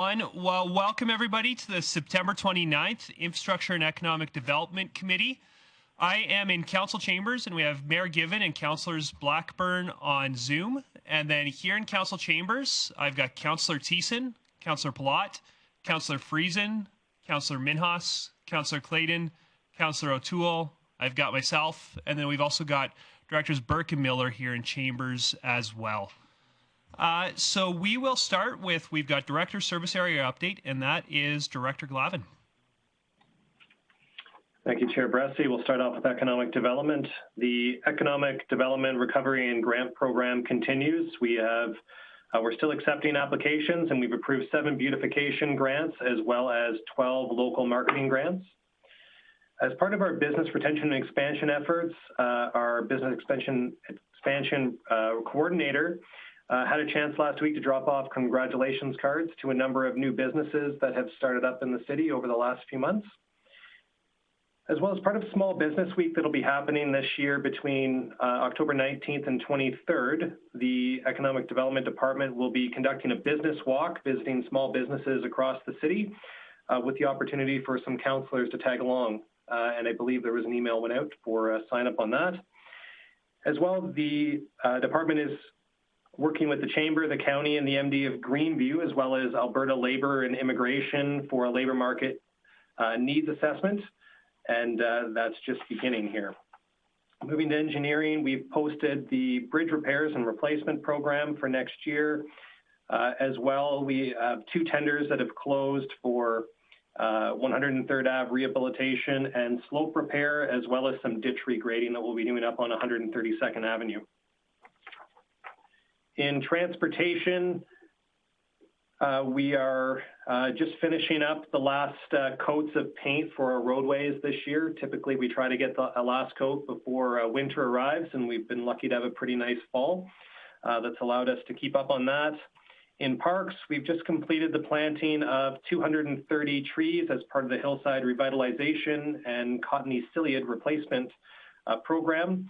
Well, welcome everybody to the September 29th Infrastructure and Economic Development Committee. I am in council chambers and we have Mayor Given and Councillors Blackburn on Zoom. And then here in council chambers, I've got Councillor Thiessen, Councillor Palat, Councillor Friesen, Councillor Minhas, Councillor Clayton, Councillor O'Toole. I've got myself, and then we've also got Directors Burke and Miller here in chambers as well. So we will start with, we've got Director Service Area Update, and that is Director Glavin. Thank you, Chair Bressie. We'll start off with economic development. The Economic Development Recovery and Grant Program continues. We're still accepting applications, and we've approved 7 beautification grants as well as 12 local marketing grants. As part of our business retention and expansion efforts, our business expansion coordinator had a chance last week to drop off congratulations cards to a number of new businesses that have started up in the city over the last few months. As well as part of Small Business Week that'll be happening this year between October 19th and 23rd, the Economic Development Department will be conducting a business walk, visiting small businesses across the city with the opportunity for some councillors to tag along. And I believe there was an email went out for a sign up on that. As well, the department is working with the Chamber, the County, and the MD of Greenview, as well as Alberta Labour and Immigration for a labour market needs assessment. And that's just beginning here. Moving to engineering, we've posted the bridge repairs and replacement program for next year. As well, we have 2 tenders that have closed for 103rd Ave rehabilitation and slope repair, as well as some ditch regrading that we'll be doing up on 132nd Avenue. In transportation, we are just finishing up the last coats of paint for our roadways this year. Typically, we try to get the last coat before winter arrives, and we've been lucky to have a pretty nice fall that's allowed us to keep up on that. In parks, we've just completed the planting of 230 trees as part of the Hillside Revitalization and Cottony Ciliate Replacement program.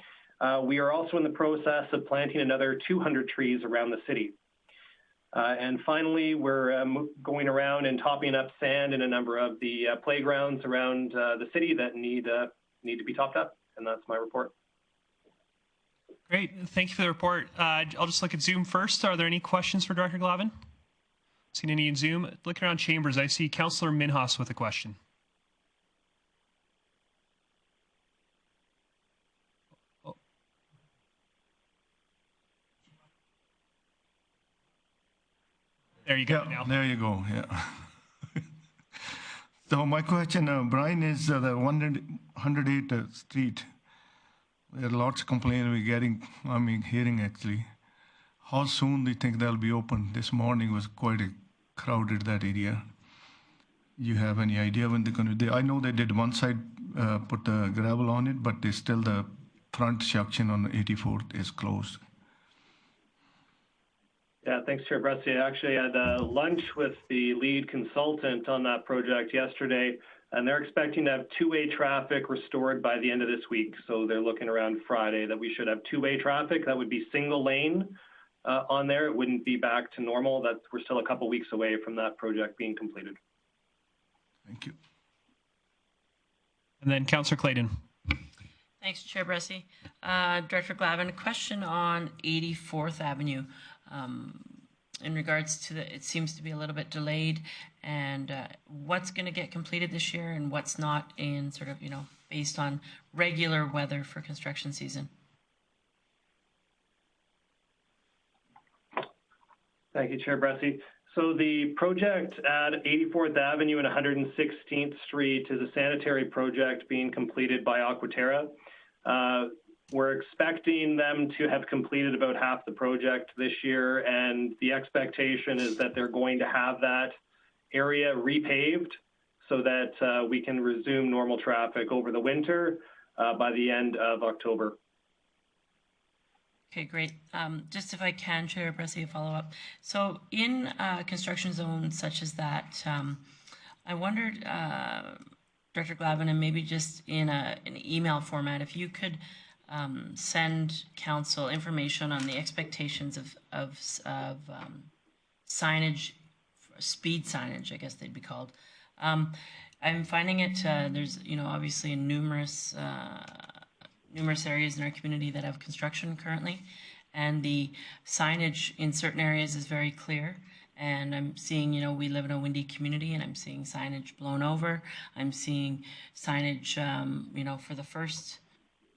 We are also in the process of planting another 200 trees around the city. And finally, we're going around and topping up sand in a number of the playgrounds around the city that need to be topped up. And that's my report. Great. Thank you for the report. I'll just look at Zoom first. Are there any questions for Director Glavin? Seen any in Zoom? Looking around chambers, I see Councillor Minhas with a question. Oh. There you go. Now. There you go. Yeah. So my question, Brian, is the 108th Street. There are lots of complaints hearing actually. How soon do you think they'll be open? This morning was quite crowded, that area. You have any idea when they're going to do? I know they did one side, put the gravel on it, but still the front section on 84th is closed. Yeah, thanks, Chair Bressie. I actually had lunch with the lead consultant on that project yesterday, and they're expecting to have 2-way traffic restored by the end of this week. So they're looking around Friday that we should have 2-way traffic. That would be single lane on there. It wouldn't be back to normal. We're still a couple weeks away from that project being completed. Thank you. And then Councillor Clayton. Thanks, Chair Bressie. Director Glavin, a question on 84th Avenue. In regards to it seems to be a little bit delayed, and what's going to get completed this year and what's not in sort of, based on regular weather for construction season. Thank you, Chair Bressie. So the project at 84th Avenue and 116th Street is a sanitary project being completed by Aquaterra. We're expecting them to have completed about half the project this year, and the expectation is that they're going to have that area repaved so that we can resume normal traffic over the winter by the end of October. Okay, great. Just if I can, Chair Bressie, a follow-up. So in construction zones such as that, I wondered, Director Glavin, and maybe just in an email format, if you could send council information on the expectations of signage speed signage, I guess they'd be called. I'm finding it, there's, obviously numerous areas in our community that have construction currently, and the signage in certain areas is very clear. And I'm seeing, we live in a windy community, and I'm seeing signage blown over. I'm seeing signage, for the first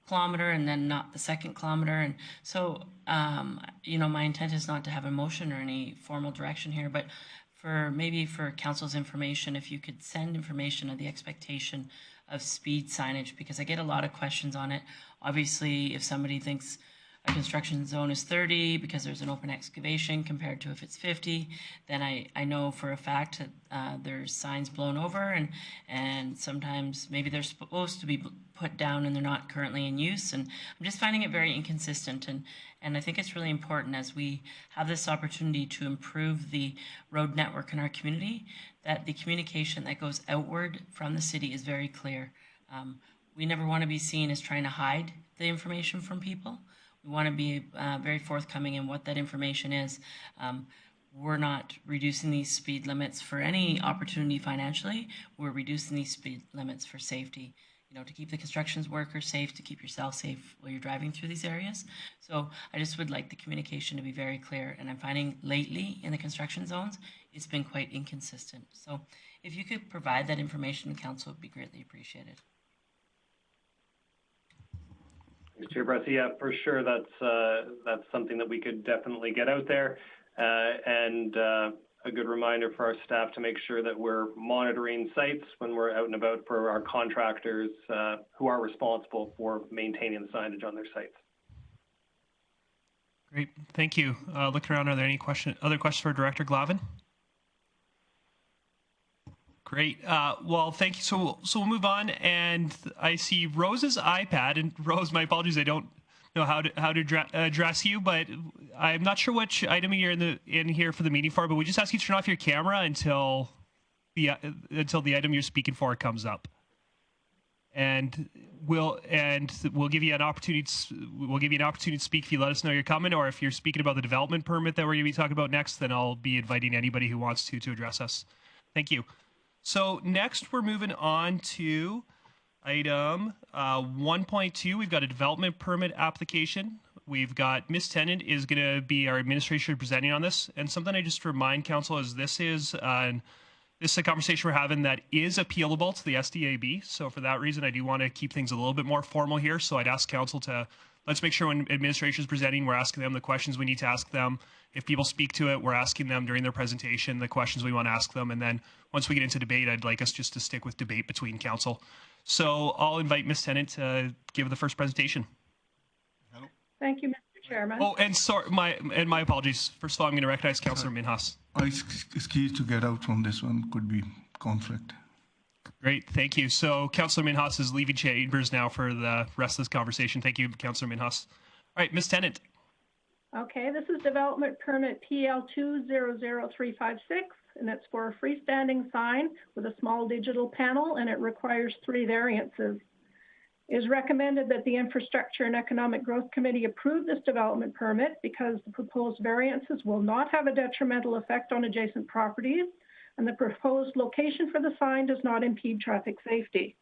kilometer and then not the second kilometer. And so, my intent is not to have a motion or any formal direction here, but for council's information, if you could send information of the expectation of speed signage, because I get a lot of questions on it. Obviously, if somebody thinks a construction zone is 30 because there's an open excavation compared to if it's 50, then I know for a fact that there's signs blown over, and sometimes maybe they're supposed to be put down and they're not currently in use. And I'm just finding it very inconsistent, and I think it's really important as we have this opportunity to improve the road network in our community, that the communication that goes outward from the city is very clear. We never want to be seen as trying to hide the information from people. We want to be very forthcoming in what that information is. We're not reducing these speed limits for any opportunity financially. We're reducing these speed limits for safety, to keep the construction workers safe, to keep yourself safe while you're driving through these areas. So I just would like the communication to be very clear. And I'm finding lately in the construction zones, it's been quite inconsistent. So if you could provide that information to council, it would be greatly appreciated. Chair Bressy, yeah, for sure. That's something that we could definitely get out there, and a good reminder for our staff to make sure that we're monitoring sites when we're out and about for our contractors who are responsible for maintaining the signage on their sites. Great, thank you. Looking around, are there any other questions for Director Glavin? Great. Well, thank you. So we'll move on, and I see Rose's iPad. And Rose, my apologies, I don't know how to address you, but I'm not sure which item you're in here for the meeting for. But we just ask you to turn off your camera until the item you're speaking for comes up, and we'll give you an opportunity. We'll give you an opportunity to speak if you let us know you're coming, or if you're speaking about the development permit that we're going to be talking about next, then I'll be inviting anybody who wants to address us. Thank you. So next we're moving on to item 1.2. We've got a development permit application. We've got Ms. Tennant is going to be our administrator presenting on this. And something I just remind council is this is a conversation we're having that is appealable to the SDAB. So for that reason, I do want to keep things a little bit more formal here. So I'd ask council to let's make sure when administration is presenting, we're asking them the questions we need to ask them. If people speak to it, we're asking them during their presentation the questions we want to ask them. And then once we get into debate, I'd like us just to stick with debate between council. So I'll invite Ms. Tennant to give the first presentation. Hello. Thank you, Mr. Chairman. Oh, and sorry, my apologies. First of all, I'm going to recognize Councillor Minhas. I excuse to get out from this one. Could be conflict. Great, thank you. So Councillor Minhas is leaving chambers now for the rest of this conversation. Thank you, Councillor Minhas. All right, Ms. Tennant. Okay, this is development permit PL 200356, and it's for a freestanding sign with a small digital panel, and it requires 3 variances. It is recommended that the Infrastructure and Economic Growth Committee approve this development permit because the proposed variances will not have a detrimental effect on adjacent properties, and the proposed location for the sign does not impede traffic safety.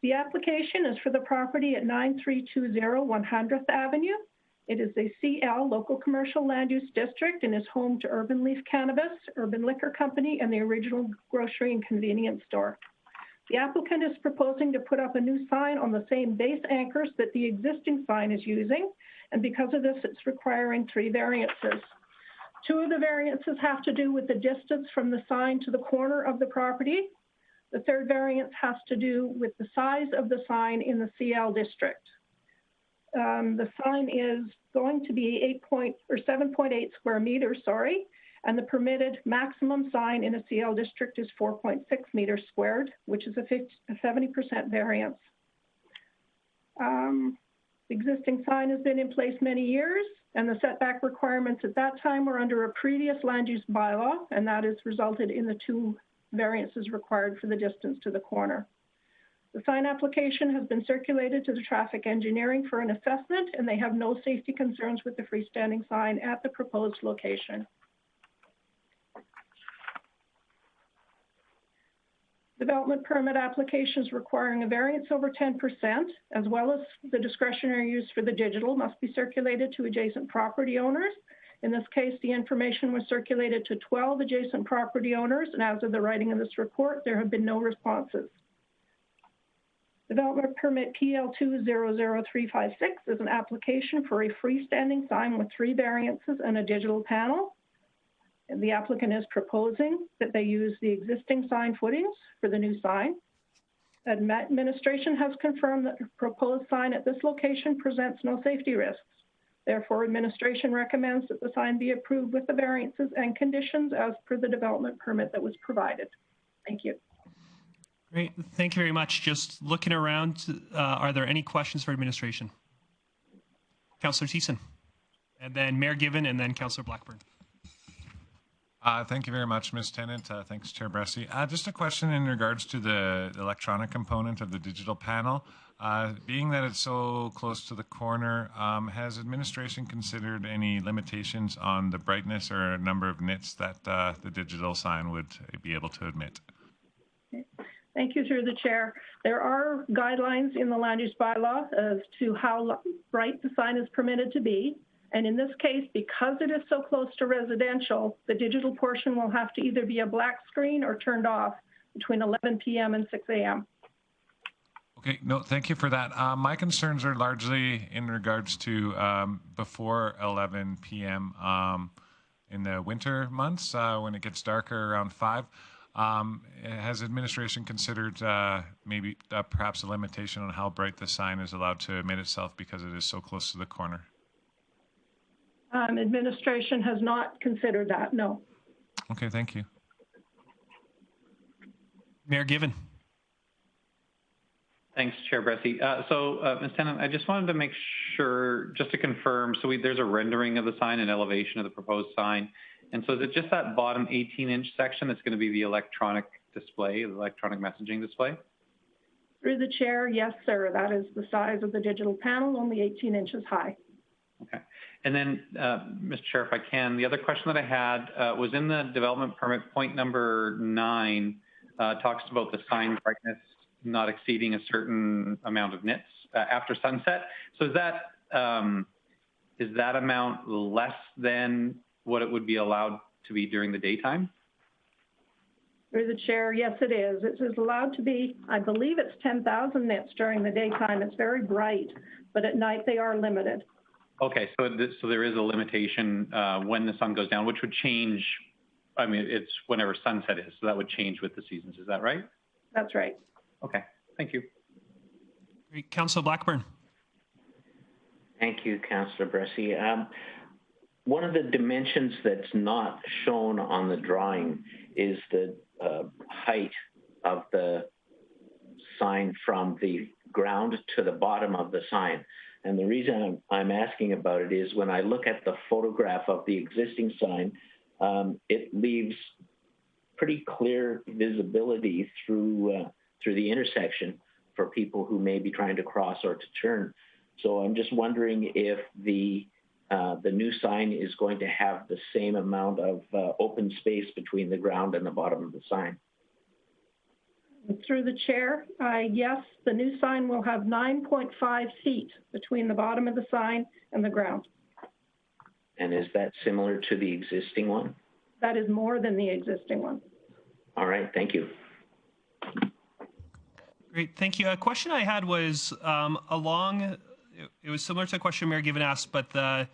The application is for the property at 9320 100th Avenue. It is a CL, Local Commercial Land Use District, and is home to Urban Leaf Cannabis, Urban Liquor Company, and the original grocery and convenience store. The applicant is proposing to put up a new sign on the same base anchors that the existing sign is using, and because of this, it's requiring 3 variances. 2 of the variances have to do with the distance from the sign to the corner of the property. The 3rd variance has to do with the size of the sign in the CL district. The sign is going to be 7.8 square meters, and the permitted maximum sign in a CL district is 4.6 meters squared, which is a 70% variance. The existing sign has been in place many years, and the setback requirements at that time were under a previous land use bylaw, and that has resulted in the 2 variances required for the distance to the corner. The sign application has been circulated to the traffic engineering for an assessment, and they have no safety concerns with the freestanding sign at the proposed location. Development permit applications requiring a variance over 10%, as well as the discretionary use for the digital, must be circulated to adjacent property owners. In this case, the information was circulated to 12 adjacent property owners, and as of the writing of this report, there have been no responses. Development permit PL200356 is an application for a freestanding sign with 3 variances and a digital panel. And the applicant is proposing that they use the existing sign footings for the new sign. Administration has confirmed that the proposed sign at this location presents no safety risks. Therefore, administration recommends that the sign be approved with the variances and conditions as per the development permit that was provided. Thank you. Great. Thank you very much. Just looking around, are there any questions for administration? Councillor Friesen, and then Mayor Given, and then Councillor Blackburn. Thank you very much, Ms. Tennant. Thanks, Chair Bressy. Just a question in regards to the electronic component of the digital panel. Being that it's so close to the corner, has administration considered any limitations on the brightness or number of nits that the digital sign would be able to emit? Thank you, through the chair. There are guidelines in the land use bylaw as to how bright the sign is permitted to be. And in this case, because it is so close to residential, the digital portion will have to either be a black screen or turned off between 11 p.m. and 6 a.m. Okay, no, thank you for that. My concerns are largely in regards to before 11 p.m. In the winter months when it gets darker around 5. Has administration considered maybe perhaps a limitation on how bright the sign is allowed to emit itself because it is so close to the corner? Administration has not considered that, no. Okay, thank you. Mayor Given. Thanks, Chair Bressy. Ms. Tennant, I just wanted to make sure, just to confirm, so there's a rendering of the sign and elevation of the proposed sign. And so is it just that bottom 18-inch section that's going to be the electronic display, the electronic messaging display? Through the chair, yes, sir. That is the size of the digital panel, only 18 inches high. Okay. And then, Mr. Chair, if I can, the other question that I had was in the development permit, point number 9, talks about the sign brightness not exceeding a certain amount of nits after sunset. So is that amount less than what it would be allowed to be during the daytime? Through the chair, yes, it is. It is allowed to be, I believe it's 10,000 nits during the daytime. It's very bright, but at night they are limited. Okay, so there is a limitation when the sun goes down, which would change. I mean, it's whenever sunset is, so that would change with the seasons. Is that right? That's right. Okay, thank you. Great. Councillor Blackburn. Thank you, Councillor Bressy. One of the dimensions that's not shown on the drawing is the height of the sign from the ground to the bottom of the sign. And the reason I'm asking about it is when I look at the photograph of the existing sign, it leaves pretty clear visibility through the intersection for people who may be trying to cross or to turn. So I'm just wondering if the new sign is going to have the same amount of open space between the ground and the bottom of the sign. Through the chair, yes, the new sign will have 9.5 feet between the bottom of the sign and the ground. And is that similar to the existing one? That is more than the existing one. All right, thank you. Great, thank you. A question I had was it was similar to a question Mayor Given asked, but the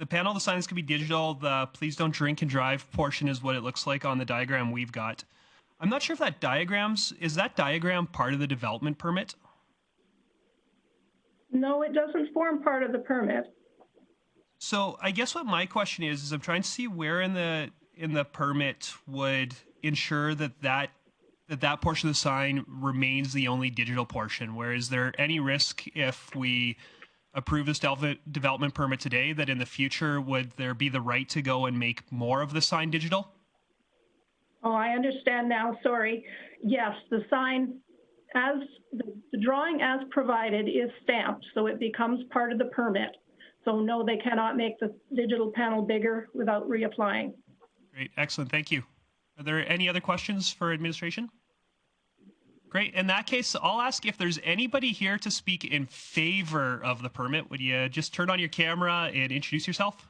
panel, the signs could be digital. The please don't drink and drive portion is what it looks like on the diagram we've got. I'm not sure if is that diagram part of the development permit? No, it doesn't form part of the permit. So I guess what my question is I'm trying to see where in the permit would ensure that portion of the sign remains the only digital portion. Where is there any risk if we approve this development permit today that in the future would there be the right to go and make more of the sign digital? Oh, I understand now. Sorry. Yes, the sign, as the drawing as provided, is stamped, so it becomes part of the permit. So no, they cannot make the digital panel bigger without reapplying. Great, excellent, thank you. Are there any other questions for administration? Great. In that case, I'll ask if there's anybody here to speak in favor of the permit. Would you just turn on your camera and introduce yourself?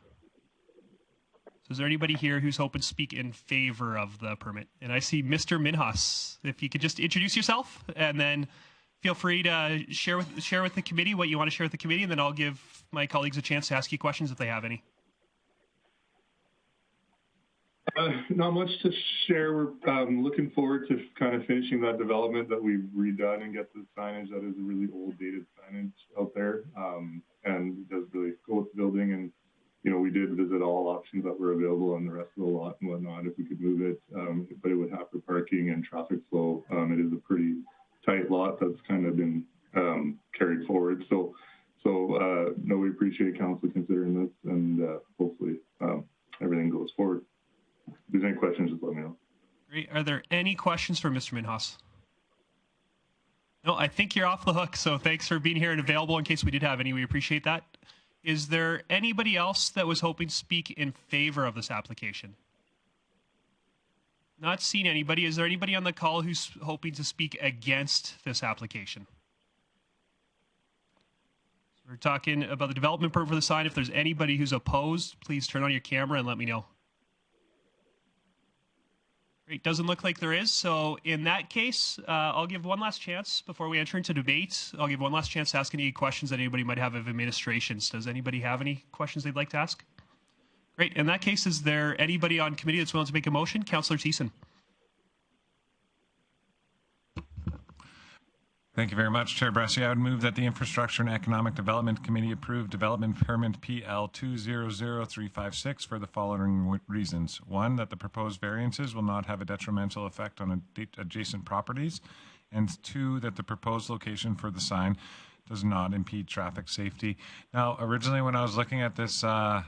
So is there anybody here who's hoping to speak in favor of the permit? And I see Mr. Minhas. If you could just introduce yourself and then feel free to share with the committee what you want to share with the committee, and then I'll give my colleagues a chance to ask you questions if they have any. Not much to share. We're looking forward to kind of finishing that development that we've redone and get the signage that is a really old dated signage out there. And it does really go with the building. And, you know, we did visit all options that were available on the rest of the lot and whatnot if we could move it, but it would have for parking and traffic flow. It is a pretty tight lot that's kind of been carried forward. So no, we appreciate council considering this, and hopefully everything goes forward. If there's any questions, just let me know. Great. Are there any questions for Mr. Minhas? No, I think you're off the hook. So thanks for being here and available in case we did have any. We appreciate that. Is there anybody else that was hoping to speak in favor of this application? Not seen anybody. Is there anybody on the call who's hoping to speak against this application? So we're talking about the development permit for the sign. If there's anybody who's opposed, please turn on your camera and let me know. Great. Doesn't look like there is. So in that case, I'll give one last chance before we enter into debate. I'll give one last chance to ask any questions that anybody might have of administrations. Does anybody have any questions they'd like to ask? Great. In that case, is there anybody on committee that's willing to make a motion? Councillor Friesen. Thank you very much, Chair Bressie. I would move that the Infrastructure and Economic Development Committee approve development permit PL 200356 for the following reasons. One, that the proposed variances will not have a detrimental effect on adjacent properties. And two, that the proposed location for the sign does not impede traffic safety. Now, originally when I was looking at this, I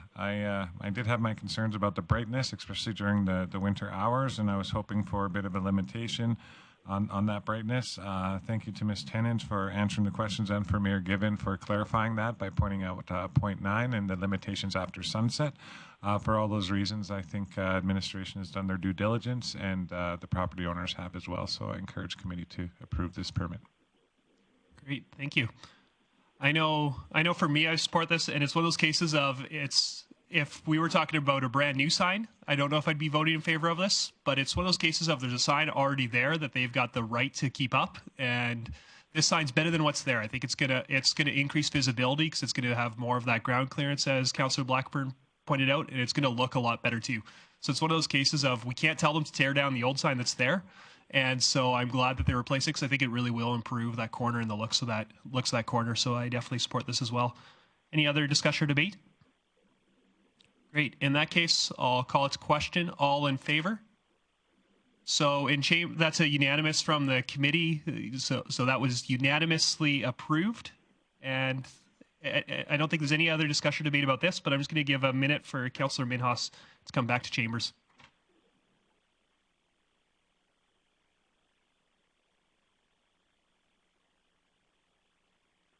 did have my concerns about the brightness, especially during the winter hours, and I was hoping for a bit of a limitation on that brightness. Thank you to Ms. Tennant for answering the questions and for Mayor Given for clarifying that by pointing out 0.9 and the limitations after sunset. For all those reasons, I think administration has done their due diligence and the property owners have as well. So I encourage committee to approve this permit. Great, thank you. I know for me, I support this, and it's one of those cases of if we were talking about a brand new sign, I don't know if I'd be voting in favor of this, but it's one of those cases of there's a sign already there that they've got the right to keep up, and this sign's better than what's there. I think it's gonna increase visibility because it's gonna have more of that ground clearance, as Councillor Blackburn pointed out, and it's gonna look a lot better too. So it's one of those cases of we can't tell them to tear down the old sign that's there. And so I'm glad that they replaced it because I think it really will improve that corner and the looks of that corner. So I definitely support this as well. Any other discussion or debate? Great. In that case, I'll call it to question. All in favor? So that's a unanimous from the committee. So that was unanimously approved. And I don't think there's any other discussion or debate about this, but I'm just going to give a minute for Councillor Minhas to come back to chambers.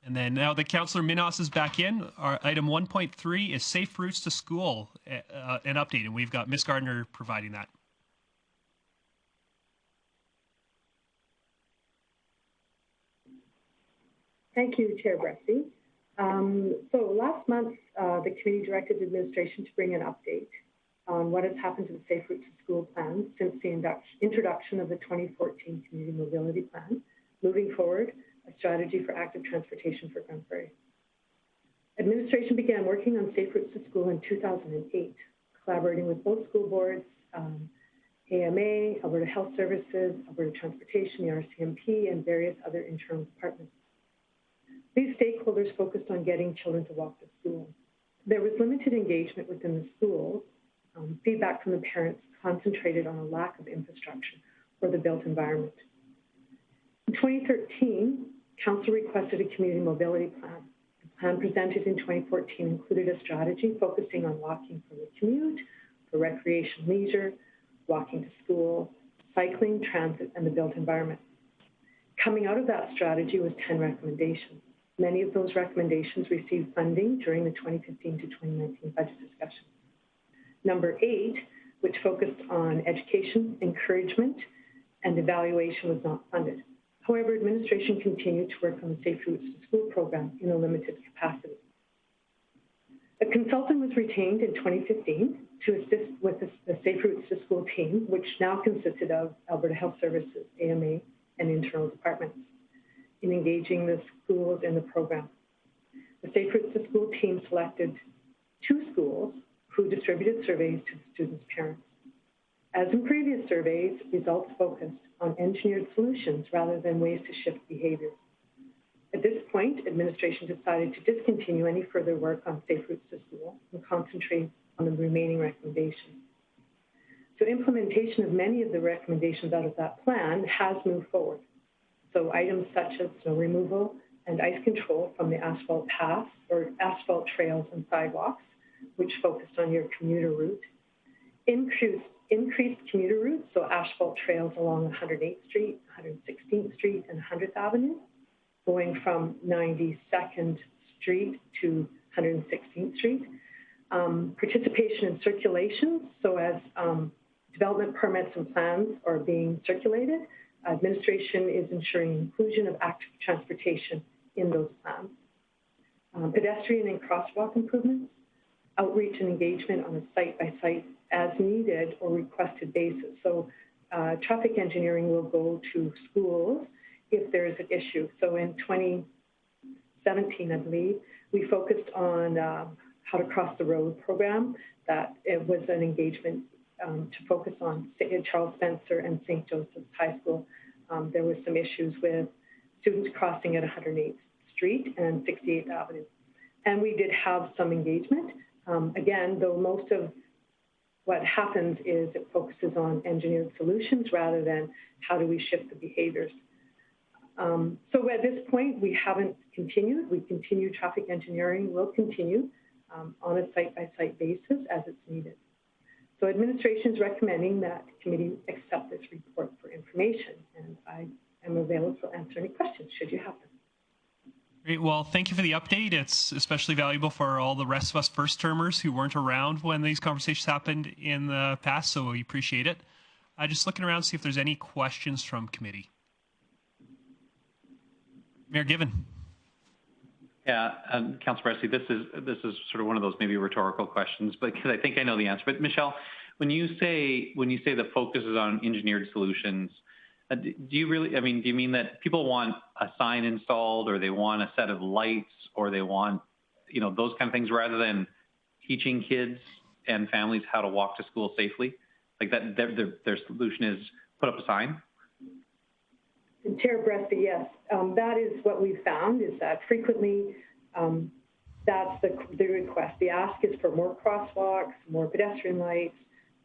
And then now that Councillor Minhas is back in, our item 1.3 is safe routes to school, an update, and we've got Ms. Gardner providing that. Thank you, Chair Bressie. So last month, the committee directed administration to bring an update on what has happened to the Safe Routes to School plan since the introduction of the 2014 Community Mobility Plan, moving forward, a strategy for active transportation for Grande Prairie. Administration began working on Safe Routes to School in 2008, collaborating with both school boards, AMA, Alberta Health Services, Alberta Transportation, the RCMP, and various other internal departments. These stakeholders focused on getting children to walk to school. There was limited engagement within the schools. Feedback from the parents concentrated on a lack of infrastructure for the built environment. In 2013, Council requested a community mobility plan. The plan presented in 2014 included a strategy focusing on walking for the commute, for recreation, leisure, walking to school, cycling, transit, and the built environment. Coming out of that strategy was 10 recommendations. Many of those recommendations received funding during the 2015 to 2019 budget discussion. Number 8, which focused on education, encouragement, and evaluation, was not funded. However, administration continued to work on the Safe Routes to School program in a limited capacity. A consultant was retained in 2015 to assist with the Safe Routes to School team, which now consisted of Alberta Health Services, AMA, and internal departments, in engaging the schools in the program. The Safe Routes to School team selected 2 schools who distributed surveys to the students' parents. As in previous surveys, results focused on engineered solutions rather than ways to shift behaviors. At this point, administration decided to discontinue any further work on Safe Routes to School and concentrate on the remaining recommendations. So implementation of many of the recommendations out of that plan has moved forward. So items such as snow removal and ice control from the asphalt paths or asphalt trails and sidewalks, which focused on your commuter route, increased commuter routes, so asphalt trails along 108th Street, 116th Street, and 100th Avenue, going from 92nd Street to 116th Street. Participation in circulations, so as development permits and plans are being circulated, administration is ensuring inclusion of active transportation in those plans. Pedestrian and crosswalk improvements, outreach and engagement on a site-by-site as needed or requested basis. So traffic engineering will go to schools if there is an issue. So in 2017, I believe, we focused on how to cross the road program. That it was an engagement to focus on Charles Spencer and St. Joseph's High School. There was some issues with students crossing at 108th Street and 68th Avenue. And we did have some engagement. Again, though most of what happens is it focuses on engineered solutions rather than how do we shift the behaviors. So at this point, we haven't continued. We continue traffic engineering, will continue on a site-by-site basis as it's needed. So administration is recommending that the committee accept this report for information, and I am available to answer any questions should you have them. Great. Well, thank you for the update. It's especially valuable for all the rest of us first-termers who weren't around when these conversations happened in the past, so we appreciate it. Just looking around to see if there's any questions from committee. Mayor Given. Yeah, Councillor Bressy, this is sort of one of those maybe rhetorical questions, but because I think I know the answer. But Michelle, when you say the focus is on engineered solutions, do you really? I mean, do you mean that people want a sign installed, or they want a set of lights, or they want, you know, those kind of things, rather than teaching kids and families how to walk to school safely? Like that, their solution is put up a sign. Chair Bressy, yes, that is what we've found, is that frequently that's the request. The ask is for more crosswalks, more pedestrian lights,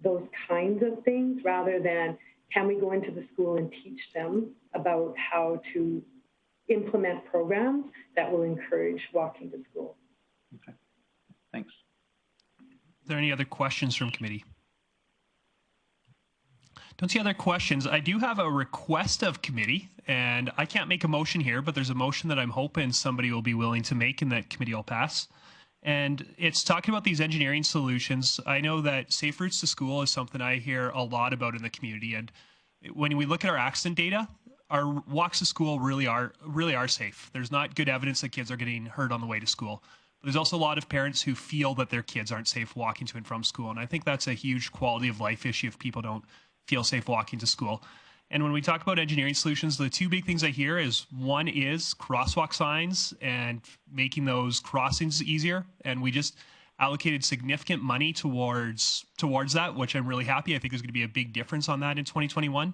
those kinds of things, rather than can we go into the school and teach them about how to implement programs that will encourage walking to school. Okay, thanks. Are there any other questions from committee? Don't see other questions. I do have a request of committee, and I can't make a motion here, but there's a motion that I'm hoping somebody will be willing to make and that committee will pass. And it's talking about these engineering solutions. I know that Safe Routes to School is something I hear a lot about in the community. And when we look at our accident data, our walks to school really are safe. There's not good evidence that kids are getting hurt on the way to school. But there's also a lot of parents who feel that their kids aren't safe walking to and from school. And I think that's a huge quality of life issue if people don't feel safe walking to school. And when we talk about engineering solutions, the two big things I hear is one is crosswalk signs and making those crossings easier. And we just allocated significant money towards that, which I'm really happy. I think there's going to be a big difference on that in 2021.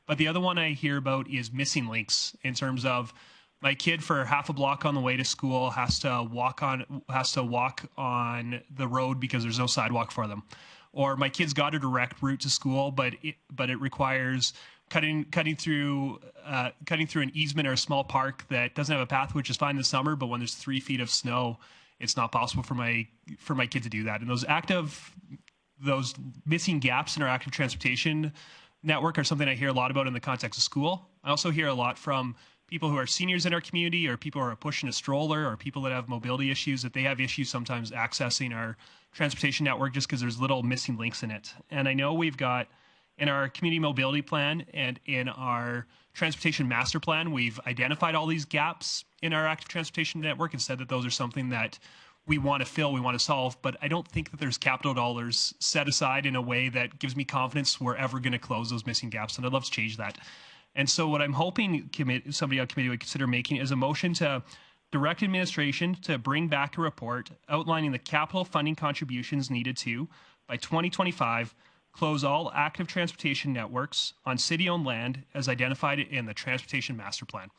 But the other one I hear about is missing links, in terms of my kid for half a block on the way to school has to walk on the road because there's no sidewalk for them. Or my kid's got a direct route to school, but it requires cutting through an easement or a small park that doesn't have a path, which is fine in the summer, but when there's 3 feet of snow, it's not possible for my kid to do that. And those missing gaps in our active transportation network are something I hear a lot about in the context of school. I also hear a lot from people who are seniors in our community, or people who are pushing a stroller, or people that have mobility issues, that they have issues sometimes accessing our transportation network just because there's little missing links in it. And I know we've got In our community mobility plan and in our transportation master plan, we've identified all these gaps in our active transportation network and said that those are something that we want to fill, we want to solve, but I don't think that there's capital dollars set aside in a way that gives me confidence we're ever going to close those missing gaps, and I'd love to change that. And so what I'm hoping somebody on committee would consider making is a motion to direct administration to bring back a report outlining the capital funding contributions needed to, by 2025, close all active transportation networks on city-owned land as identified in the Transportation Master Plan.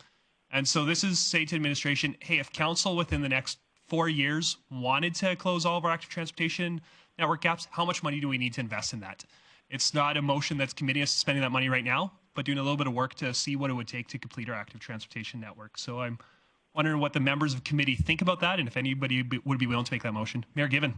And so this is say to administration, hey, if council within the next 4 years wanted to close all of our active transportation network gaps, how much money do we need to invest in that? It's not a motion that's committing us to spending that money right now, but doing a little bit of work to see what it would take to complete our active transportation network. So I'm wondering what the members of committee think about that, and if anybody would be willing to make that motion. Mayor Given.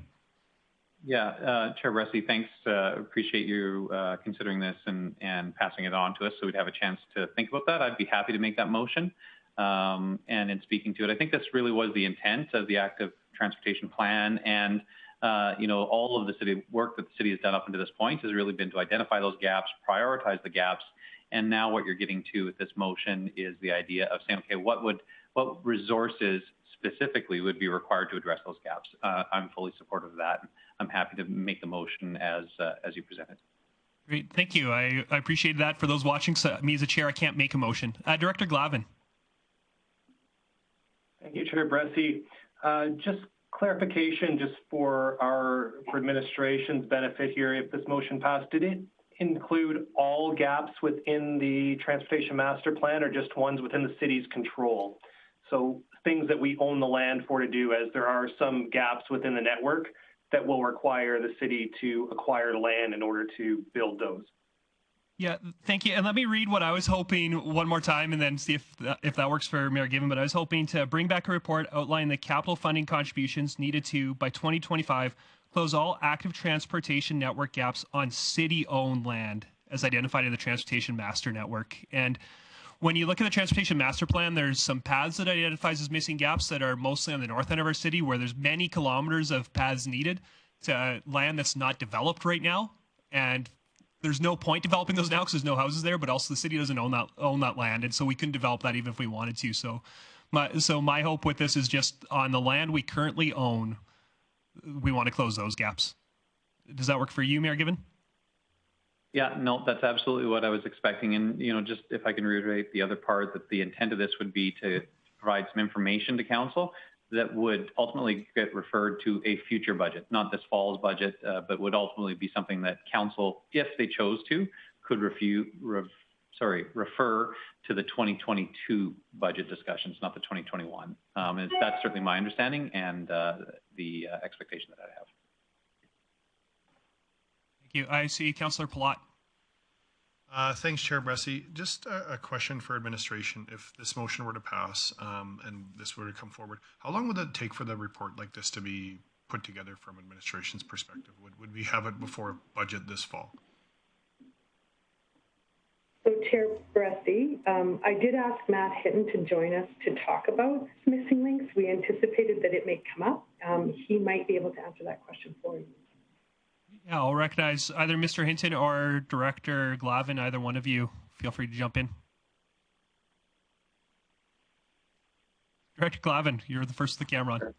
Yeah, Chair Bressie, thanks. Appreciate you considering this and passing it on to us so we'd have a chance to think about that. I'd be happy to make that motion. And in speaking to it, I think this really was the intent of the active transportation plan, and all of the city work that the city has done up until this point has really been to identify those gaps, prioritize the gaps, and now what you're getting to with this motion is the idea of saying, okay, what resources specifically would be required to address those gaps. I'm fully supportive of that. I'm happy to make the motion as you presented. Great, thank you. I appreciate that. For those watching, so me as a chair, I can't make a motion. Director Glavin. Thank you, Chair Bressie. Just clarification, just for administration's benefit here, if this motion passed, did it include all gaps within the Transportation Master Plan or just ones within the city's control? So things that we own the land for to do, as there are some gaps within the network that will require the city to acquire land in order to build those. Yeah, thank you. And let me read what I was hoping one more time and then see if that works for Mayor Given. But I was hoping to bring back a report outlining the capital funding contributions needed to, by 2025, close all active transportation network gaps on city-owned land as identified in the Transportation Master Network. And when you look at the Transportation Master Plan, there's some paths that identifies as missing gaps that are mostly on the north end of our city, where there's many kilometers of paths needed to land that's not developed right now. And there's no point developing those now because there's no houses there, but also the city doesn't own that land, and so we couldn't develop that even if we wanted to. So my hope with this is just on the land we currently own, we want to close those gaps. Does that work for you, Mayor Given? Yeah, no, that's absolutely what I was expecting. And, just if I can reiterate the other part, that the intent of this would be to provide some information to council that would ultimately get referred to a future budget, not this fall's budget, but would ultimately be something that council, if they chose to, could refer to the 2022 budget discussions, not the 2021. And that's certainly my understanding and the expectation that I have. Thank you. I see Councillor Palat. Thanks, Chair Bressie. Just a question for administration. If this motion were to pass and this were to come forward, how long would it take for the report like this to be put together from administration's perspective? Would we have it before budget this fall? So, Chair Bressie, I did ask Matt Hinton to join us to talk about missing links. We anticipated that it may come up. He might be able to answer that question for you. Yeah, I'll recognize either Mr. Hinton or Director Glavin. Either one of you, feel free to jump in. Director Glavin, you're the first with the camera on.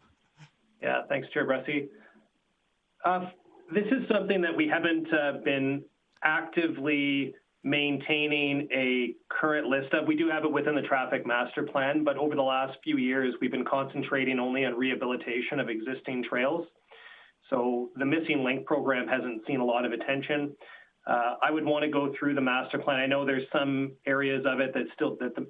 Yeah, thanks, Chair Bressie. This is something that we haven't been actively maintaining a current list of. We do have it within the Traffic Master Plan, but over the last few years, we've been concentrating only on rehabilitation of existing trails. So the missing link program hasn't seen a lot of attention. I would want to go through the master plan. I know there's some areas of it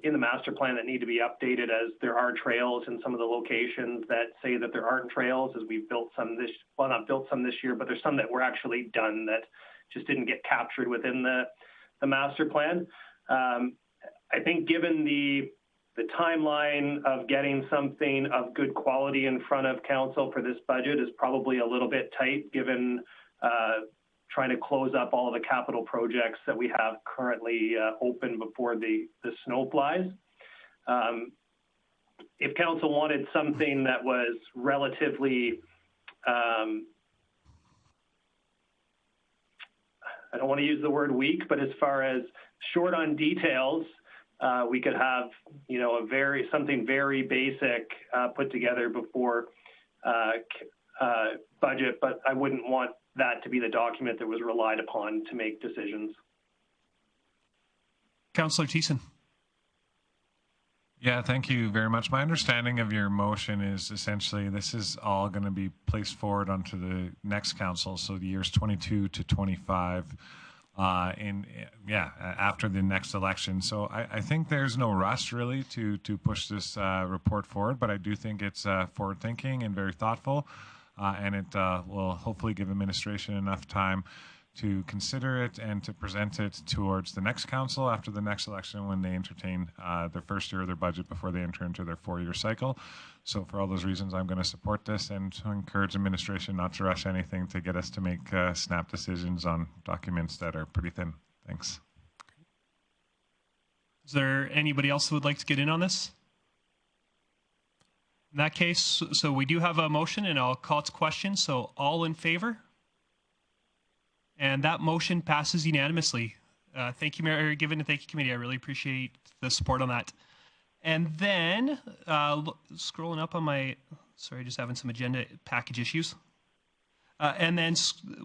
in the master plan that need to be updated, as there are trails in some of the locations that say that there aren't trails, as we've built some not built some this year, but there's some that were actually done that just didn't get captured within the master plan. I think given the timeline of getting something of good quality in front of council for this budget is probably a little bit tight, given trying to close up all of the capital projects that we have currently open before the snow flies. If council wanted something that was relatively I don't want to use the word weak, but as far as short on details, we could have, you know, something very basic put together before budget, but I wouldn't want that to be the document that was relied upon to make decisions. Councillor Thiessen. Yeah, thank you very much. My understanding of your motion is essentially this is all going to be placed forward onto the next council, so the years 22 to 25, after the next election. So I think there's no rush really to push this report forward, but I do think it's forward thinking and very thoughtful, and it will hopefully give administration enough time to consider it and to present it towards the next council after the next election when they entertain their first year of their budget before they enter into their 4-year cycle. So for all those reasons, I'm going to support this and to encourage administration not to rush anything to get us to make snap decisions on documents that are pretty thin. Thanks. Is there anybody else who would like to get in on this? In that case, so we do have a motion and I'll call it to question. So all in favor? And that motion passes unanimously. Thank you, Mayor Given, and thank you, committee. I really appreciate the support on that. And then, scrolling up on my, sorry, just having some agenda package issues. And then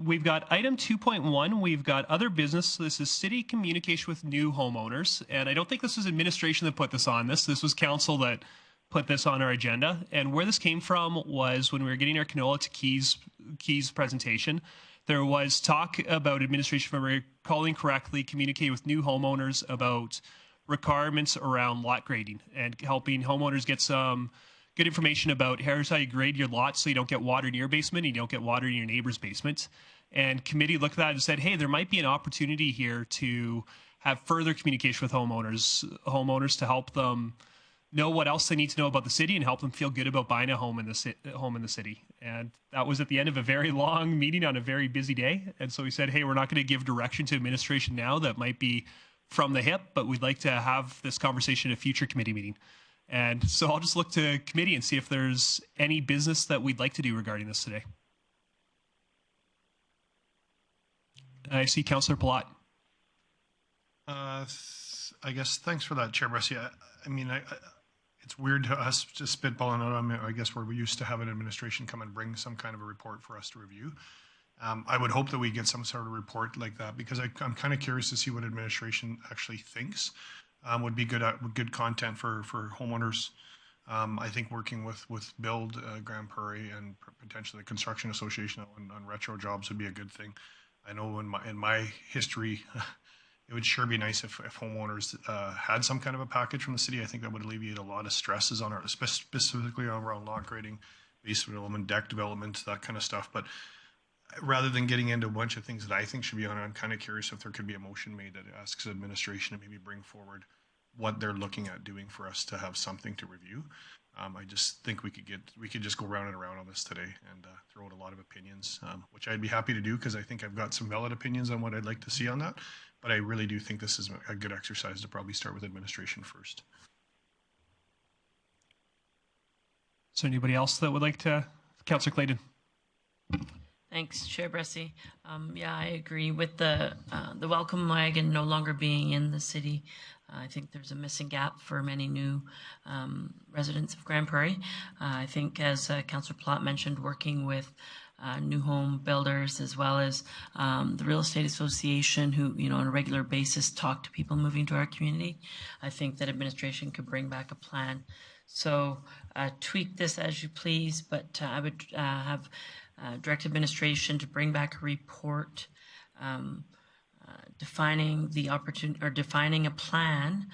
we've got item 2.1. We've got other business. This is city communication with new homeowners. And I don't think this was administration that put this on this. This was council that put this on our agenda. And where this came from was when we were getting our canola to Keys presentation. There was talk about administration, if I'm recalling correctly, communicating with new homeowners about requirements around lot grading and helping homeowners get some good information about here's how you grade your lot so you don't get water in your basement and you don't get water in your neighbor's basement. And committee looked at that and said, hey, there might be an opportunity here to have further communication with homeowners to help them know what else they need to know about the city and help them feel good about buying a home in the city. And that was at the end of a very long meeting on a very busy day. And so we said, hey, we're not going to give direction to administration now that might be from the hip, but we'd like to have this conversation at a future committee meeting. And so I'll just look to committee and see if there's any business that we'd like to do regarding this today. I see Councillor Palat. I guess thanks for that, Chair Bressie. I mean, it's weird to us just spitballing out. I mean, I guess we're used to having administration come and bring some kind of a report for us to review. I would hope that we get some sort of report like that because I'm kind of curious to see what administration actually thinks would be good content for homeowners. I think working with Build, Grande Prairie, and potentially the Construction Association on retro jobs would be a good thing. I know in my history, it would sure be nice if homeowners had some kind of a package from the city. I think that would alleviate a lot of stresses on specifically around lot grading, base development, deck development, that kind of stuff. But rather than getting into a bunch of things that I think should be on it, I'm kind of curious if there could be a motion made that asks administration to maybe bring forward what they're looking at doing for us to have something to review. I just think we could just go round and around on this today and throw out a lot of opinions, which I'd be happy to do because I think I've got some valid opinions on what I'd like to see on that. But I really do think this is a good exercise to probably start with administration first. Is there anybody else that would like to? Councillor Clayton. Thanks, Chair Bressie. Yeah, I agree with the welcome wagon no longer being in the city. I think there's a missing gap for many new residents of Grande Prairie. I think, as Councillor Plott mentioned, working with new home builders as well as the Real Estate Association, who, you know, on a regular basis talk to people moving to our community. I think that administration could bring back a plan. So tweak this as you please, but I would have direct administration to bring back a report defining the opportunity or defining a plan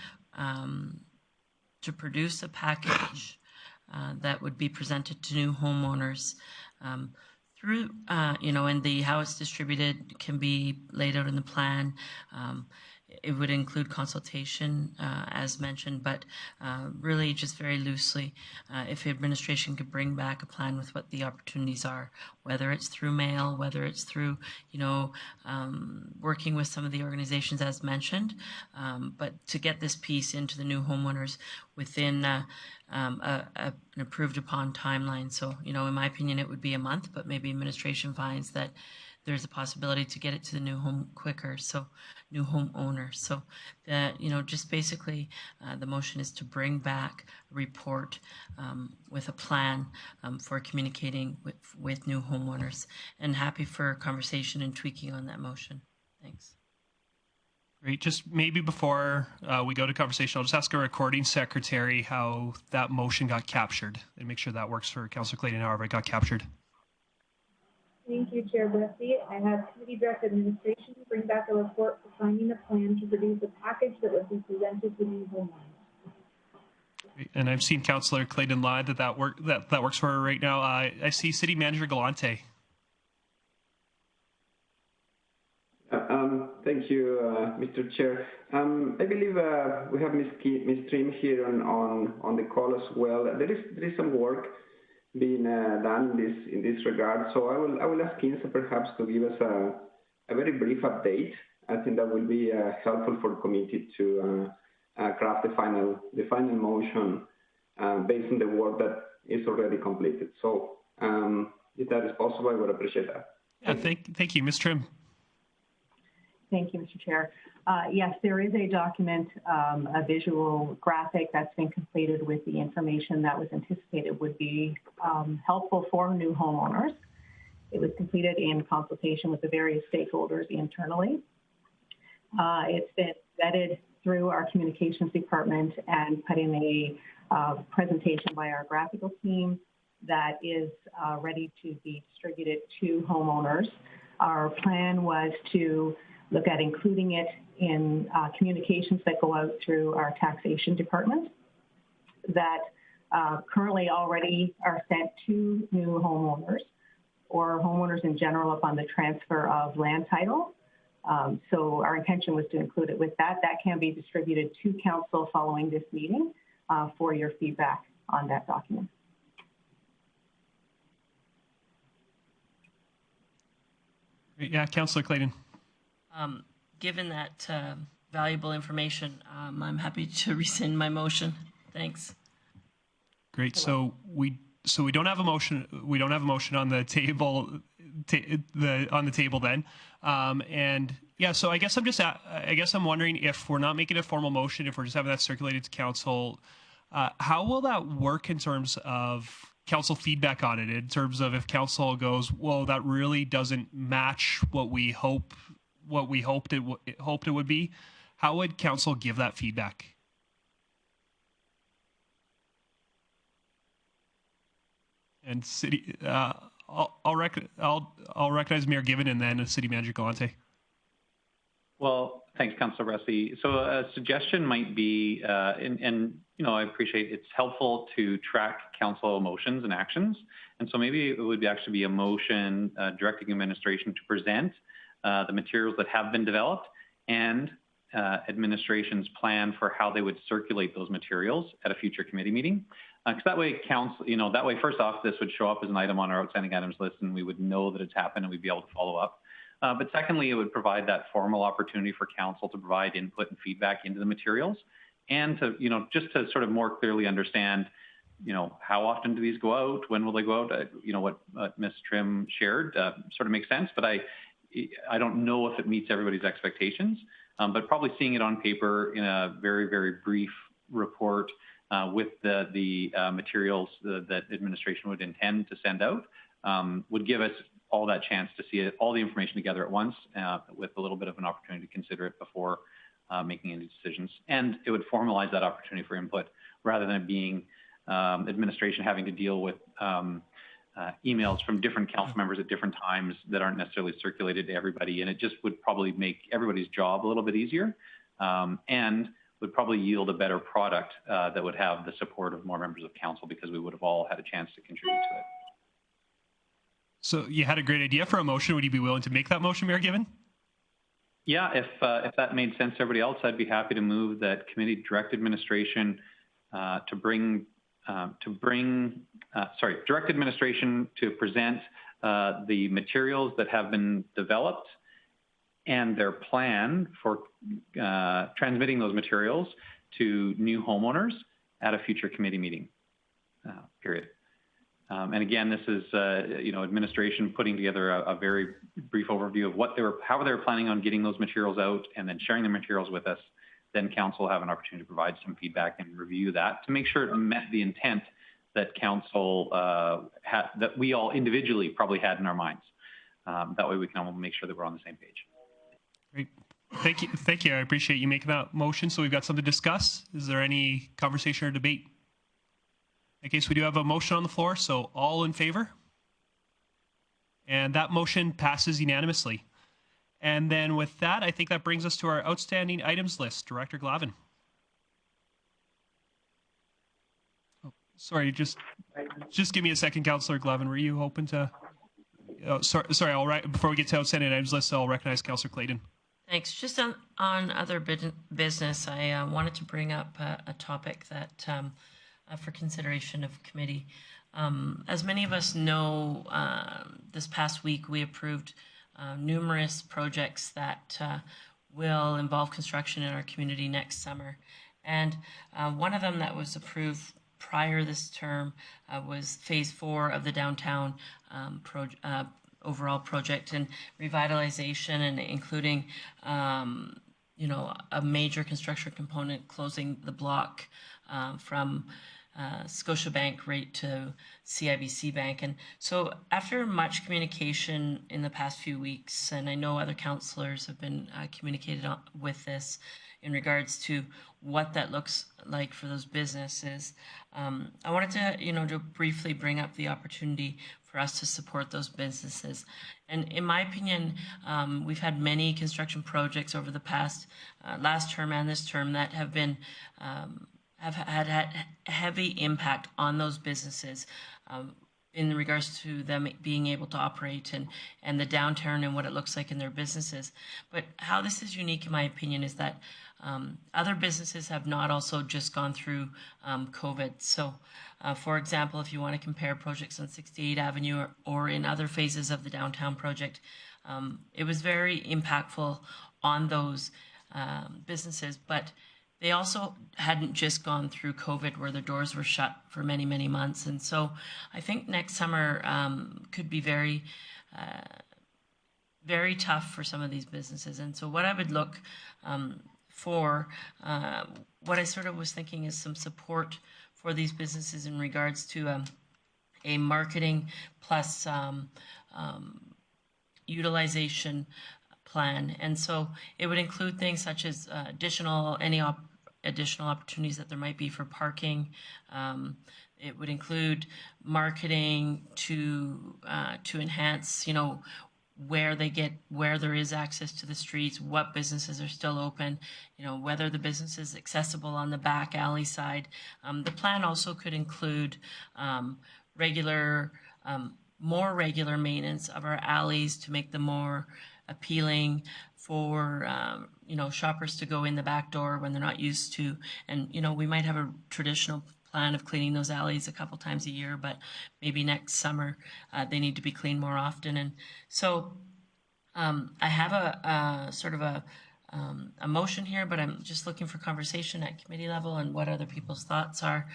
to produce a package that would be presented to new homeowners through, you know, and how it's distributed can be laid out in the plan. It would include consultation, as mentioned, but really just very loosely, if administration could bring back a plan with what the opportunities are, whether it's through mail, whether it's through, you know, working with some of the organizations as mentioned, but to get this piece into the new homeowners within an approved upon timeline. So, you know, in my opinion, it would be a month, but maybe administration finds that there's a possibility to get it to the new home quicker, so new homeowners. So that, just basically the motion is to bring back a report with a plan for communicating with new homeowners, and happy for conversation and tweaking on that motion. Thanks. Great. Just maybe before we go to conversation, I'll just ask our recording secretary how that motion got captured and make sure that works for Councillor Clayton, however it got captured. Thank you, Chair Bressie. I have Committee Direct Administration bring back a report for finding a plan to produce a package that would be presented to new homeowners. And I've seen Councillor Clayton lie that works for her right now. I see City Manager Galante. Thank you, Mr. Chair. I believe we have Ms. Trim here on the call as well. There is some work being done in this regard. So I will ask Kinsa perhaps to give us a very brief update. I think that will be helpful for the committee to craft the final motion based on the work that is already completed. So if that is possible, I would appreciate that. Yeah, thank you, Ms. Trim. Thank you, Mr. Chair. Yes, there is a document, a visual graphic that's been completed with the information that was anticipated would be helpful for new homeowners. It was completed in consultation with the various stakeholders internally. It's been vetted through our communications department and put in a presentation by our graphical team that is ready to be distributed to homeowners. Our plan was to look at including it in communications that go out through our taxation department that currently already are sent to new homeowners or homeowners in general upon the transfer of land title. So our intention was to include it with that. That can be distributed to council following this meeting for your feedback on that document. Yeah, Councillor Clayton. Given that valuable information, I'm happy to rescind my motion. Thanks. Great. So we don't have a motion. We don't have a motion on the table. On the table then. And yeah, so I guess I'm wondering if we're not making a formal motion, if we're just having that circulated to council, how will that work in terms of council feedback on it? In terms of if council goes, whoa, that really doesn't match what we hoped it would be, how would council give that feedback? And city, I'll recognize Mayor Given and then City Manager Galante. Well, thanks, Councillor Bressie. So a suggestion might be, and I appreciate it's helpful to track council motions and actions, and so maybe it would actually be a motion directing administration to present the materials that have been developed and administration's plan for how they would circulate those materials at a future committee meeting. Because that way, council, that way, first off, this would show up as an item on our outstanding items list, and we would know that it's happened, and we'd be able to follow up. But secondly, it would provide that formal opportunity for council to provide input and feedback into the materials, and to, just to sort of more clearly understand, how often do these go out? When will they go out? What Ms. Trim shared sort of makes sense, but I don't know if it meets everybody's expectations. But probably seeing it on paper in a very, very brief report with the materials that administration would intend to send out would give us all that chance to see all the information together at once with a little bit of an opportunity to consider it before making any decisions. And it would formalize that opportunity for input rather than it being administration having to deal with emails from different council members at different times that aren't necessarily circulated to everybody. And it just would probably make everybody's job a little bit easier and would probably yield a better product that would have the support of more members of council because we would have all had a chance to contribute to it. So you had a great idea for a motion. Would you be willing to make that motion, Mayor Given? Yeah, if that made sense to everybody else, I'd be happy to move that committee direct administration direct administration to present the materials that have been developed and their plan for transmitting those materials to new homeowners at a future committee meeting, period. And again, this is administration putting together a very brief overview of how they were planning on getting those materials out, and then sharing the materials with us. Then council will have an opportunity to provide some feedback and review that to make sure it met the intent that council that we all individually probably had in our minds. That way we can all make sure that we're on the same page. Great. Thank you. I appreciate you making that motion. So we've got something to discuss. Is there any conversation or debate? In case we do have a motion on the floor, so all in favor? And that motion passes unanimously. And then with that, I think that brings us to our outstanding items list. Director Glavin. Oh, sorry, just give me a second, Councillor Glavin. Were you hoping to? Oh, sorry. Before we get to outstanding items list, I'll recognize Councillor Clayton. Thanks. Just on other business, I wanted to bring up a topic that for consideration of committee. As many of us know, this past week we approved numerous projects that will involve construction in our community next summer. And one of them that was approved prior this term was phase 4 of the downtown overall project and revitalization, and including a major construction component closing the block from Scotiabank right to CIBC Bank. And so after much communication in the past few weeks, and I know other councillors have been communicated on with this in regards to what that looks like for those businesses, I wanted to, to briefly bring up the opportunity for us to support those businesses. And in my opinion, we've had many construction projects over the past last term and this term that have been have had heavy impact on those businesses in regards to them being able to operate and the downturn and what it looks like in their businesses. But how this is unique, in my opinion, is that other businesses have not also just gone through COVID. So, for example, if you want to compare projects on 68 Avenue or in other phases of the downtown project, it was very impactful on those businesses, but they also hadn't just gone through COVID where their doors were shut for many, many months. And so I think next summer could be very, very tough for some of these businesses. And so what I would look for, what I sort of was thinking is some support for these businesses in regards to a marketing plus utilization plan. And so it would include things such as additional opportunities that there might be for parking. It would include marketing to enhance, where there is access to the streets, what businesses are still open, whether the business is accessible on the back alley side. The plan also could include more regular maintenance of our alleys to make them more appealing for shoppers to go in the back door when they're not used to. And we might have a traditional plan of cleaning those alleys a couple times a year, but maybe next summer they need to be cleaned more often. And so I have a sort of a motion here, but I'm just looking for conversation at committee level and what other people's thoughts are.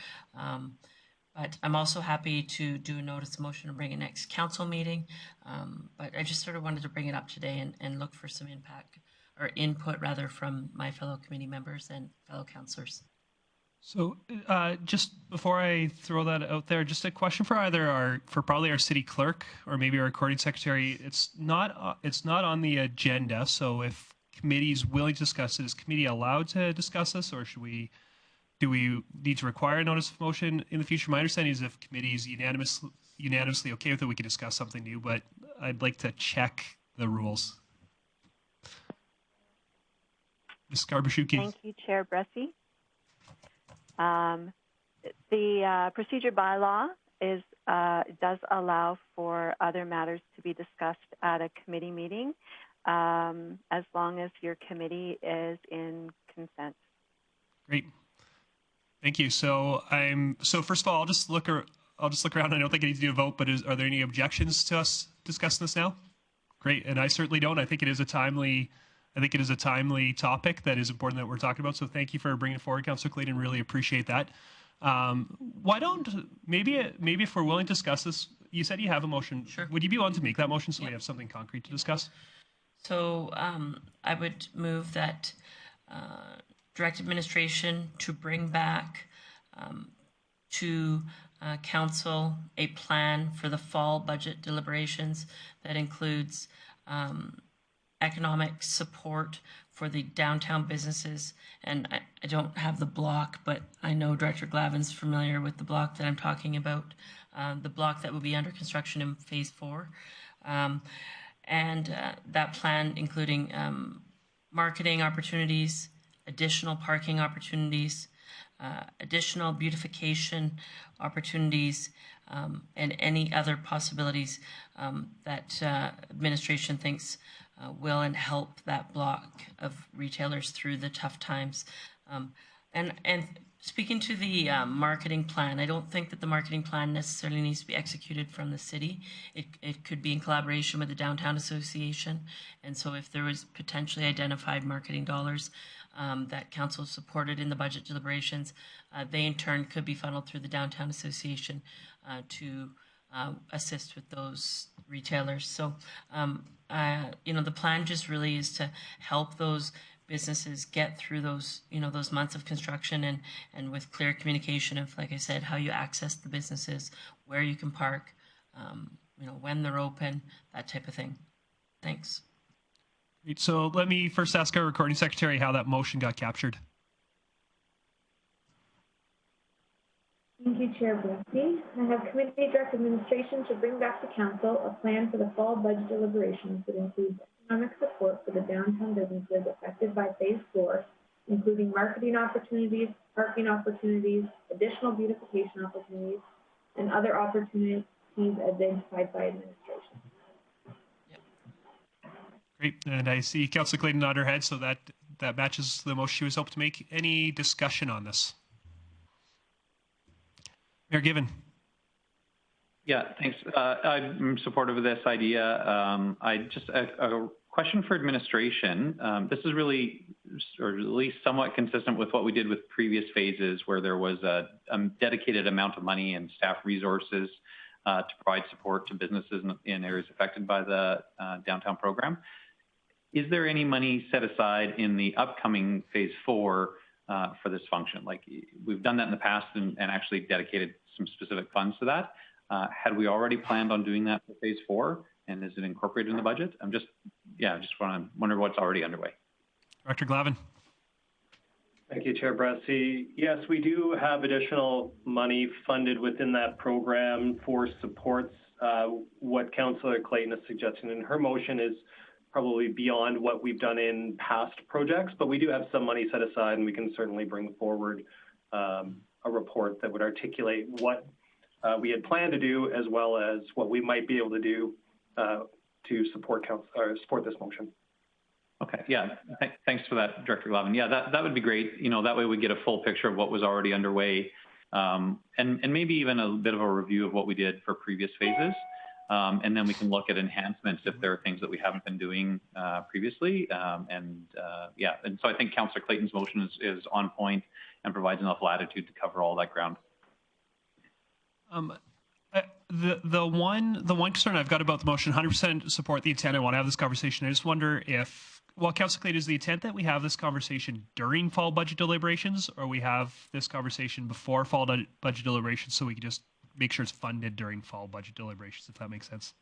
But I'm also happy to do a notice motion to bring it next council meeting. But I just sort of wanted to bring it up today and look for some input rather from my fellow committee members and fellow councillors. So just before I throw that out there, just a question for probably our city clerk or maybe our recording secretary. It's not on the agenda. So if committee is willing to discuss it, is committee allowed to discuss this, or do we need to require a notice of motion in the future? My understanding is if committee is unanimously okay with it, we can discuss something new, but I'd like to check the rules. Ms. Garbashuki. Thank you, Chair Bressie. The procedure bylaw does allow for other matters to be discussed at a committee meeting as long as your committee is in consent. Great. Thank you. So first of all, I'll just look around. I don't think I need to do a vote, but are there any objections to us discussing this now? Great. And I certainly don't. I think it is a timely topic that is important that we're talking about. So thank you for bringing it forward, Councillor Clayton. Really appreciate that. Why don't maybe if we're willing to discuss this, you said you have a motion. Sure. Would you be willing to make that motion so we have something concrete to discuss? So I would move that direct administration to bring back to council a plan for the fall budget deliberations that includes economic support for the downtown businesses. And I don't have the block, but I know Director Glavin's familiar with the block that I'm talking about, the block that will be under construction in phase 4. And that plan including marketing opportunities, additional parking opportunities, additional beautification opportunities, and any other possibilities that administration thinks will and help that block of retailers through the tough times. And speaking to the marketing plan, I don't think that the marketing plan necessarily needs to be executed from the city. It could be in collaboration with the Downtown Association. And so if there was potentially identified marketing dollars that council supported in the budget deliberations, they in turn could be funneled through the Downtown Association to assist with those retailers. So, the plan just really is to help those businesses get through those, those months of construction and with clear communication of, like I said, how you access the businesses, where you can park, when they're open, that type of thing. Thanks. So let me first ask our recording secretary how that motion got captured. Thank you, Chair Brusky. I have committee direct administration to bring back to council a plan for the fall budget deliberations that includes economic support for the downtown businesses affected by phase 4, including marketing opportunities, parking opportunities, additional beautification opportunities, and other opportunities identified by administration. Great, and I see Councillor Clayton nod her head, so that matches the motion she was hoping to make. Any discussion on this? Mayor Given. Yeah, thanks. I'm supportive of this idea. A question for administration. This is really, or at least somewhat consistent with what we did with previous phases, where there was a dedicated amount of money and staff resources to provide support to businesses in areas affected by the downtown program. Is there any money set aside in the upcoming phase 4 for this function? Like, we've done that in the past and actually dedicated some specific funds to that. Had we already planned on doing that for phase 4, and is it incorporated in the budget? Just wonder what's already underway. Director Glavin. Thank you, Chair Bressy. Yes, we do have additional money funded within that program for supports. What Councillor Clayton is suggesting in her motion is probably beyond what we've done in past projects, but we do have some money set aside, and we can certainly bring forward a report that would articulate what we had planned to do, as well as what we might be able to do to support this motion. Okay, yeah, thanks for that, Director Glavin. Yeah, that would be great. That way we get a full picture of what was already underway, and maybe even a bit of a review of what we did for previous phases. And then we can look at enhancements if there are things that we haven't been doing previously. And so I think Councillor Clayton's motion is on point and provides enough latitude to cover all that ground. The one concern I've got about the motion, 100% support the intent. I want to have this conversation. I just wonder if, Councillor Clayton, is the intent that we have this conversation during fall budget deliberations, or we have this conversation before fall budget deliberations so we can just make sure it's funded during fall budget deliberations, if that makes sense?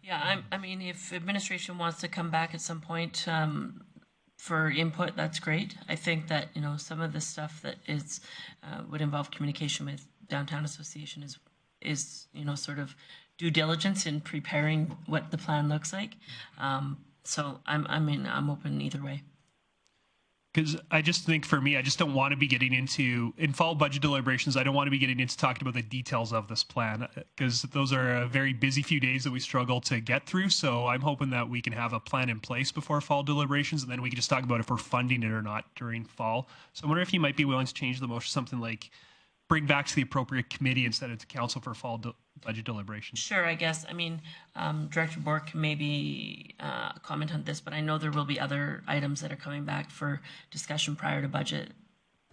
Yeah, I mean, if administration wants to come back at some point for input, that's great. I think that, some of the stuff that is would involve communication with Downtown Association is sort of due diligence in preparing what the plan looks like. So I'm open either way. Because I just think for me, I just don't want to be getting into, in fall budget deliberations, I don't want to be getting into talking about the details of this plan, because those are a very busy few days that we struggle to get through. So I'm hoping that we can have a plan in place before fall deliberations, and then we can just talk about if we're funding it or not during fall. So I wonder if you might be willing to change the motion, something like bring back to the appropriate committee instead of to council for fall budget deliberations. Sure, I guess. I mean, Director Bork can maybe comment on this, but I know there will be other items that are coming back for discussion prior to budget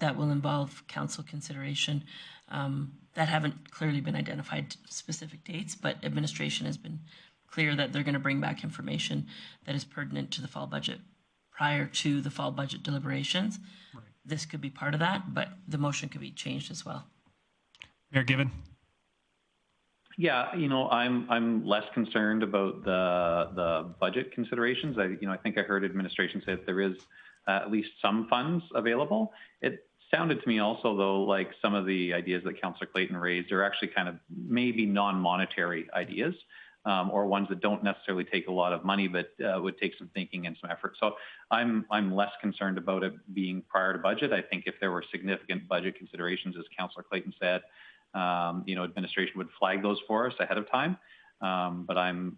that will involve council consideration that haven't clearly been identified specific dates, but administration has been clear that they're going to bring back information that is pertinent to the fall budget prior to the fall budget deliberations. Right. This could be part of that, but the motion could be changed as well. Mayor Given. Yeah, you know, I'm less concerned about the budget considerations. I think I heard administration say that there is at least some funds available. It sounded to me also, though, like some of the ideas that Councillor Clayton raised are actually kind of maybe non-monetary ideas, or ones that don't necessarily take a lot of money, but would take some thinking and some effort. So I'm less concerned about it being prior to budget. I think if there were significant budget considerations, as Councillor Clayton said, administration would flag those for us ahead of time. But I'm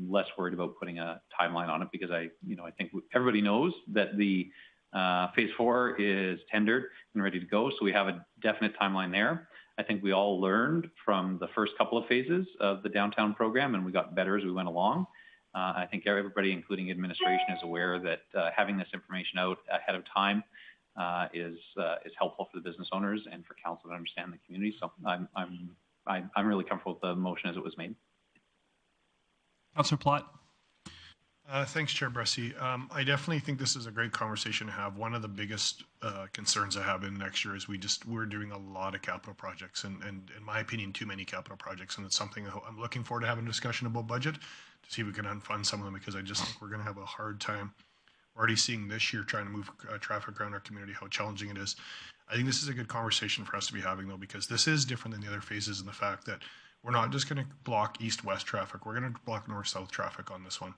less worried about putting a timeline on it, because I think everybody knows that the phase 4 is tendered and ready to go. So we have a definite timeline there. I think we all learned from the first couple of phases of the downtown program, and we got better as we went along. I think everybody, including administration, is aware that having this information out ahead of time is helpful for the business owners and for council to understand the community. So I'm really comfortable with the motion as it was made. Councillor Plott. Thanks, Chair Bressie. I definitely think this is a great conversation to have. One of the biggest concerns I have in next year is we're doing a lot of capital projects, and in my opinion, too many capital projects, and it's something I'm looking forward to having a discussion about budget to see if we can unfund some of them, because I just think we're going to have a hard time. We're already seeing this year trying to move traffic around our community, how challenging it is. I think this is a good conversation for us to be having, though, because this is different than the other phases in the fact that we're not just going to block east-west traffic. We're going to block north-south traffic on this one.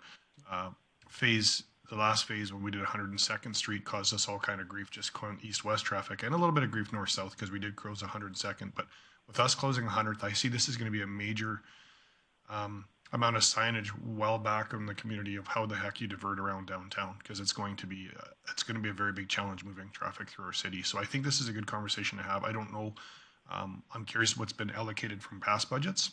The last phase when we did 102nd Street caused us all kind of grief, just going east-west traffic, and a little bit of grief north-south because we did close 102nd. But with us closing 100th, I see this is going to be a major amount of signage well back in the community of how the heck you divert around downtown, because it's going to be a very big challenge moving traffic through our city. So I think this is a good conversation to have. I don't know. I'm curious what's been allocated from past budgets.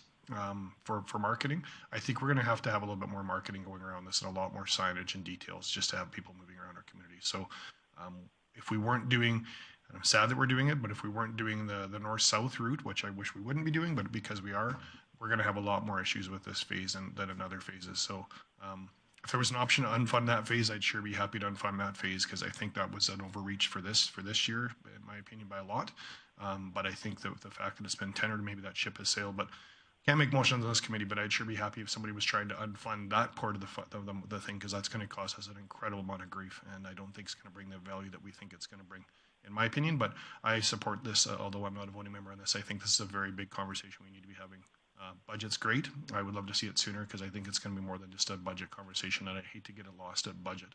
For marketing. I think we're going to have a little bit more marketing going around this and a lot more signage and details just to have people moving around our community. So if we weren't doing, and I'm sad that we're doing it, but if we weren't doing the north-south route, which I wish we wouldn't be doing, but because we are, we're going to have a lot more issues with this phase than in other phases. So if there was an option to unfund that phase, I'd sure be happy to unfund that phase, because I think that was an overreach for this year, in my opinion, by a lot. But I think that with the fact that it's been tendered, maybe that ship has sailed. But can't make motions on this committee, but I'd sure be happy if somebody was trying to unfund that part of the thing, because that's going to cause us an incredible amount of grief, and I don't think it's going to bring the value that we think it's going to bring, in my opinion. But I support this, although I'm not a voting member on this. I think this is a very big conversation we need to be having. Budget's great. I would love to see it sooner, because I think it's going to be more than just a budget conversation, and I hate to get it lost at budget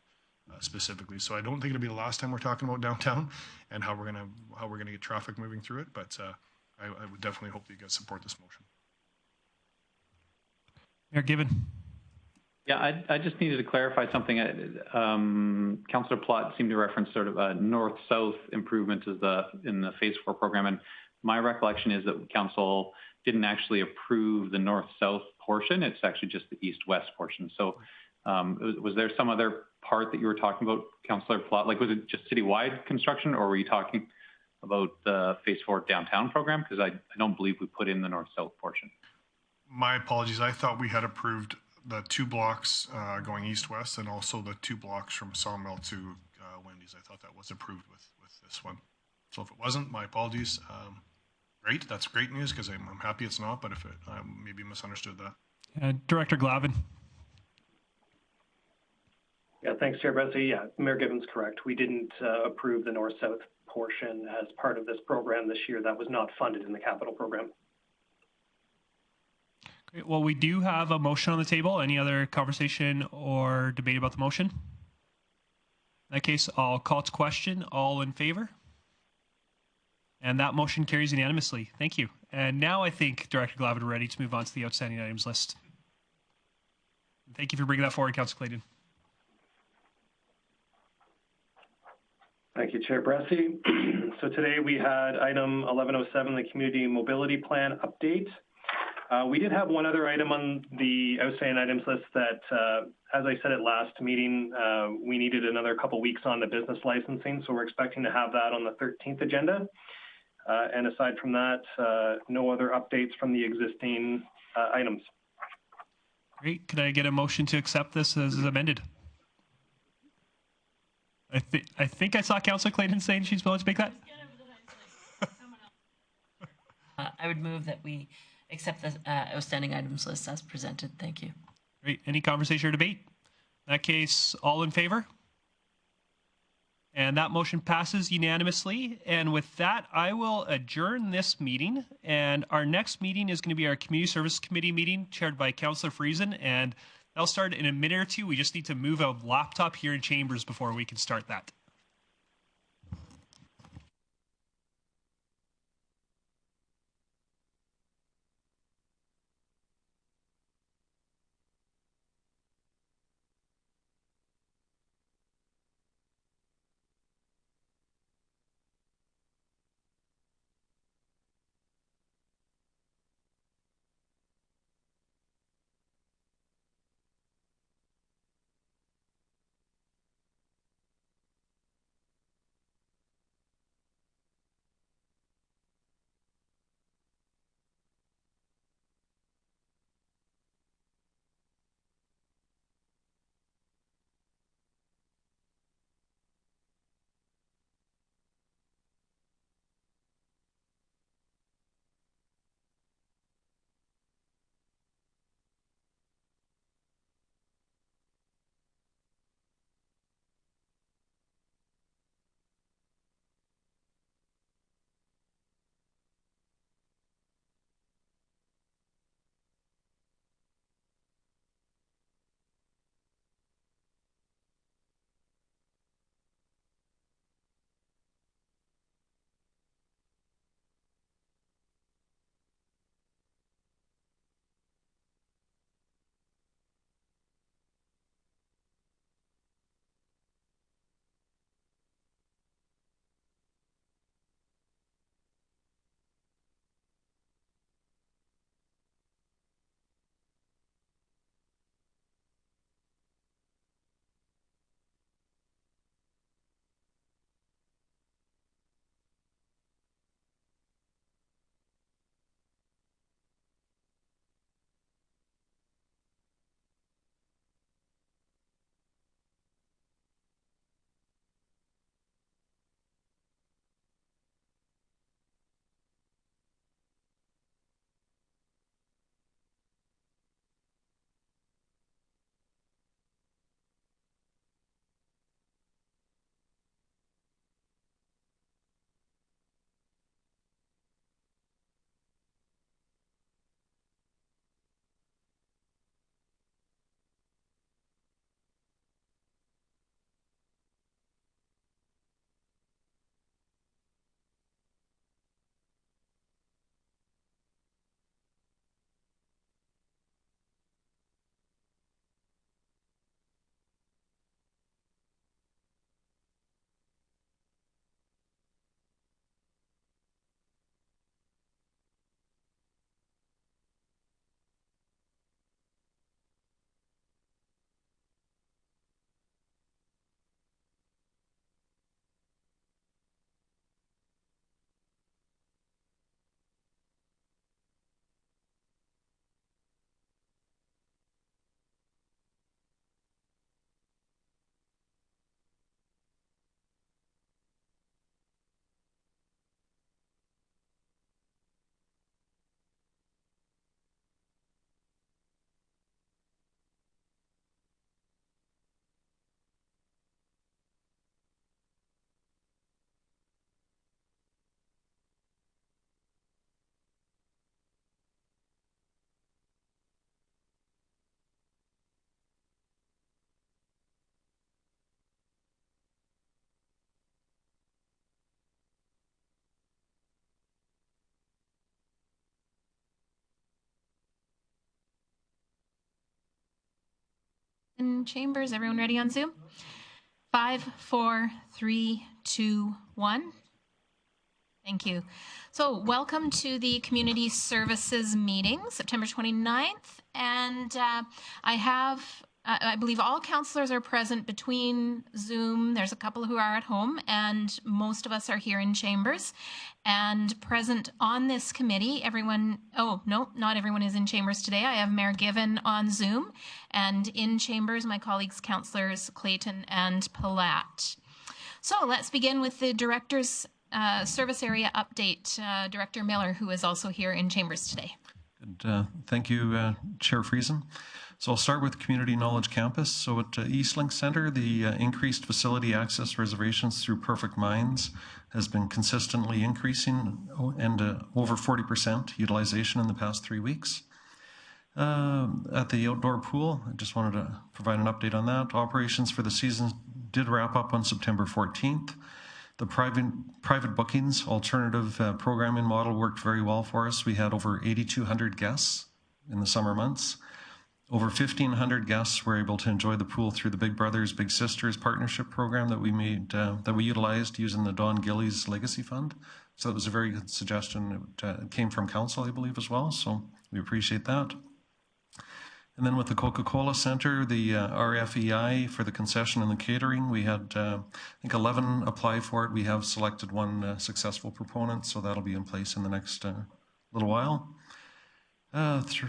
specifically. So I don't think it'll be the last time we're talking about downtown and how we're going to get traffic moving through it. But I would definitely hope that you guys support this motion. Mayor Given. Yeah, I just needed to clarify something. Councillor Plott seemed to reference sort of a north-south improvement in the Phase 4 program, and my recollection is that Council didn't actually approve the north-south portion. It's actually just the east-west portion. So was there some other part that you were talking about, Councillor Plott? Like, was it just citywide construction, or were you talking about the Phase 4 downtown program? Because I don't believe we put in the north-south portion. My apologies. I thought we had approved the 2 blocks going east-west, and also the 2 blocks from Sawmill to Wendy's. I thought that was approved with this one. So if it wasn't, my apologies. Great. That's great news, because I'm happy it's not, but if I maybe misunderstood that. Director Glavin. Yeah, thanks, Chair Bressie. Yeah, Mayor Given's correct. We didn't approve the north-south portion as part of this program this year. That was not funded in the capital program. Great. Well, we do have a motion on the table. Any other conversation or debate about the motion? In that case, I'll call to question. All in favor? And that motion carries unanimously. Thank you. And now I think, Director Glavin, we're ready to move on to the outstanding items list. Thank you for bringing that forward, Councillor Clayton. Thank you, Chair Bressie. So today we had item 1107, the Community Mobility Plan update. We did have one other item on the outstanding items list that, as I said at last meeting, we needed another couple weeks on the business licensing, so we're expecting to have that on the 13th agenda. And aside from that, no other updates from the existing items. Great. Could I get a motion to accept this as amended? I think I saw Councillor Clayton saying she's willing to make that. I would move that we accept the outstanding items list as presented. Thank you. Great. Any conversation or debate? In that case, all in favor? And that motion passes unanimously. And with that, I will adjourn this meeting. And our next meeting is going to be our Community Service Committee meeting chaired by Councillor Friesen. And that'll start in a minute or two. We just need to move a laptop here in Chambers before we can start that. In Chambers, everyone ready on Zoom? 5, 4, 3, 2, 1. Thank you. So welcome to the Community Services meeting, September 29th. And I believe all councillors are present between Zoom. There's a couple who are at home, and most of us are here in chambers. And present on this committee, not everyone is in chambers today. I have Mayor Given on Zoom, and in chambers, my colleagues, councillors Clayton and Palat. So let's begin with the Director's Service Area Update. Director Miller, who is also here in chambers today. Good. Thank you, Chair Friesen. So I'll start with Community Knowledge Campus. So at Eastlink Centre, the increased facility access reservations through Perfect Minds has been consistently increasing and over 40% utilization in the past 3 weeks. At the outdoor pool, I just wanted to provide an update on that. Operations for the season did wrap up on September 14th. The private bookings alternative programming model worked very well for us. We had over 8,200 guests in the summer months. Over 1,500 guests were able to enjoy the pool through the Big Brothers Big Sisters partnership program that we made, that we utilized using the Don Gillies Legacy Fund. So it was a very good suggestion. It came from council, I believe, as well. So we appreciate that. And then with the Coca-Cola Center, the RFEI for the concession and the catering, we had, I think, 11 apply for it. We have selected one successful proponent, so that'll be in place in the next little while.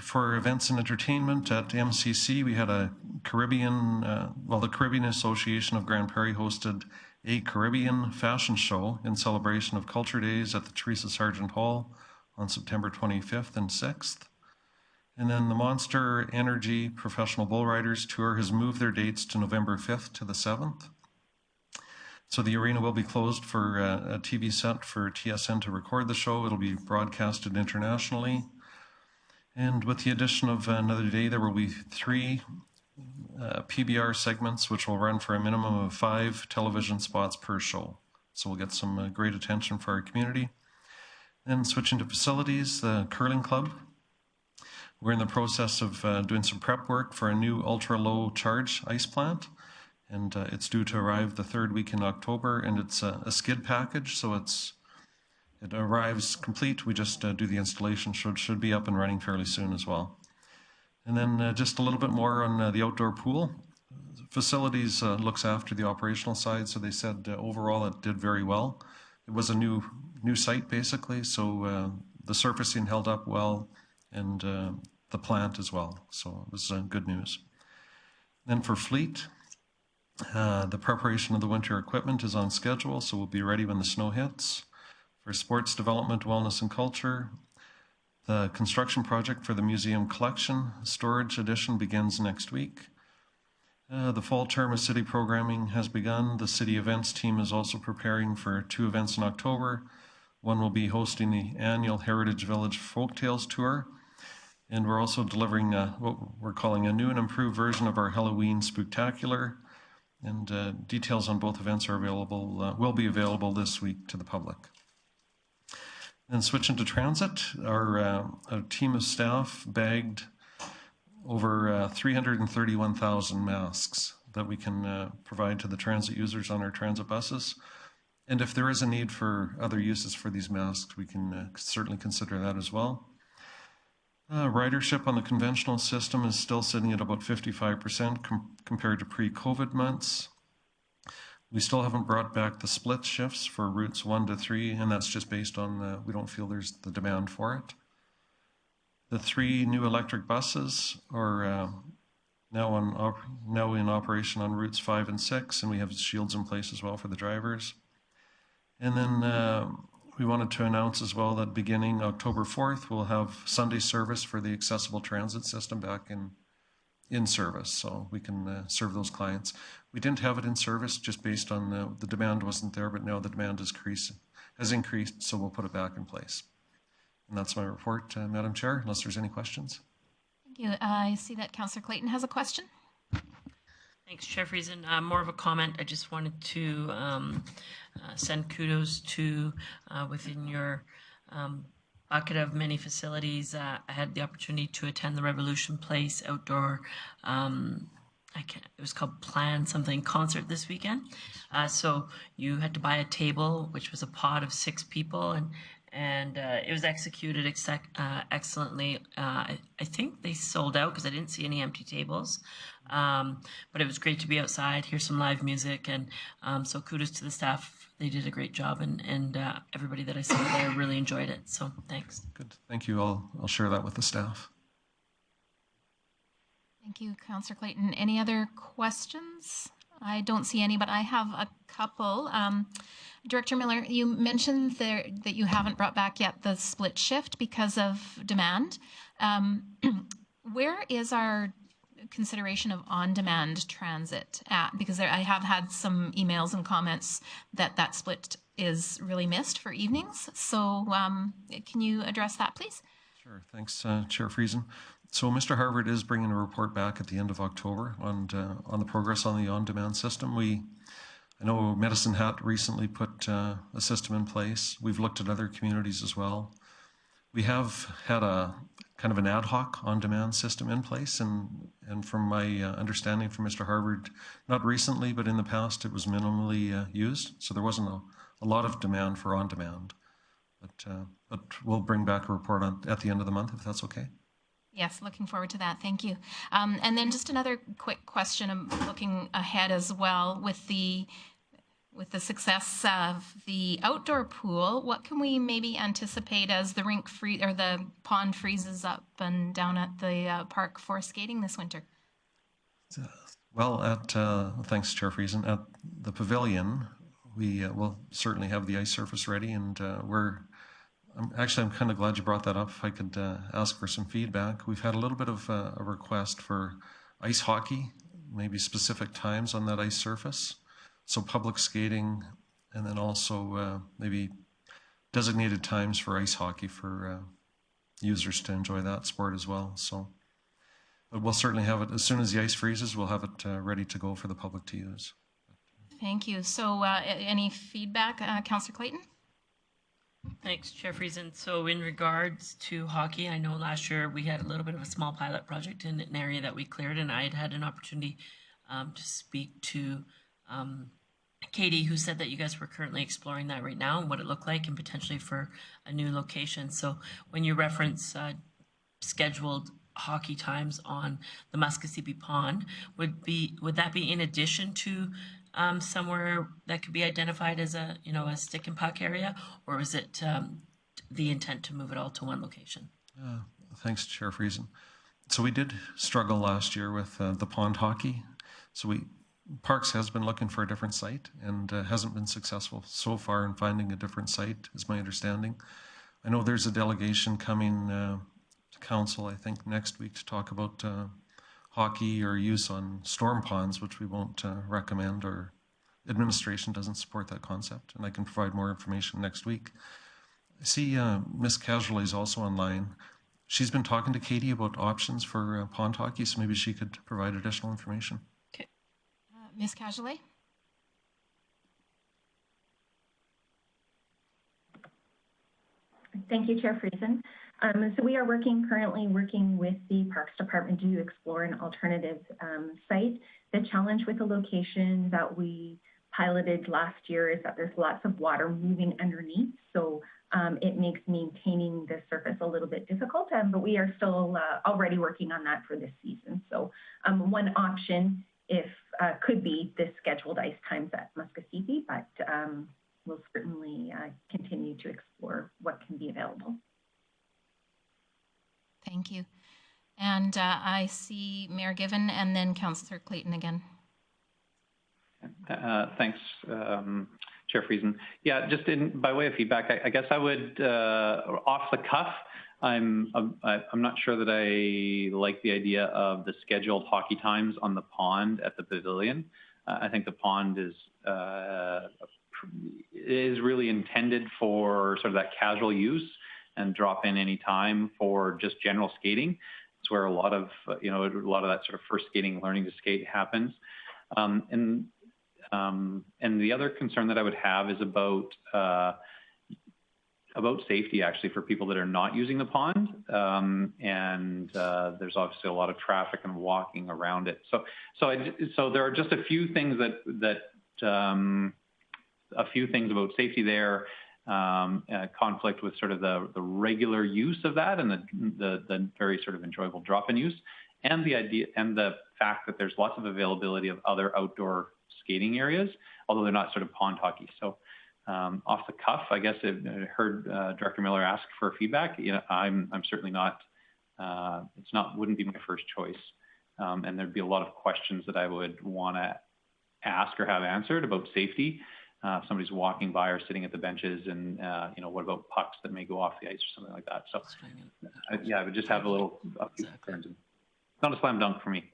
For events and entertainment at MCC, we had a Caribbean, the Caribbean Association of Grande Prairie hosted a Caribbean fashion show in celebration of Culture Days at the Teresa Sargent Hall on September 25th and 6th. And then the Monster Energy Professional Bull Riders Tour has moved their dates to November 5th to the 7th. So the arena will be closed for a TV set for TSN to record the show. It'll be broadcasted internationally. And with the addition of another day, there will be 3 PBR segments, which will run for a minimum of 5 television spots per show. So we'll get some great attention for our community. Then switching to facilities, the Curling Club. We're in the process of doing some prep work for a new ultra-low charge ice plant, and it's due to arrive the 3rd week in October, and it's a skid package, so it arrives complete. We just do the installation, should be up and running fairly soon as well. And then just a little bit more on the outdoor pool. Facilities looks after the operational side, so they said overall it did very well. It was a new site basically, so the surfacing held up well, and the plant as well. So it was good news. Then for fleet, the preparation of the winter equipment is on schedule, so we'll be ready when the snow hits. For sports development, wellness and culture, the construction project for the museum collection storage addition begins next week. The fall term of city programming has begun. The city events team is also preparing for 2 events in October. One will be hosting the annual Heritage Village Folktales Tour, and we're also delivering what we're calling a new and improved version of our Halloween Spooktacular. And details on both events are available, will be available this week to the public. And switching to transit, our team of staff bagged over 331,000 masks that we can provide to the transit users on our transit buses. And if there is a need for other uses for these masks, we can certainly consider that as well. Ridership on the conventional system is still sitting at about 55% compared to pre-COVID months. We still haven't brought back the split shifts for routes 1 to 3, and that's just based on we don't feel there's the demand for it. The 3 new electric buses are now in operation on routes 5 and 6, and we have shields in place as well for the drivers. And then we wanted to announce as well that beginning October 4th, we'll have Sunday service for the accessible transit system back in service, so we can serve those clients. We didn't have it in service just based on the demand wasn't there, but now the demand has increased, so we'll put it back in place. And that's my report, Madam Chair, unless there's any questions. Thank you. I see that Councillor Clayton has a question. Thanks, Chair Friesen. More of a comment. I just wanted to send kudos to within your bucket of many facilities. I had the opportunity to attend the Revolution Place outdoor it was called Plan Something concert this weekend. So you had to buy a table, which was a pod of 6 people, and it was executed excellently. I think they sold out because I didn't see any empty tables. But it was great to be outside, hear some live music, and so kudos to the staff. They did a great job, and everybody that I saw there really enjoyed it. So thanks. Good. Thank you. I'll share that with the staff. Thank you, Councillor Clayton. Any other questions? I don't see any, but I have a couple. Director Miller, you mentioned there that you haven't brought back yet the split shift because of demand. Where is our consideration of on-demand transit at? Because I have had some emails and comments that split is really missed for evenings. So can you address that, please? Sure. Thanks, Chair Friesen. So Mr. Harvard is bringing a report back at the end of October on the progress on the on-demand system. I know Medicine Hat recently put a system in place. We've looked at other communities as well. We have had a kind of an ad hoc on-demand system in place, and from my understanding from Mr. Harvard, not recently, but in the past, it was minimally used. So there wasn't a lot of demand for on-demand. But we'll bring back a report at the end of the month, if that's okay. Yes, looking forward to that. Thank you. And then just another quick question. I'm looking ahead as well with the success of the outdoor pool. What can we maybe anticipate as the the pond freezes up and down at the park for skating this winter? Well, thanks, Chair Friesen. At the pavilion, we will certainly have the ice surface ready, and I'm kind of glad you brought that up. If I could ask for some feedback. We've had a little bit of a request for ice hockey, maybe specific times on that ice surface. So public skating, and then also maybe designated times for ice hockey for users to enjoy that sport as well. So, but we'll certainly have it as soon as the ice freezes. We'll have it ready to go for the public to use. Thank you. So, any feedback, Councillor Clayton? Thanks, Chair Friesen. So in regards to hockey, I know last year we had a little bit of a small pilot project in an area that we cleared, and I had an opportunity to speak to Katie, who said that you guys were currently exploring that right now and what it looked like and potentially for a new location. So when you reference scheduled hockey times on the Muskosipi Pond, would that be in addition to somewhere that could be identified as a stick and puck area, or is it the intent to move it all to one location? Thanks, Chair Friesen. So we did struggle last year with the pond hockey. So Parks has been looking for a different site and hasn't been successful so far in finding a different site, is my understanding. I know there's a delegation coming to Council, I think, next week to talk about hockey or use on storm ponds, which we won't recommend, or administration doesn't support that concept, and I can provide more information next week. I see Miss Casually is also online. She's been talking to Katie about options for pond hockey, so maybe she could provide additional information. Okay. Ms. Casually? Thank you, Chair Friesen. So we are currently working with the Parks Department to explore an alternative site. The challenge with the location that we piloted last year is that there's lots of water moving underneath, so it makes maintaining the surface a little bit difficult, but we are still already working on that for this season. So one option could be the scheduled ice times at Muskosipi, but we'll certainly continue to explore what can be available. Thank you. And I see Mayor Given and then Councillor Clayton again. Thanks, Chair Friesen. Yeah, just by way of feedback, I guess I would, off the cuff, I'm not sure that I like the idea of the scheduled hockey times on the pond at the pavilion. I think the pond is really intended for sort of that casual use and drop in any time for just general skating. It's where a lot of that sort of first skating, learning to skate happens. And the other concern that I would have is about about safety actually for people that are not using the pond, and there's obviously a lot of traffic and walking around it. So there are just a few things a few things about safety there, conflict with sort of the regular use of that and the very sort of enjoyable drop-in use, and the idea and the fact that there's lots of availability of other outdoor skating areas, although they're not sort of pond hockey. So off the cuff, I guess I heard Director Miller ask for feedback. You know, I'm certainly not. Wouldn't be my first choice, and there'd be a lot of questions that I would want to ask or have answered about safety. If somebody's walking by or sitting at the benches, and you know, what about pucks that may go off the ice or something like that. So I would just have a few concerns. It's not a slam dunk for me.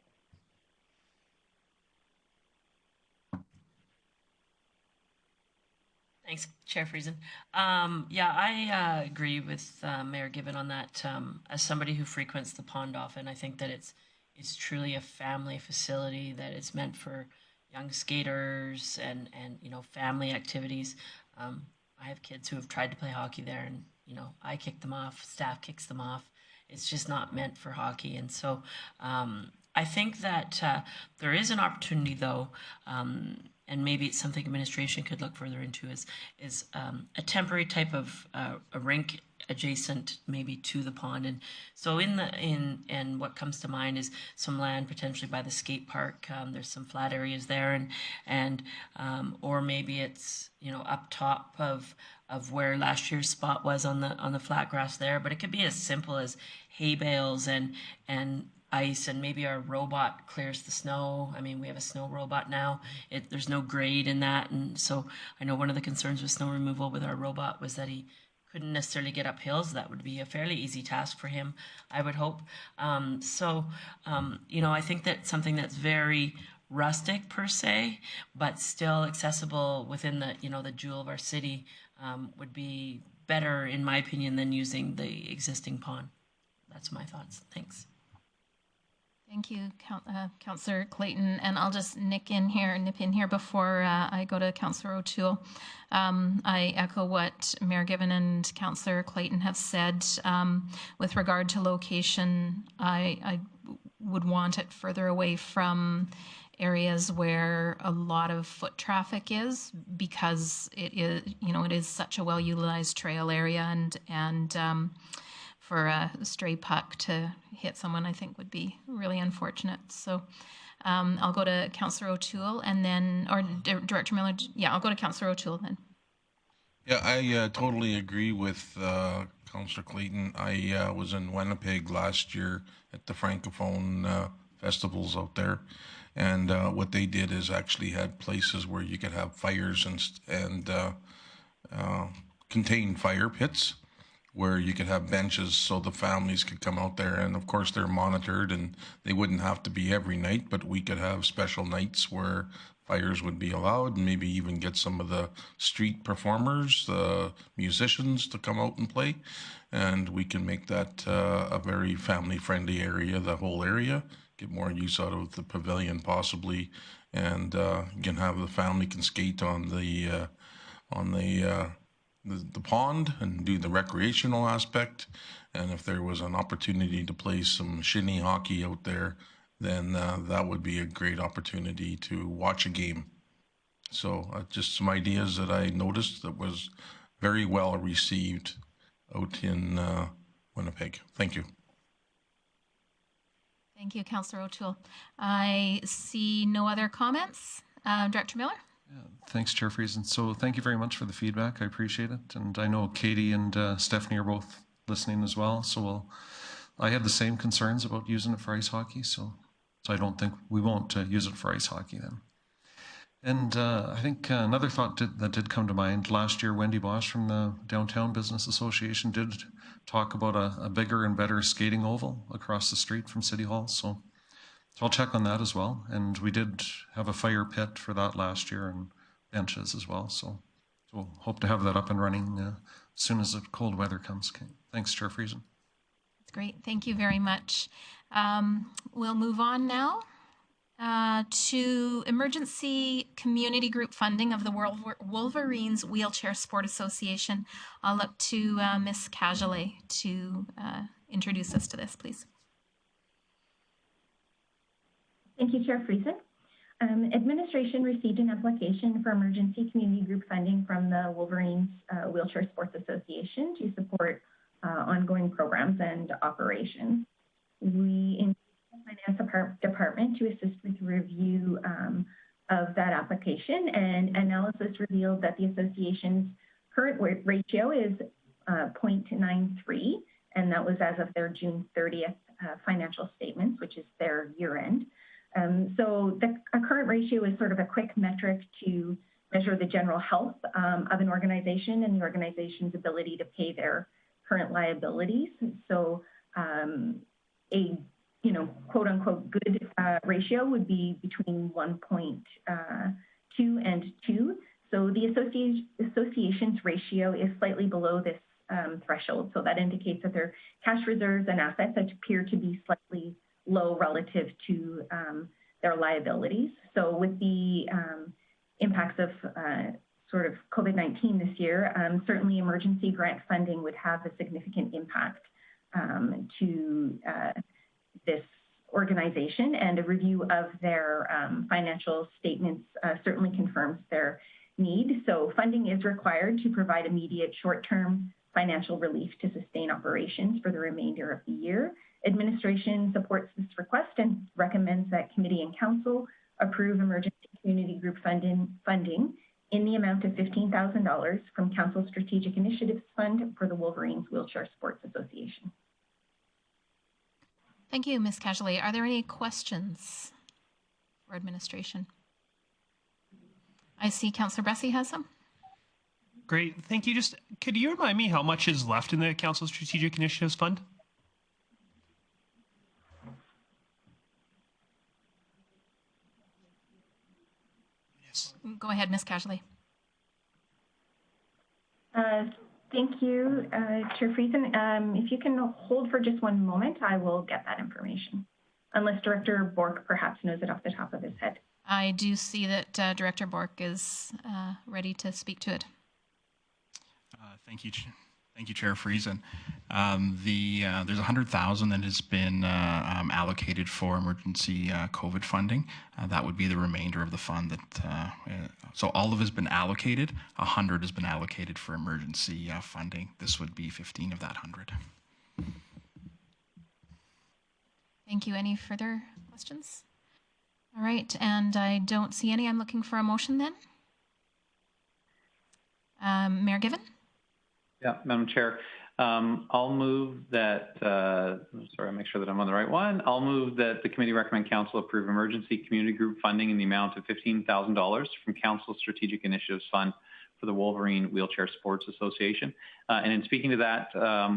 Thanks, Chair Friesen. I agree with Mayor Given on that. As somebody who frequents the pond often, I think that it's truly a family facility, that it's meant for young skaters and you know, family activities. I have kids who have tried to play hockey there, and you know, I kick them off, staff kicks them off. It's just not meant for hockey, and so I think that there is an opportunity, though. And maybe it's something administration could look further into, is a temporary type of a rink adjacent maybe to the pond. And so and what comes to mind is some land potentially by the skate park. There's some flat areas there, and or maybe it's, you know, up top of where last year's spot was on the flat grass there. But it could be as simple as hay bales and ice, and maybe our robot clears the snow. I mean, we have a snow robot now. There's no grade in that, and so I know one of the concerns with snow removal with our robot was that he couldn't necessarily get up hills. That would be a fairly easy task for him, I would hope. You know, I think that something that's very rustic per se, but still accessible within the, you know, the jewel of our city, would be better, in my opinion, than using the existing pond. That's my thoughts. Thanks. Thank you, Councillor Clayton. And I'll just nip in here before I go to Councillor O'Toole. I echo what Mayor Given and Councillor Clayton have said. With regard to location, I would want it further away from areas where a lot of foot traffic is, because it is, you know, it is such a well-utilized trail area, and for a stray puck to hit someone, I think would be really unfortunate. So I'll go to Councillor O'Toole and then, or Director Miller. Yeah, I'll go to Councillor O'Toole then. Yeah, I totally agree with Councillor Clayton. I was in Winnipeg last year at the Francophone festivals out there. And what they did is actually had places where you could have fires and contained fire pits, where you could have benches so the families could come out there, and of course they're monitored, and they wouldn't have to be every night, but we could have special nights where fires would be allowed, and maybe even get some of the street performers, the musicians, to come out and play, and we can make that a very family-friendly area, the whole area, get more use out of the pavilion possibly, and you can have the family can skate on the pond and do the recreational aspect. And if there was an opportunity to play some shinny hockey out there, then that would be a great opportunity to watch a game. So just some ideas that I noticed that was very well received out in Winnipeg. Thank you. Thank you, Councillor O'Toole. I see no other comments. Director Miller? Thanks, Chair Friesen. So thank you very much for the feedback. I appreciate it. And I know Katie and Stephanie are both listening as well. So I had the same concerns about using it for ice hockey. So I don't think we won't use it for ice hockey then. And I think another thought that did come to mind last year, Wendy Bosch from the Downtown Business Association did talk about a bigger and better skating oval across the street from City Hall. So I'll check on that as well. And we did have a fire pit for that last year and benches as well. So we'll hope to have that up and running as soon as the cold weather comes. Okay. Thanks, Chair Friesen. That's great. Thank you very much. We'll move on now. to emergency community group funding of the Wolverines Wheelchair Sport Association. I'll look to Ms. Cajolet to introduce us to this, please. Thank you, Chair Friesen. Administration received an application for emergency community group funding from the Wolverines Wheelchair Sports Association to support ongoing programs and operations. We engaged the Finance Department to assist with review of that application, and analysis revealed that the association's current ratio is 0.93, and that was as of their June 30th financial statements, which is their year end. So a current ratio is sort of a quick metric to measure the general health of an organization and the organization's ability to pay their current liabilities. So a quote unquote good ratio would be between 1.2 and 2. So the association's ratio is slightly below this threshold. So that indicates that their cash reserves and assets appear to be slightly low relative to their liabilities. So with the impacts of sort of COVID-19 this year, certainly emergency grant funding would have a significant impact to this organization, and a review of their financial statements certainly confirms their need. So funding is required to provide immediate short-term financial relief to sustain operations for the remainder of the year. Administration supports this request and recommends that committee and council approve emergency community group funding in the amount of $15,000 from Council Strategic Initiatives Fund for the Wolverines Wheelchair Sports Association. Thank you, Ms. Cajolet. Are there any questions for administration? I see Councillor Bressie has some. Great, thank you. Just could you remind me how much is left in the Council Strategic Initiatives Fund? Yes. Go ahead, Ms. Cajolet. Thank you, Chair Friesen. If you can hold for just one moment, I will get that information. Unless Director Bork perhaps knows it off the top of his head. I do see that Director Bork is ready to speak to it. Thank you, Chair Friesen. There's $100,000 that has been allocated for emergency COVID funding. That would be the remainder of the fund. So all of it has been allocated. 100 has been allocated for emergency funding. This would be 15 of that 100. Thank you. Any further questions? All right, and I don't see any. I'm looking for a motion then. Mayor Given? Yeah, Madam Chair, I'll move that, sorry, make sure that I'm on the right one. I'll move that the committee recommend council approve emergency community group funding in the amount of $15,000 from Council Strategic Initiatives Fund for the Wolverine Wheelchair Sports Association. And in speaking to that,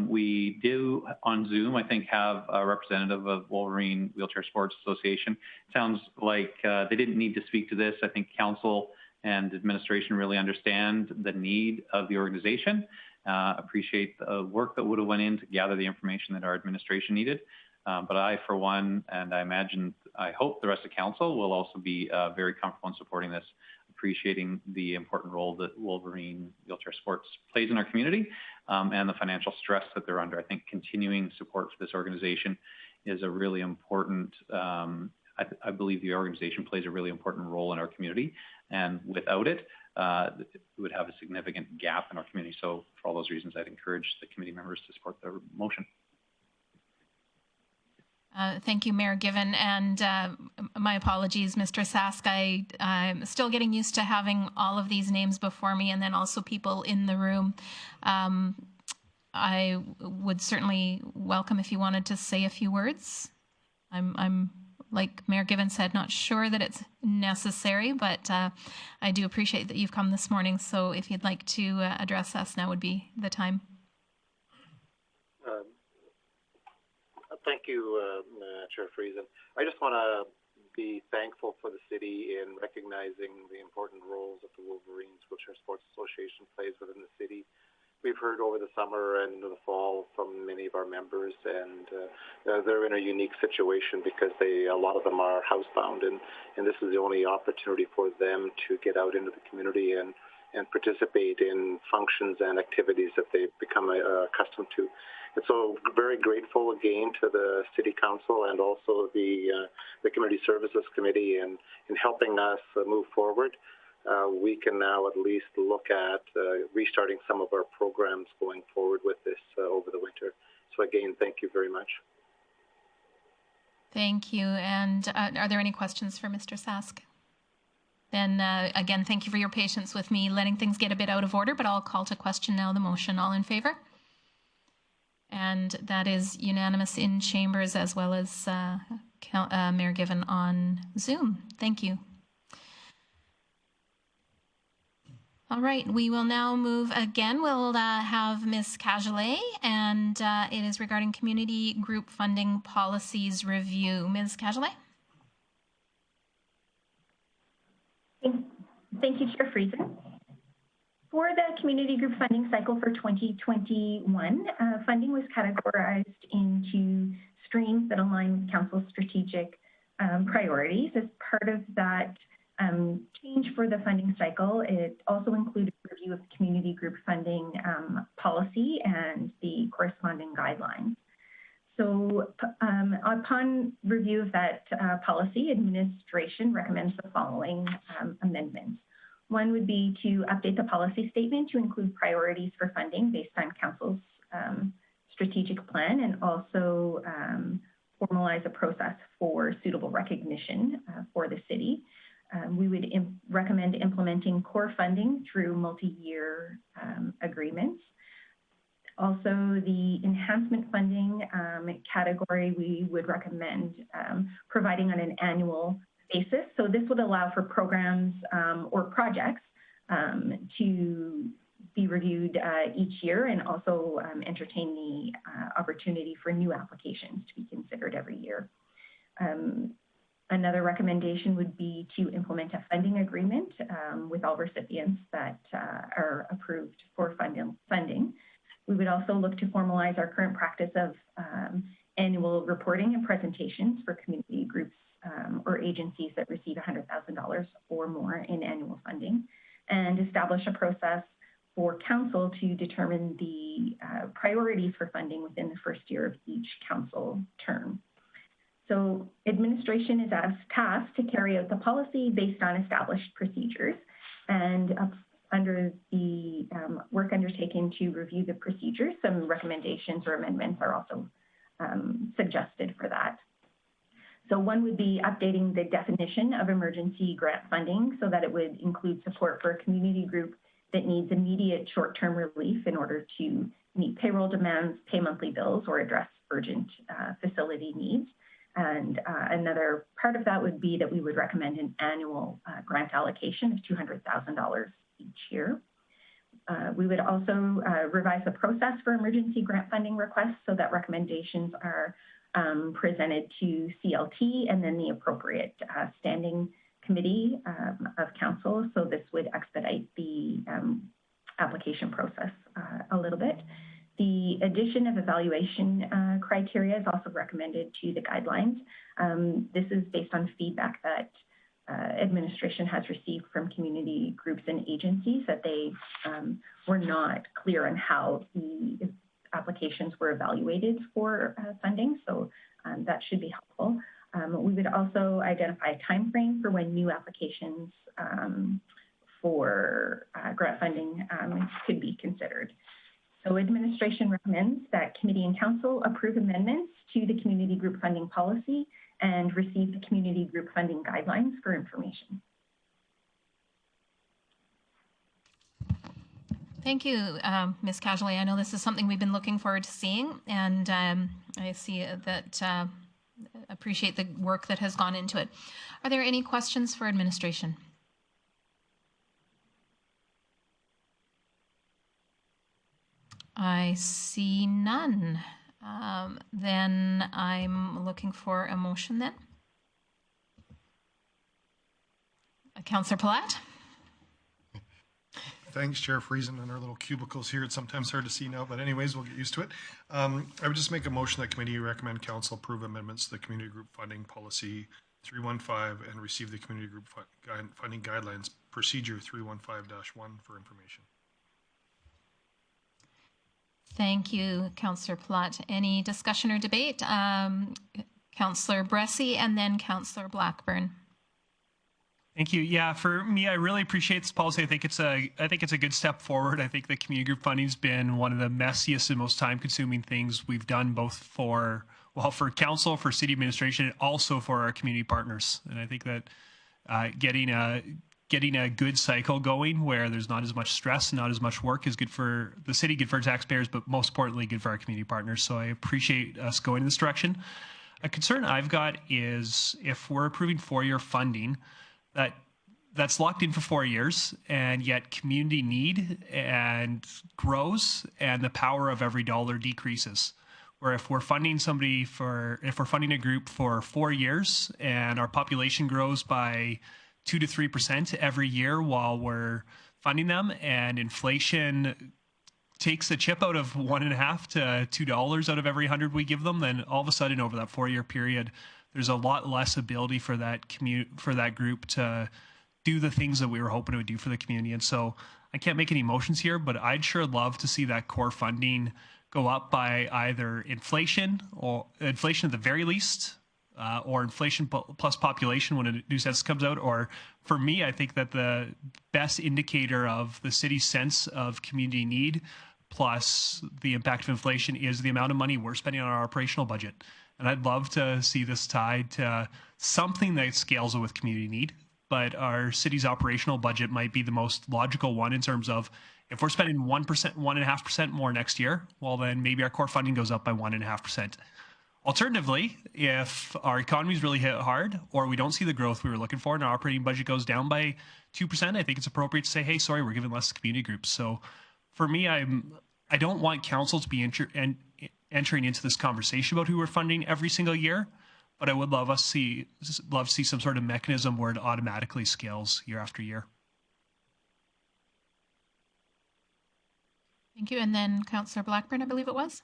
we do on Zoom, I think, have a representative of Wolverine Wheelchair Sports Association. Sounds like they didn't need to speak to this. I think council and administration really understand the need of the organization. Appreciate the work that would have went in to gather the information that our administration needed. But I, for one, and I hope the rest of council will also be very comfortable in supporting this, appreciating the important role that Wolverine Wheelchair Sports plays in our community and the financial stress that they're under. I think continuing support for this organization is a really important, I believe the organization plays a really important role in our community, and without it, it would have a significant gap in our community. So for all those reasons, I'd encourage the committee members to support the motion. Thank you, Mayor Given, and my apologies, Mr. Sask. I'm still getting used to having all of these names before me, and then also people in the room. I would certainly welcome if you wanted to say a few words. I'm like Mayor Given said, not sure that it's necessary, but I do appreciate that you've come this morning. So if you'd like to address us, now would be the time. Thank you, Chair Friesen. I just want to be thankful for the city in recognizing the important roles that the Wolverines Wheelchair Sports Association plays within the city. we've heard over the summer and the fall from many of our members, and they're in a unique situation because a lot of them are housebound, and this is the only opportunity for them to get out into the community and participate in functions and activities that they've become accustomed to. And so very grateful again to the City Council and also the Community Services Committee in helping us move forward. We can now at least look at restarting some of our programs going forward with this over the winter. So again, thank you very much. Thank you. And are there any questions for Mr. Sask? Then again, thank you for your patience with me letting things get a bit out of order, but I'll call to question now the motion. All in favor? And that is unanimous in chambers as well as Mayor Given on Zoom. Thank you. All right, we will now move again. We'll have Ms. Cagelet, and it is regarding community group funding policies review. Ms. Cagelet? Thank you, Chair Friesen. For the community group funding cycle for 2021, funding was categorized into streams that align with Council's strategic priorities. As part of that change for the funding cycle, it also included a review of the community group funding policy and the corresponding guidelines. So upon review of that policy, administration recommends the following amendments. One would be to update the policy statement to include priorities for funding based on Council's strategic plan, and also formalize a process for suitable recognition for the city. We would recommend implementing core funding through multi-year agreements. Also, the enhancement funding category, we would recommend providing on an annual basis. So this would allow for programs or projects to be reviewed each year, and also entertain the opportunity for new applications to be considered every year. Another recommendation would be to implement a funding agreement with all recipients that are approved for funding. We would also look to formalize our current practice of annual reporting and presentations for community groups or agencies that receive $100,000 or more in annual funding, and establish a process for Council to determine the priorities for funding within the first year of each Council term. So administration is tasked to carry out the policy based on established procedures, and under the work undertaken to review the procedures, some recommendations or amendments are also suggested for that. So one would be updating the definition of emergency grant funding so that it would include support for a community group that needs immediate short-term relief in order to meet payroll demands, pay monthly bills, or address urgent facility needs. And another part of that would be that we would recommend an annual grant allocation of $200,000 each year. We would also revise the process for emergency grant funding requests so that recommendations are presented to CLT and then the appropriate standing committee of Council. So this would expedite the application process a little bit. The addition of evaluation criteria is also recommended to the guidelines. This is based on feedback that administration has received from community groups and agencies that they were not clear on how the applications were evaluated for funding, so that should be helpful. We would also identify a time frame for when new applications for grant funding could be considered. So administration recommends that committee and council approve amendments to the community group funding policy and receive the community group funding guidelines for information. Thank you, Ms. Cagelet. I know this is something we've been looking forward to seeing, and I see that appreciate the work that has gone into it. Are there any questions for administration? I see none. Then I'm looking for a motion then. Councillor Palat? Thanks, Chair Friesen. In our little cubicles here, it's sometimes hard to see now, but anyways, we'll get used to it. I would just make a motion that committee recommend council approve amendments to the community group funding policy 315 and receive the community group funding guidelines procedure 315-1 for information. Thank you, Councillor Platt. Any discussion or debate? Councillor Bressie and then Councillor Blackburn. Thank you. Yeah, for me, I really appreciate this policy. I think it's a good step forward. I think the community group funding's been one of the messiest and most time-consuming things we've done, both for council, for city administration, and also for our community partners. And I think that getting a good cycle going where there's not as much stress and not as much work is good for the city, good for taxpayers, but most importantly, good for our community partners. So I appreciate us going in this direction. A concern I've got is if we're approving 4-year funding, that's locked in for 4 years, and yet community need and grows, and the power of every dollar decreases. Where if we're funding a group for 4 years and our population grows by 2 to 3% every year while we're funding them, and inflation takes a chip out of $1.50 to $2 out of every 100 we give them, then all of a sudden over that 4-year period, there's a lot less ability for that group to do the things that we were hoping it would do for the community. And so I can't make any motions here, but I'd sure love to see that core funding go up by either inflation at the very least, or inflation plus population when a new census comes out. Or for me, I think that the best indicator of the city's sense of community need plus the impact of inflation is the amount of money we're spending on our operational budget. And I'd love to see this tied to something that scales with community need. But our city's operational budget might be the most logical one in terms of if we're spending 1%, 1.5% more next year, well, then maybe our core funding goes up by 1.5%. Alternatively, if our economy's really hit hard or we don't see the growth we were looking for and our operating budget goes down by 2%, I think it's appropriate to say, hey, sorry, we're giving less to community groups. So for me, I don't want council to be entering into this conversation about who we're funding every single year, but I would love to see some sort of mechanism where it automatically scales year after year. Thank you. And then Councillor Blackburn, I believe it was.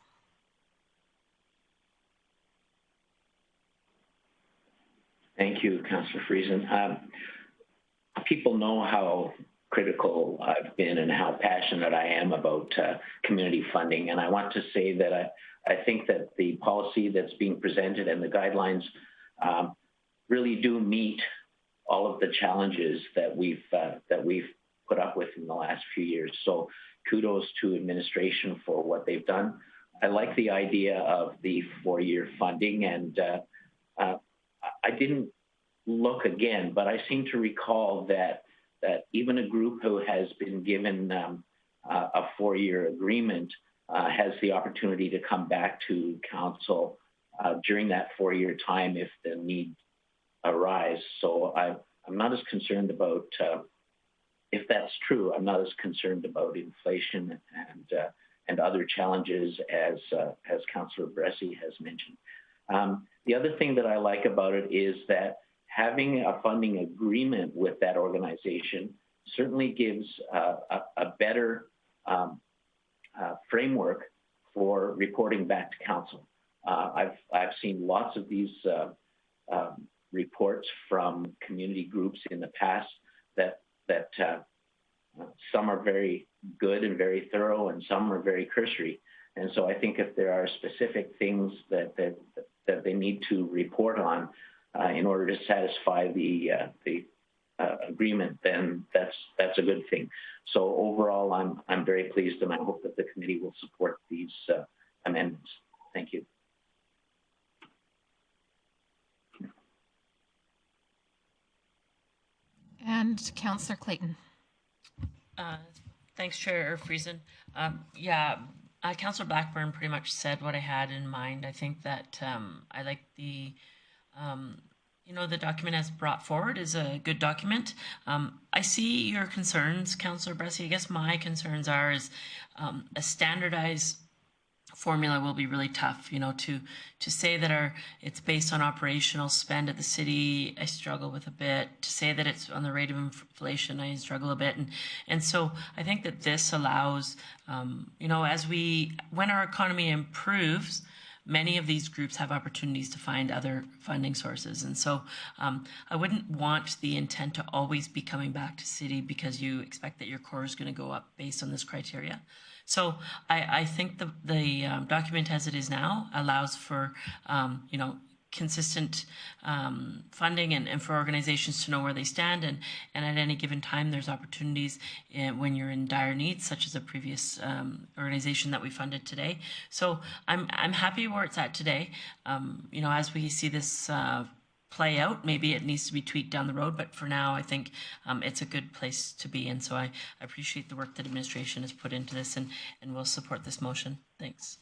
Thank you, Councillor Friesen. People know how critical I've been and how passionate I am about community funding. And I want to say that I think that the policy that's being presented and the guidelines really do meet all of the challenges that we've put up with in the last few years. So kudos to administration for what they've done. I like the idea of the 4-year funding, and I didn't look again, but I seem to recall that even a group who has been given a 4-year agreement has the opportunity to come back to council during that 4-year time if the need arise. So I'm not as concerned about, if that's true, I'm not as concerned about inflation and other challenges as Councillor Bressie has mentioned. The other thing that I like about it is that having a funding agreement with that organization certainly gives a better framework for reporting back to council. I've seen lots of these reports from community groups in the past that some are very good and very thorough, and some are very cursory. And so I think if there are specific things that they need to report on in order to satisfy the agreement, then that's a good thing. So overall, I'm very pleased, and I hope that the committee will support these amendments. Thank you. And Councillor Clayton. Thanks, Chair Friesen. Councillor Blackburn pretty much said what I had in mind. I think that I like the the document as brought forward is a good document. I see your concerns, Councillor Bressie. I guess my concerns are a standardized formula will be really tough. To say that it's based on operational spend at the city, I struggle with a bit. To say that it's on the rate of inflation, I struggle a bit. And so I think that this allows, when our economy improves, many of these groups have opportunities to find other funding sources. And so I wouldn't want the intent to always be coming back to city because you expect that your core is going to go up based on this criteria. So I think the document as it is now allows for, consistent funding and for organizations to know where they stand. And at any given time, there's opportunities when you're in dire needs, such as a previous organization that we funded today. So I'm happy where it's at today. As we see this play out, maybe it needs to be tweaked down the road, but for now I think it's a good place to be, and so I appreciate the work that administration has put into this, and will support this motion. Thanks.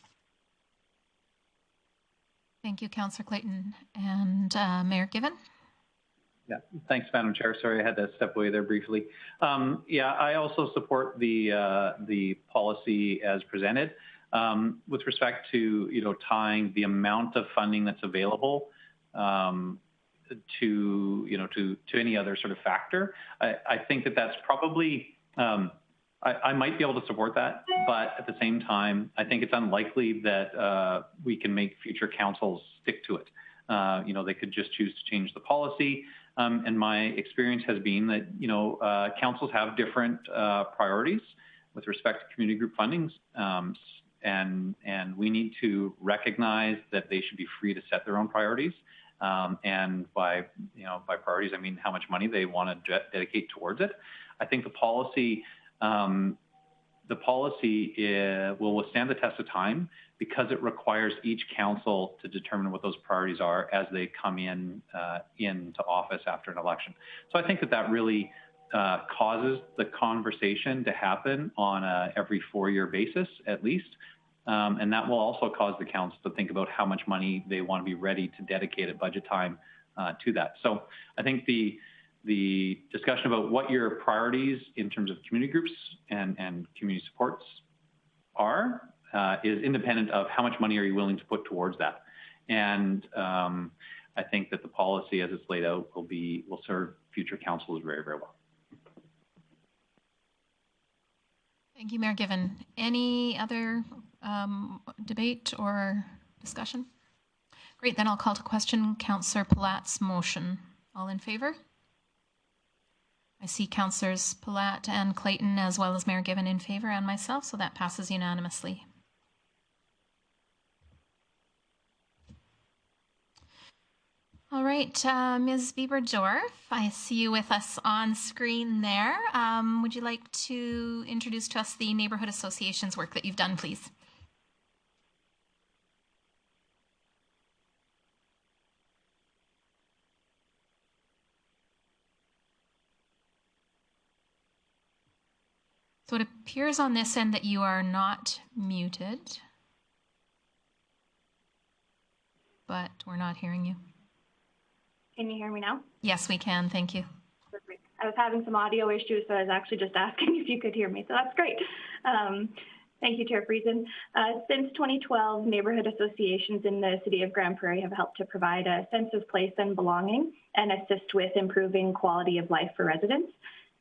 Thank you, Councillor Clayton. And Mayor Given? Yeah, thanks, Madam Chair. Sorry, I had to step away there briefly. I also support the policy as presented with respect to tying the amount of funding that's available to any other sort of factor. I think that's probably I might be able to support that, but at the same time, I think it's unlikely that we can make future councils stick to it. They could just choose to change the policy. And my experience has been that councils have different priorities with respect to community group fundings, and we need to recognize that they should be free to set their own priorities. And by priorities, I mean how much money they want to dedicate towards it. I think the policy will withstand the test of time because it requires each council to determine what those priorities are as they come into office after an election. So I think that really causes the conversation to happen on a every 4-year basis at least. And that will also cause the council to think about how much money they want to be ready to dedicate at budget time to that. So I think the discussion about what your priorities in terms of community groups and community supports are is independent of how much money are you willing to put towards that. And I think that the policy as it's laid out will serve future councils very, very well. Thank you, Mayor Given. Any other debate or discussion? Great, then I'll call to question Councillor Palat's motion. All in favour? I see Councillors Palat and Clayton as well as Mayor Given in favour and myself, so that passes unanimously. All right, Ms. Bieberdorf, I see you with us on screen there. Would you like to introduce to us the Neighbourhood Association's work that you've done, please? So it appears on this end that you are not muted, but we're not hearing you. Can you hear me now? Yes, we can. Thank you. Perfect. I was having some audio issues, so I was actually just asking if you could hear me. So that's great. Thank you, Chair Friesen. Since 2012, neighborhood associations in the city of Grande Prairie have helped to provide a sense of place and belonging and assist with improving quality of life for residents.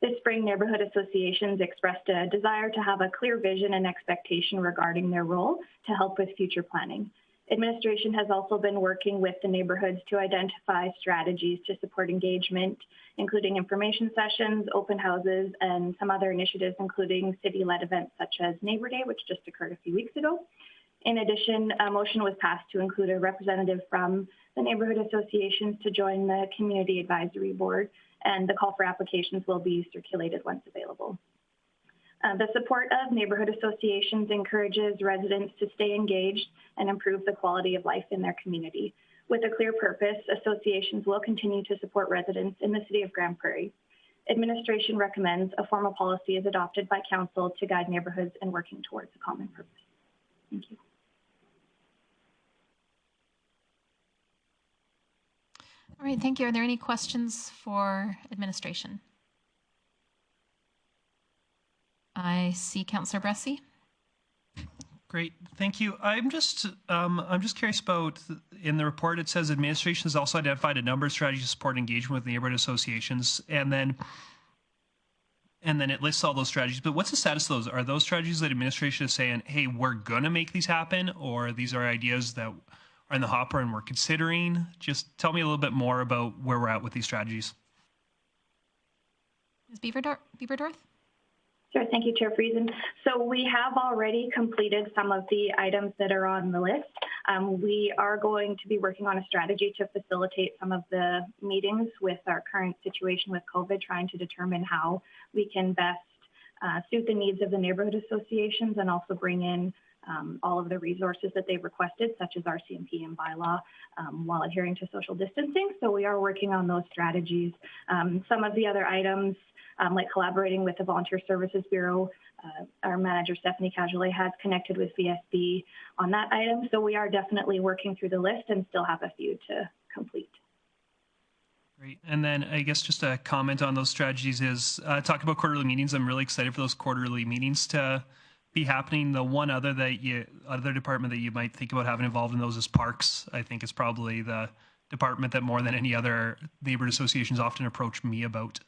This spring, neighborhood associations expressed a desire to have a clear vision and expectation regarding their role to help with future planning. Administration has also been working with the neighborhoods to identify strategies to support engagement, including information sessions, open houses, and some other initiatives, including city-led events such as Neighbor Day, which just occurred a few weeks ago. In addition, a motion was passed to include a representative from the neighborhood associations to join the Community Advisory Board, and the call for applications will be circulated once available. The support of neighborhood associations encourages residents to stay engaged and improve the quality of life in their community. With a clear purpose, associations will continue to support residents in the city of Grande Prairie. Administration recommends a formal policy is adopted by council to guide neighborhoods in working towards a common purpose. Thank you. All right, thank you. Are there any questions for administration? I see Councillor Bressie. Great, thank you. I'm just curious about, in the report it says administration has also identified a number of strategies to support engagement with neighborhood associations, and then it lists all those strategies. But what's the status of those? Are those strategies that administration is saying, hey, we're gonna make these happen, or these are ideas that are in the hopper and we're considering? Just tell me a little bit more about where we're at with these strategies. Ms. Beaverdorf? Sure, thank you, Chair Friesen. So we have already completed some of the items that are on the list. We are going to be working on a strategy to facilitate some of the meetings with our current situation with COVID, trying to determine how we can best suit the needs of the neighborhood associations and also bring in all of the resources that they've requested, such as RCMP and bylaw, while adhering to social distancing. So we are working on those strategies. Some of the other items, like collaborating with the Volunteer Services Bureau, our manager, Stephanie Cajolet, has connected with VSB on that item. So we are definitely working through the list and still have a few to complete. Great. And then I guess just a comment on those strategies is talk about quarterly meetings. I'm really excited for those quarterly meetings to be happening. The one other department that you might think about having involved in those is parks. I think it's probably the department that more than any other neighborhood associations often approach me about.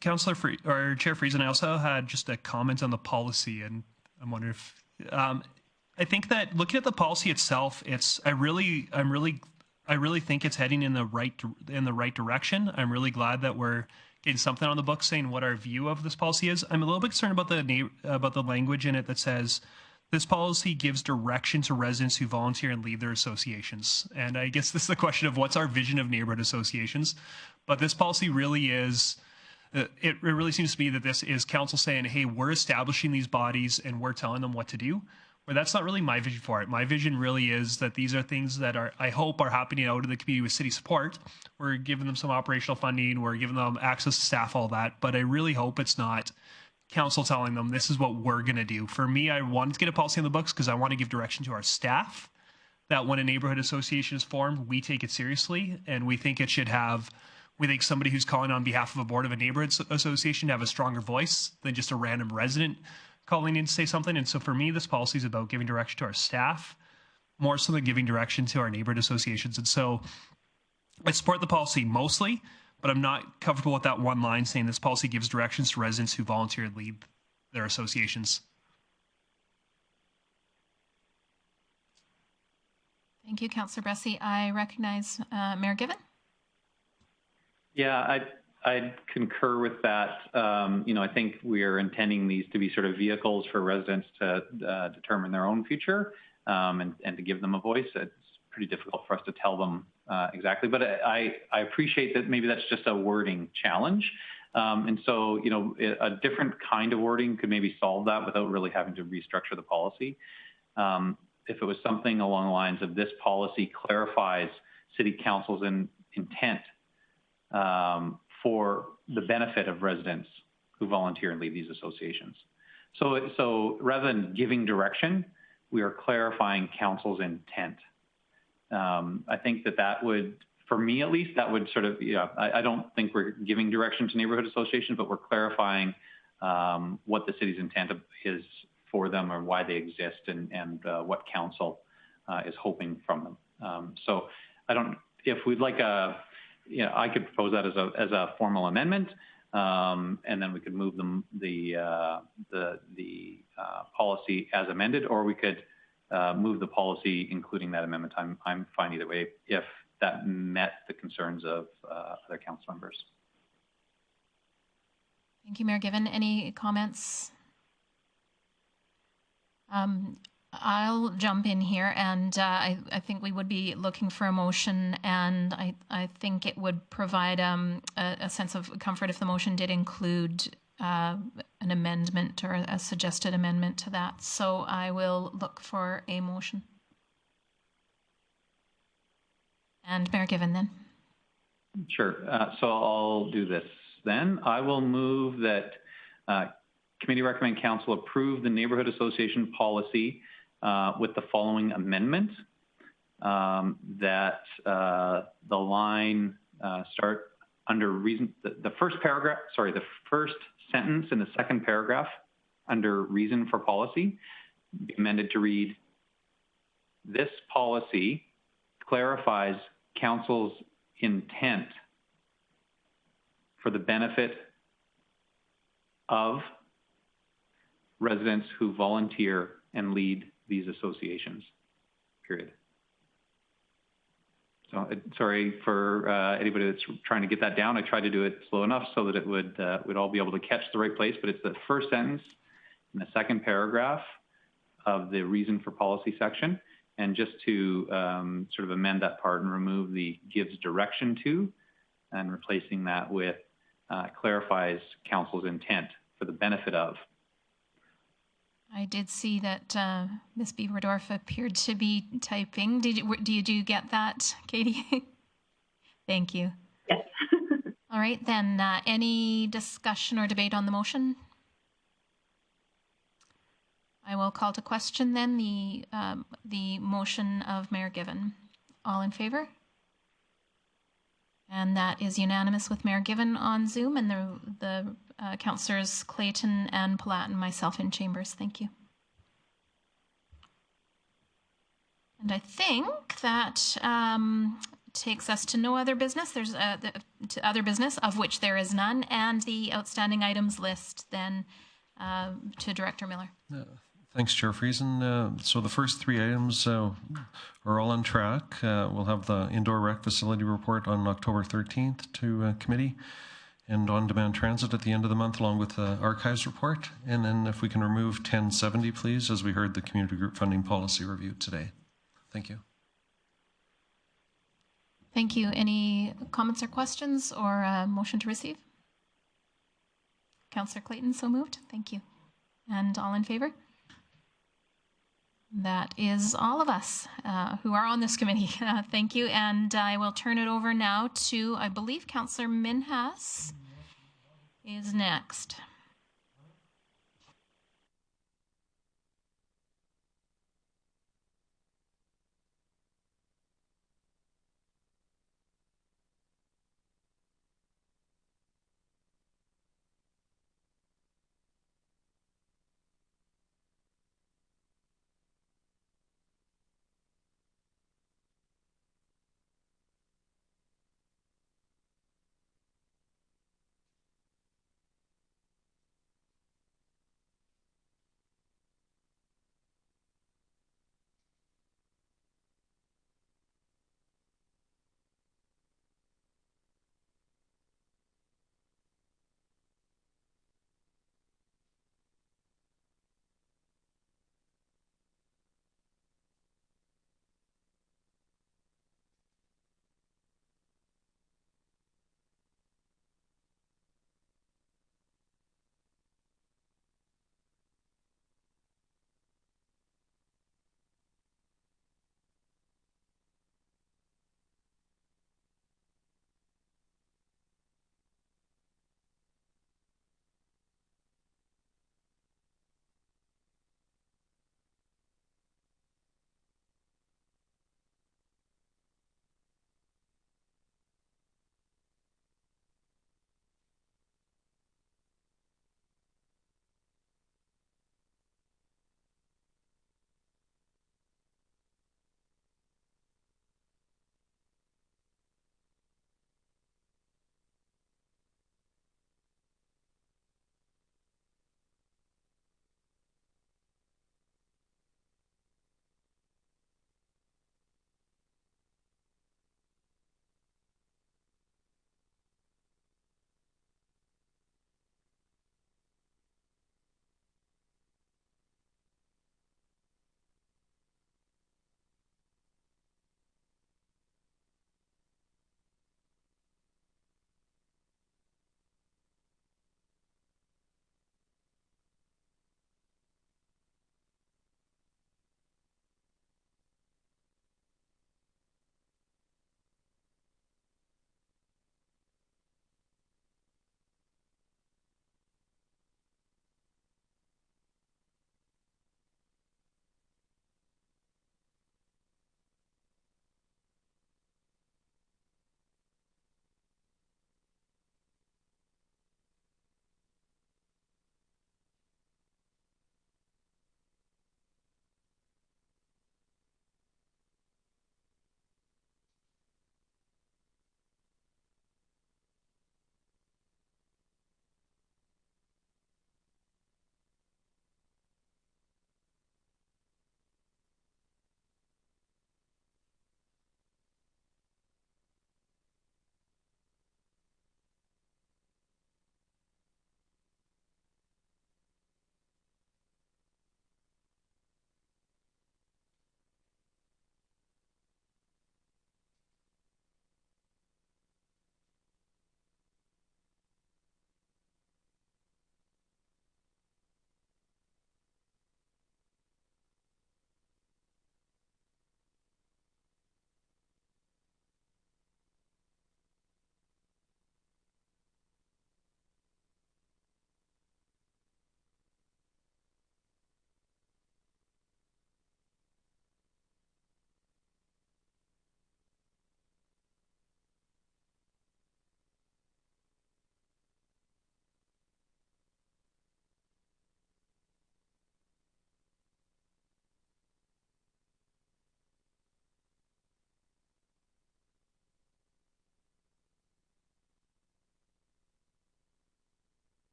Councillor Chair Friesen, I also had just a comment on the policy, and I'm wondering if I think that looking at the policy itself, I really think it's heading in the right direction. I'm really glad that we're getting something on the book saying what our view of this policy is. I'm a little bit concerned about the language in it that says this policy gives direction to residents who volunteer and lead their associations. And I guess this is the question of what's our vision of neighborhood associations. But this policy really is. It really seems to me that this is council saying, hey, we're establishing these bodies and we're telling them what to do. But that's not really my vision for it. My vision really is that these are things that I hope are happening out in the community with city support. We're giving them some operational funding. We're giving them access to staff, all that. But I really hope it's not council telling them this is what we're going to do. For me, I wanted to get a policy in the books because I want to give direction to our staff that when a neighborhood association is formed, we take it seriously and we think it should have. We think somebody who's calling on behalf of a board of a neighborhood association to have a stronger voice than just a random resident calling in to say something. And so for me, this policy is about giving direction to our staff more so than giving direction to our neighborhood associations. And so I support the policy mostly, but I'm not comfortable with that one line saying this policy gives directions to residents who volunteer and lead their associations. Thank you, Councillor Bressie. I recognize Mayor Given. Yeah, I'd concur with that. I think we are intending these to be sort of vehicles for residents to determine their own future and to give them a voice. It's pretty difficult for us to tell them exactly, but I appreciate that maybe that's just a wording challenge. And so, a different kind of wording could maybe solve that without really having to restructure the policy. If it was something along the lines of this policy clarifies City Council's intent for the benefit of residents who volunteer and lead these associations. So rather than giving direction, we are clarifying council's intent. I think that would, for me at least, that would sort of, I don't think we're giving direction to neighborhood associations, but we're clarifying what the city's intent is for them or why they exist and what council is hoping from them. So if we'd like I could propose that as a formal amendment, and then we could move the policy as amended, or we could move the policy including that amendment. I'm fine either way if that met the concerns of other council members. Thank you, Mayor Given. Any comments? I'll jump in here, and I think we would be looking for a motion, and I think it would provide a sense of comfort if the motion did include an amendment or a suggested amendment to that. So I will look for a motion. And Mayor Given then. Sure. So I'll do this then. I will move that committee recommend council approve the neighborhood association policy with the following amendment, that the line start under reason, the first paragraph, sorry, the first sentence in the second paragraph under reason for policy, be amended to read, this policy clarifies council's intent for the benefit of residents who volunteer and lead these associations, period. So sorry for anybody that's trying to get that down. I tried to do it slow enough so that it would all be able to catch the right place, but it's the first sentence in the second paragraph of the reason for policy section. And just to sort of amend that part and remove the gives direction to, and replacing that with clarifies council's intent for the benefit of. I did see that Ms. Bieberdorf appeared to be typing. Did you get that, Katie? Thank you. Yes. All right, then any discussion or debate on the motion? I will call to question then the motion of Mayor Given. All in favor? And that is unanimous with Mayor Given on Zoom and the councillors Clayton and Palat and myself in chambers. Thank you. And I think that takes us to no other business. There's to other business, of which there is none, and the outstanding items list then to Director Miller. Thanks, Chair Friesen. So the first three items are all on track. We'll have the indoor rec facility report on October 13th to committee, and on-demand transit at the end of the month, along with the archives report. And then if we can remove 1070, please, as we heard the community group funding policy review today. Thank you. Thank you. Any comments or questions or a motion to receive? Councillor Clayton, so moved. Thank you. And all in favor? That is all of us who are on this committee. Thank you. And I will turn it over now to, I believe, Councillor Minhas is next.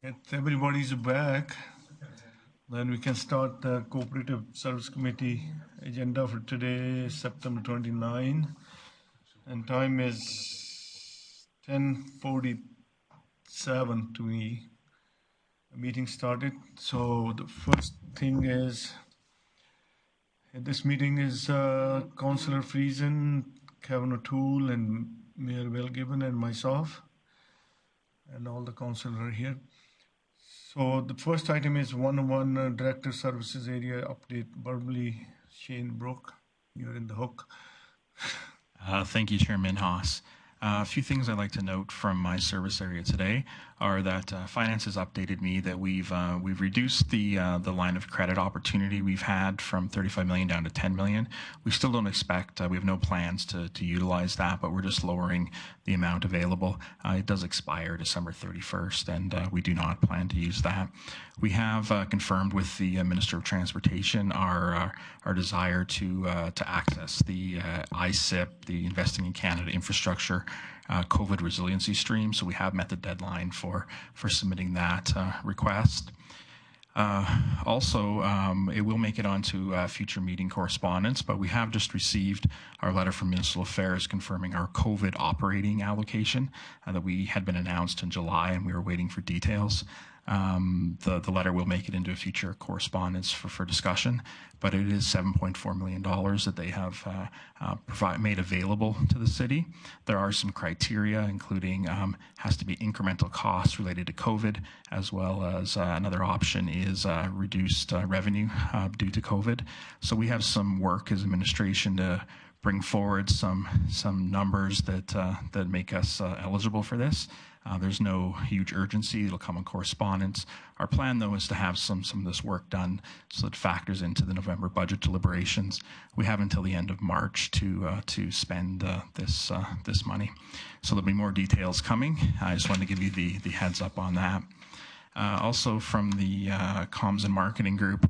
If everybody's back, then we can start the Cooperative Service Committee agenda for today, September 29, and time is 10:47 to me. The meeting started. So the first thing is, this meeting is Councillor Friesen, Kevin O'Toole, and Mayor Given, and myself, and all the councillors are here. So the first item is 101 Director Services Area Update. Verbally, Shane Brook, you're in the hook. Thank you, Chairman Haas. A few things I'd like to note from my service area today are that finance has updated me that we've reduced the line of credit opportunity we've had from 35 million down to 10 million. We still don't expect, we have no plans to utilize that, but we're just lowering the amount available. It does expire December 31st, and we do not plan to use that. We have confirmed with the Minister of Transportation our desire to access the ISIP, the Investing in Canada Infrastructure COVID resiliency stream. So we have met the deadline for submitting that request. Also, it will make it onto future meeting correspondence, but we have just received our letter from Municipal Affairs confirming our COVID operating allocation that we had been announced in July, and we were waiting for details. The letter will make it into a future correspondence for discussion, but it is $7.4 million that they have made available to the city. There are some criteria, including has to be incremental costs related to COVID, as well as another option is reduced revenue due to COVID. So we have some work as administration to bring forward some numbers that make us eligible for this. There's no huge urgency. It'll come in correspondence. Our plan, though, is to have some of this work done so it factors into the November budget deliberations. We have until the end of March to spend this money. So there'll be more details coming. I just wanted to give you the heads up on that. Also from the Comms and Marketing Group,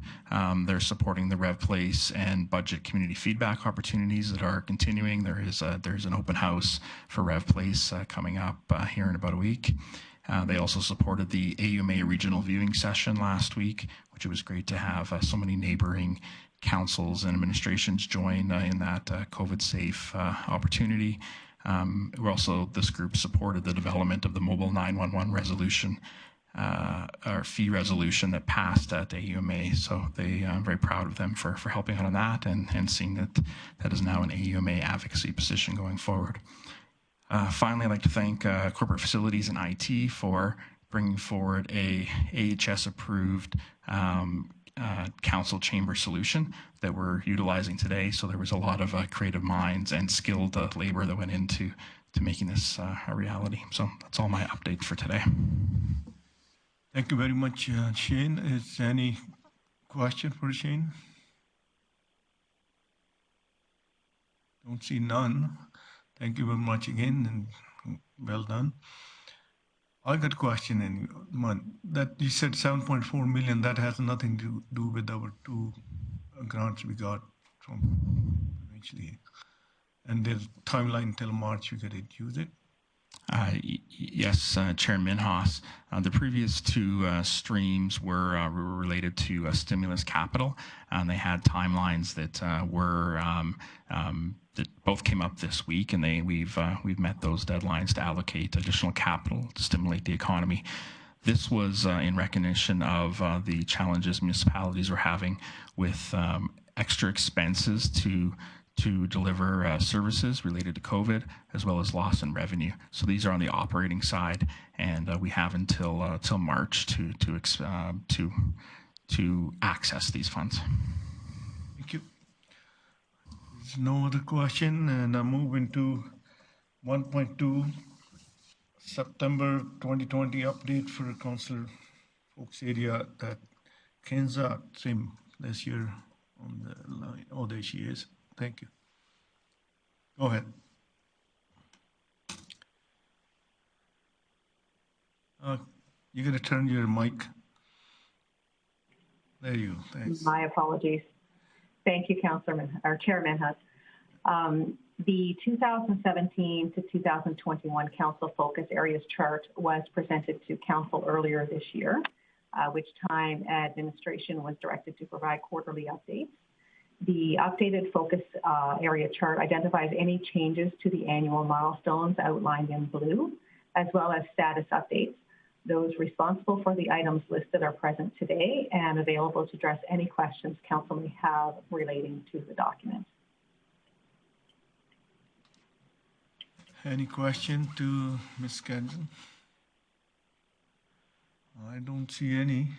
they're supporting the RevPlace and budget community feedback opportunities that are continuing. There's an open house for RevPlace coming up here in about a week. They also supported the AUMA regional viewing session last week, which it was great to have so many neighboring councils and administrations join in that COVID-safe opportunity. This group supported the development of the mobile 911 resolution, our fee resolution that passed at AUMA. So I'm very proud of them for helping out on that and seeing that is now an AUMA advocacy position going forward. Finally, I'd like to thank Corporate Facilities and IT for bringing forward a AHS-approved council chamber solution that we're utilizing today. So there was a lot of creative minds and skilled labor that went into making this a reality. So that's all my updates for today. Thank you very much, Shane. Is there any question for Shane? Don't see none. Thank you very much again, and well done. I got a question in that you said 7.4 million. That has nothing to do with our two grants we got from eventually, and there's timeline till March we could use it. Yes, Chairman Haas. The previous two streams were related to stimulus capital, and they had timelines that that both came up this week, and we've met those deadlines to allocate additional capital to stimulate the economy. This was in recognition of the challenges municipalities were having with extra expenses to deliver services related to COVID, as well as loss in revenue. So these are on the operating side, and we have until March to access these funds. Thank you. There's no other question, and I'm moving to 1.2 September 2020 update for Councillor Folks area that Kenza Trim this year on the line. Oh, there she is. Thank you. Go ahead. You got to turn your mic. There you go. Thanks. My apologies. Thank you, Councillor or Chairman Hutt. The 2017 to 2021 Council Focus Areas chart was presented to Council earlier this year, which time administration was directed to provide quarterly updates. The updated focus area chart identifies any changes to the annual milestones outlined in blue, as well as status updates. Those responsible for the items listed are present today and available to address any questions Council may have relating to the document. Any question to Ms. Kenson? I don't see any.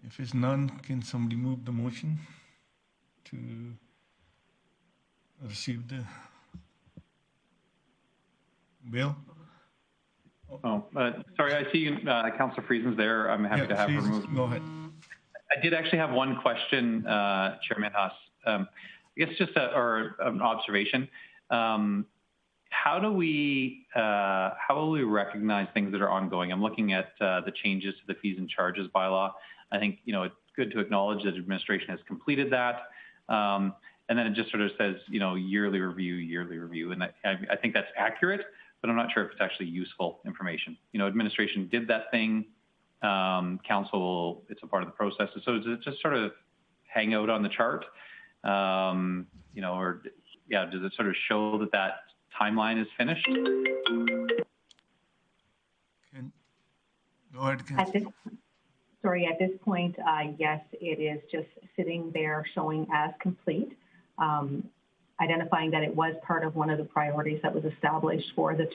If it's none, can somebody move the motion to receive the bill? Sorry, I see you, Councillor Friesen's there. I'm happy to have her move. Go ahead. I did actually have one question, Chairman Haas. I guess just an observation. How will we recognize things that are ongoing? I'm looking at the changes to the fees and charges bylaw. I think it's good to acknowledge that administration has completed that, and then it just sort of says yearly review, and I think that's accurate, but I'm not sure if it's actually useful information. Administration did that thing. Council, it's a part of the process. So does it just sort of hang out on the chart, or does it sort of show that timeline is finished? Go ahead, at this point, yes, it is just sitting there showing as complete, identifying that it was part of one of the priorities that was established for this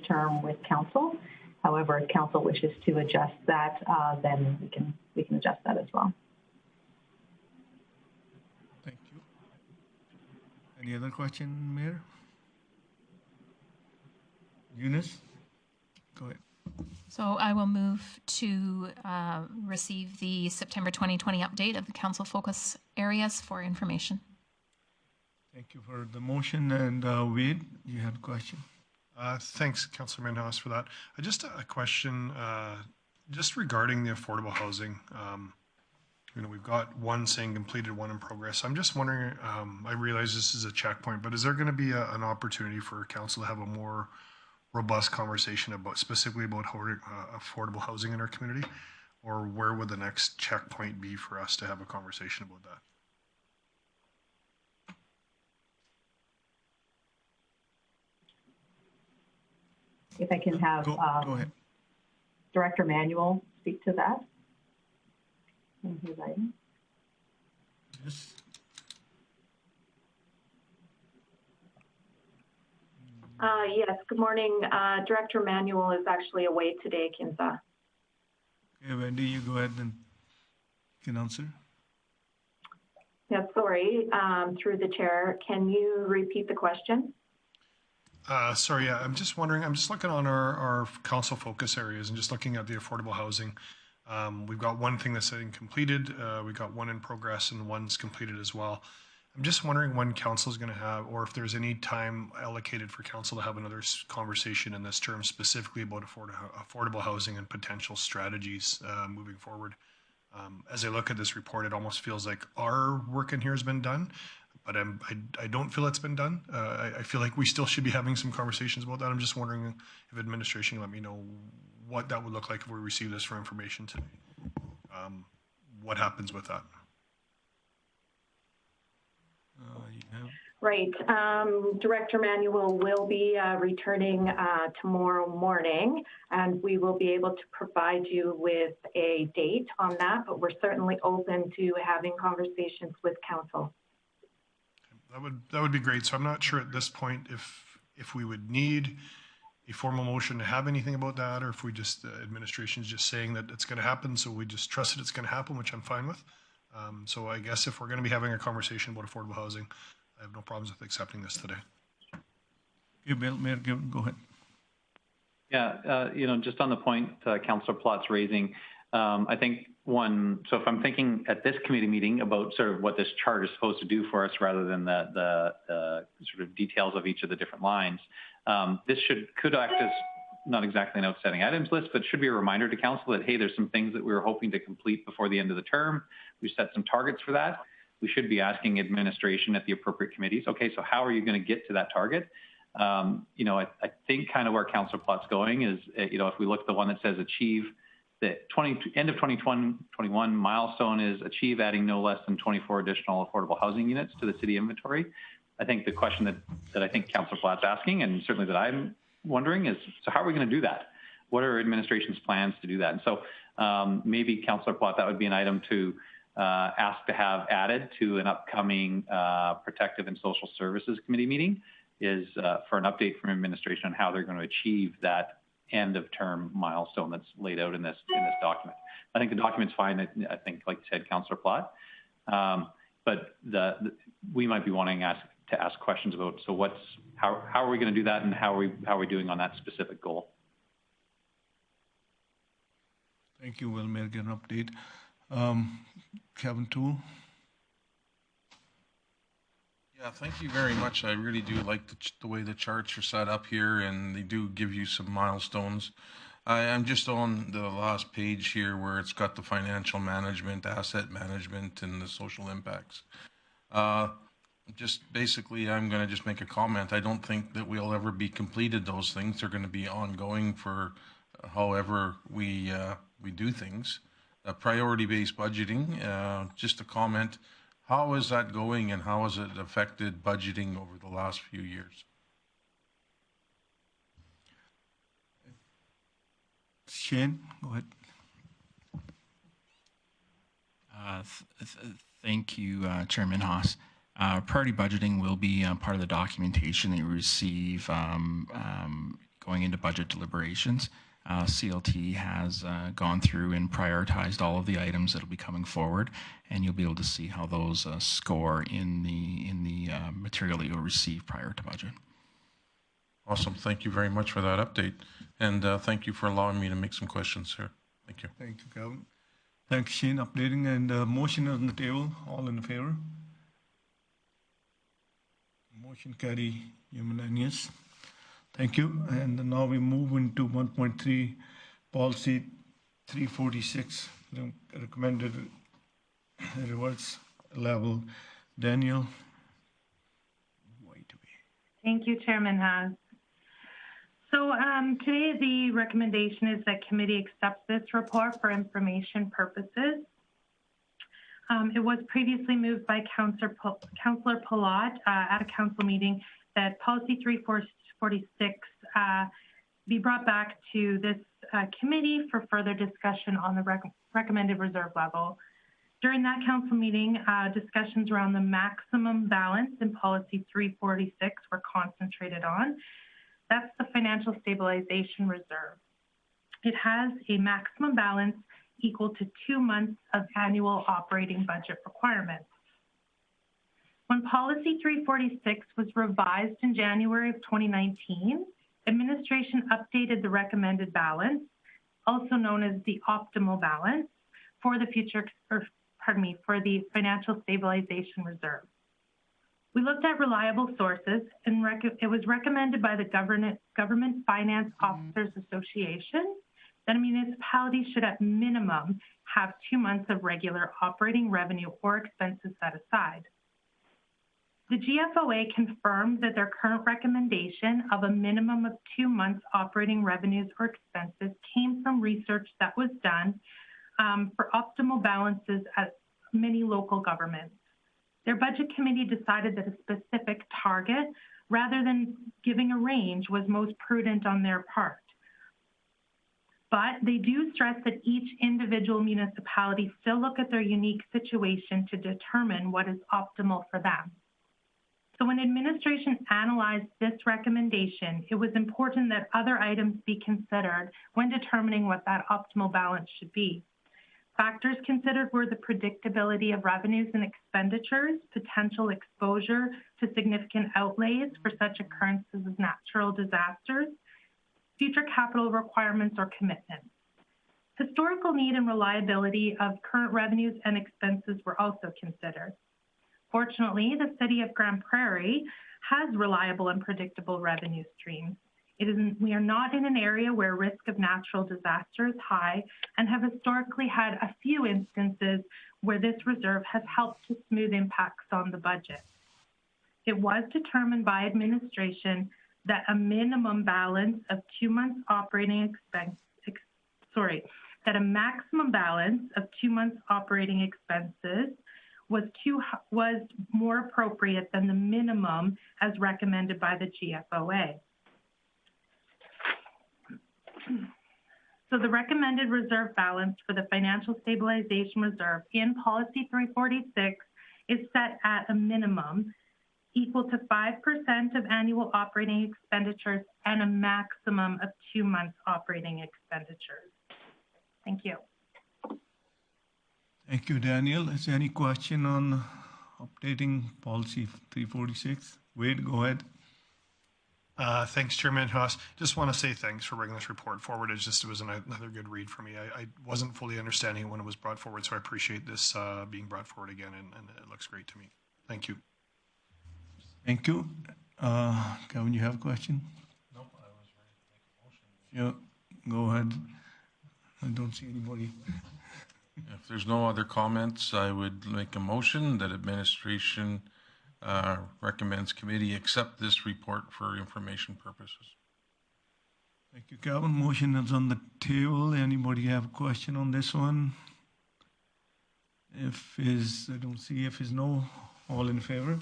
term with Council. However, if Council wishes to adjust that, then we can adjust that as well. Thank you. Any other question, Mayor? Eunice, go ahead. So I will move to receive the September 2020 update of the Council Focus Areas for information. Thank you for the motion. And Wade, you had a question? Thanks, Councillor Manhaus, for that. Just a question just regarding the affordable housing. We've got one saying completed, one in progress. I'm just wondering, I realize this is a checkpoint, but is there going to be an opportunity for Council to have a more robust conversation specifically about affordable housing in our community? Or where would the next checkpoint be for us to have a conversation about that? If I can have go ahead. Director Manuel speak to that in his item. Yes. Yes, good morning. Director Manuel is actually away today, Kinza. Okay, Wendy, you go ahead and can answer. Yeah, sorry, through the chair. Can you repeat the question? Sorry, yeah, I'm just wondering, I'm just looking on our council focus areas and just looking at the affordable housing. We've got one thing that's saying completed, we've got one in progress, and one's completed as well. I'm just wondering when council is going to have, or if there's any time allocated for council to have another conversation in this term specifically about affordable housing and potential strategies moving forward. As I look at this report, it almost feels like our work in here has been done, but I don't feel it's been done. I feel like we still should be having some conversations about that. I'm just wondering if administration can let me know what that would look like if we receive this for information today. What happens with that? Right. Director Manuel will be returning tomorrow morning, and we will be able to provide you with a date on that, but we're certainly open to having conversations with council. That would be great. So I'm not sure at this point if we would need a formal motion to have anything about that, or if we just, administration is just saying that it's going to happen, so we just trust that it's going to happen, which I'm fine with. So I guess if we're going to be having a conversation about affordable housing, I have no problems with accepting this today. Mayor, go ahead. Yeah, just on the point Councillor Plott's raising, I think so if I'm thinking at this committee meeting about sort of what this chart is supposed to do for us rather than the sort of details of each of the different lines, this could act as not exactly an outstanding items list, but should be a reminder to council that, hey, there's some things that we were hoping to complete before the end of the term. We set some targets for that. we should be asking administration at the appropriate committees, okay, so how are you going to get to that target? You know, I think kind of where Councillor Platt's going is, you know, if we look at the one that says achieve the end of 2021 milestone is achieve adding no less than 24 additional affordable housing units to the city inventory. I think the question that I think Councillor Platt's asking, and certainly that I'm wondering, is so how are we going to do that? What are administration's plans to do that? And so maybe Councillor Platt, that would be an item to ask to have added to an upcoming Protective and Social Services Committee meeting, is for an update from administration on how they're going to achieve that end of term milestone that's laid out in this document. I think the document's fine. I think, like you said, Councillor Platt, but we might be wanting to ask questions about, so how are we going to do that, and how are we doing on that specific goal? Thank you, Will. May I get an update? Kevin Toole. Yeah, thank you very much. I really do like the way the charts are set up here, and they do give you some milestones. I'm just on the last page here where it's got the financial management, asset management, and the social impacts. Just basically, I'm going to just make a comment. I don't think that we'll ever be completed those things. They're going to be ongoing for however we do things. Priority-based budgeting, just a comment. How is that going, and how has it affected budgeting over the last few years? Shane, go ahead. Thank you, Chairman Haas. Priority budgeting will be part of the documentation that you receive going into budget deliberations. CLT has gone through and prioritized all of the items that will be coming forward, and you'll be able to see how those score in the material that you'll receive prior to budget. Awesome. Thank you very much for that update, and thank you for allowing me to make some questions, sir. Thank you. Thank you, Kevin. Thanks, Shane, updating, and motion on the table. All in favor? Motion carry unanimous. Thank you. And now we move into 1.3 policy 346, recommended reverse level. Daniel. Thank you, Chairman Haas. So today the recommendation is that committee accepts this report for information purposes. It was previously moved by Councillor Palat at a council meeting that policy 346 be brought back to this committee for further discussion on the recommended reserve level. During that council meeting, discussions around the maximum balance in policy 346 were concentrated on. That's the financial stabilization reserve. It has a maximum balance equal to 2 months of annual operating budget requirements. When policy 346 was revised in January of 2019, administration updated the recommended balance, also known as the optimal balance, for the for the financial stabilization reserve. We looked at reliable sources, and it was recommended by the Government Finance Officers Association that a municipality should at minimum have 2 months of regular operating revenue or expenses set aside. The GFOA confirmed that their current recommendation of a minimum of 2 months operating revenues or expenses came from research that was done for optimal balances at many local governments. Their budget committee decided that a specific target, rather than giving a range, was most prudent on their part. But they do stress that each individual municipality still look at their unique situation to determine what is optimal for them. So when administration analyzed this recommendation, it was important that other items be considered when determining what that optimal balance should be. Factors considered were the predictability of revenues and expenditures, potential exposure to significant outlays for such occurrences as natural disasters, future capital requirements or commitments. Historical need and reliability of current revenues and expenses were also considered. Fortunately, the city of Grande Prairie has reliable and predictable revenue streams. We are not in an area where risk of natural disaster is high and have historically had a few instances where this reserve has helped to smooth impacts on the budget. It was determined by administration that a minimum balance of 2 months operating expense, that a maximum balance of 2 months operating expenses was more appropriate than the minimum as recommended by the GFOA. So the recommended reserve balance for the Financial Stabilization Reserve in Policy 346 is set at a minimum equal to 5% of annual operating expenditures and a maximum of 2 months operating expenditures. Thank you. Thank you, Daniel. Is there any question on updating policy 346? Wade, go ahead. Thanks, Chairman Haas. Just want to say thanks for bringing this report forward. It was another good read for me. I wasn't fully understanding it when it was brought forward, so I appreciate this being brought forward again, and it looks great to me. Thank you. Thank you. Kevin, you have a question? Nope, I was ready to make a motion. Yeah, go ahead. I don't see anybody. If there's no other comments, I would make a motion that administration recommends committee accept this report for information purposes. Thank you, Kevin. Motion is on the table. Anybody have a question on this one? I don't see if is no, all in favor?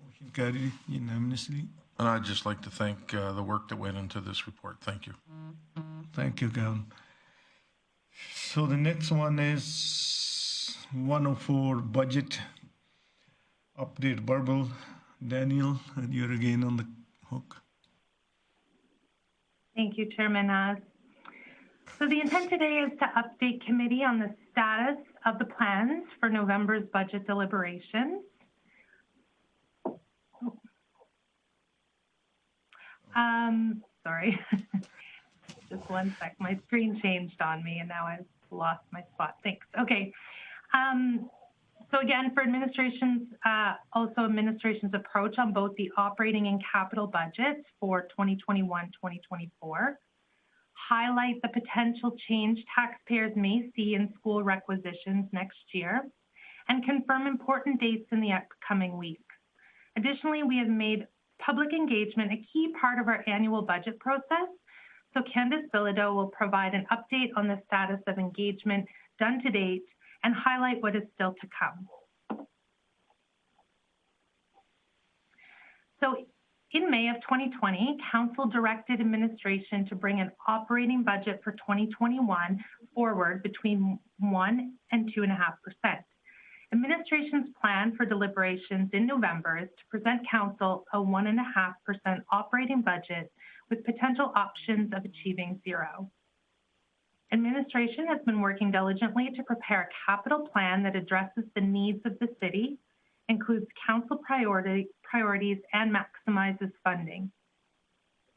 Motion carried unanimously. And I'd just like to thank the work that went into this report. Thank you. Thank you, Kevin. So the next one is 104 budget update verbal. Daniel, you're again on the hook. Thank you, Chairman Haas. So the intent today is to update committee on the status of the plans for November's budget deliberations. Sorry, just one sec. My screen changed on me and now I've lost my spot. Thanks. Okay. So again, for administration's approach on both the operating and capital budgets for 2021-2024, highlight the potential change taxpayers may see in school requisitions next year, and confirm important dates in the upcoming weeks. Additionally, we have made public engagement a key part of our annual budget process, so Candace Bilodeau will provide an update on the status of engagement done to date and highlight what is still to come. So in May of 2020, Council directed administration to bring an operating budget for 2021 forward between 1 and 2.5%. Administration's plan for deliberations in November is to present Council a 1.5% operating budget with potential options of achieving 0. Administration has been working diligently to prepare a capital plan that addresses the needs of the city, includes council priorities, and maximizes funding.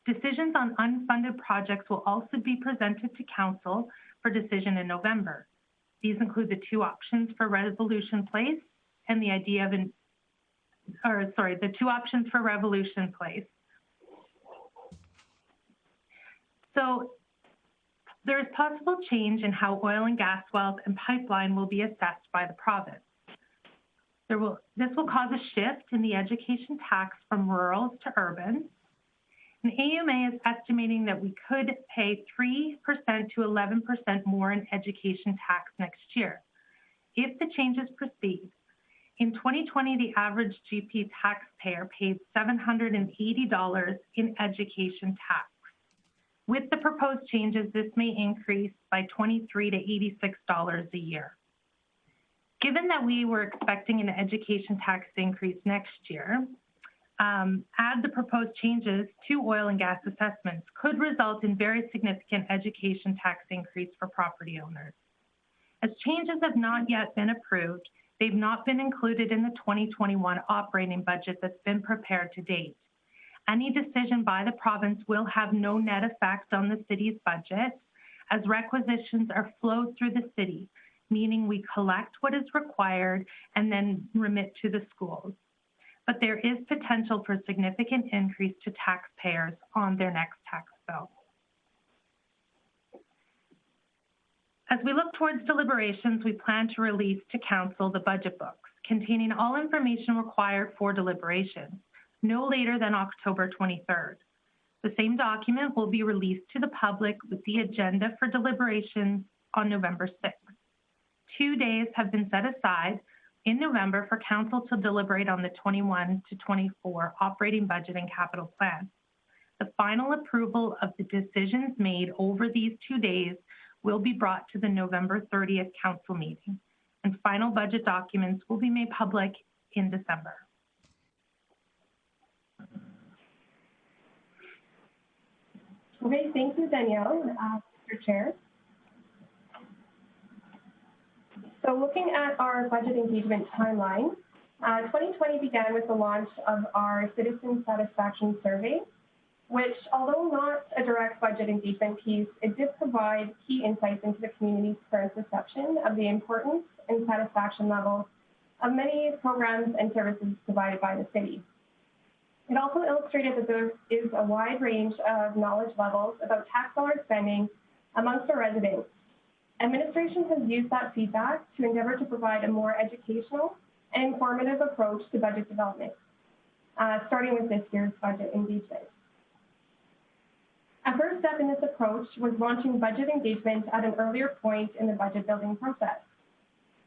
Decisions on unfunded projects will also be presented to Council for decision in November. These include the 2 options for Revolution Place and the idea of the 2 options for Revolution Place. So there is possible change in how oil and gas wells and pipeline will be assessed by the province. This will cause a shift in the education tax from rural to urban. And AUMA is estimating that we could pay 3% to 11% more in education tax next year. If the changes proceed, in 2020, the average GP taxpayer paid $780 in education tax. With the proposed changes, this may increase by $23 to $86 a year. Given that we were expecting an education tax increase next year, add the proposed changes to oil and gas assessments could result in very significant education tax increase for property owners. As changes have not yet been approved, they've not been included in the 2021 operating budget that's been prepared to date. Any decision by the province will have no net effect on the city's budget, as requisitions are flowed through the city, meaning we collect what is required and then remit to the schools. but there is potential for significant increase to taxpayers on their next tax bill. As we look towards deliberations, we plan to release to Council the budget books containing all information required for deliberations, no later than October 23rd. The same document will be released to the public with the agenda for deliberations on November 6th. 2 days have been set aside in November for Council to deliberate on the 21 to 24 operating budget and capital plan. The final approval of the decisions made over these 2 days will be brought to the November 30th Council meeting, and final budget documents will be made public in December. Okay, thank you, Danielle, Mr. Chair. So looking at our budget engagement timeline, 2020 began with the launch of our Citizen Satisfaction Survey, which, although not a direct budget engagement piece, it did provide key insights into the community's current perception of the importance and satisfaction levels of many programs and services provided by the city. It also illustrated that there is a wide range of knowledge levels about tax dollar spending amongst our residents. Administration has used that feedback to endeavor to provide a more educational and informative approach to budget development, starting with this year's budget engagement. A first step in this approach was launching budget engagement at an earlier point in the budget building process.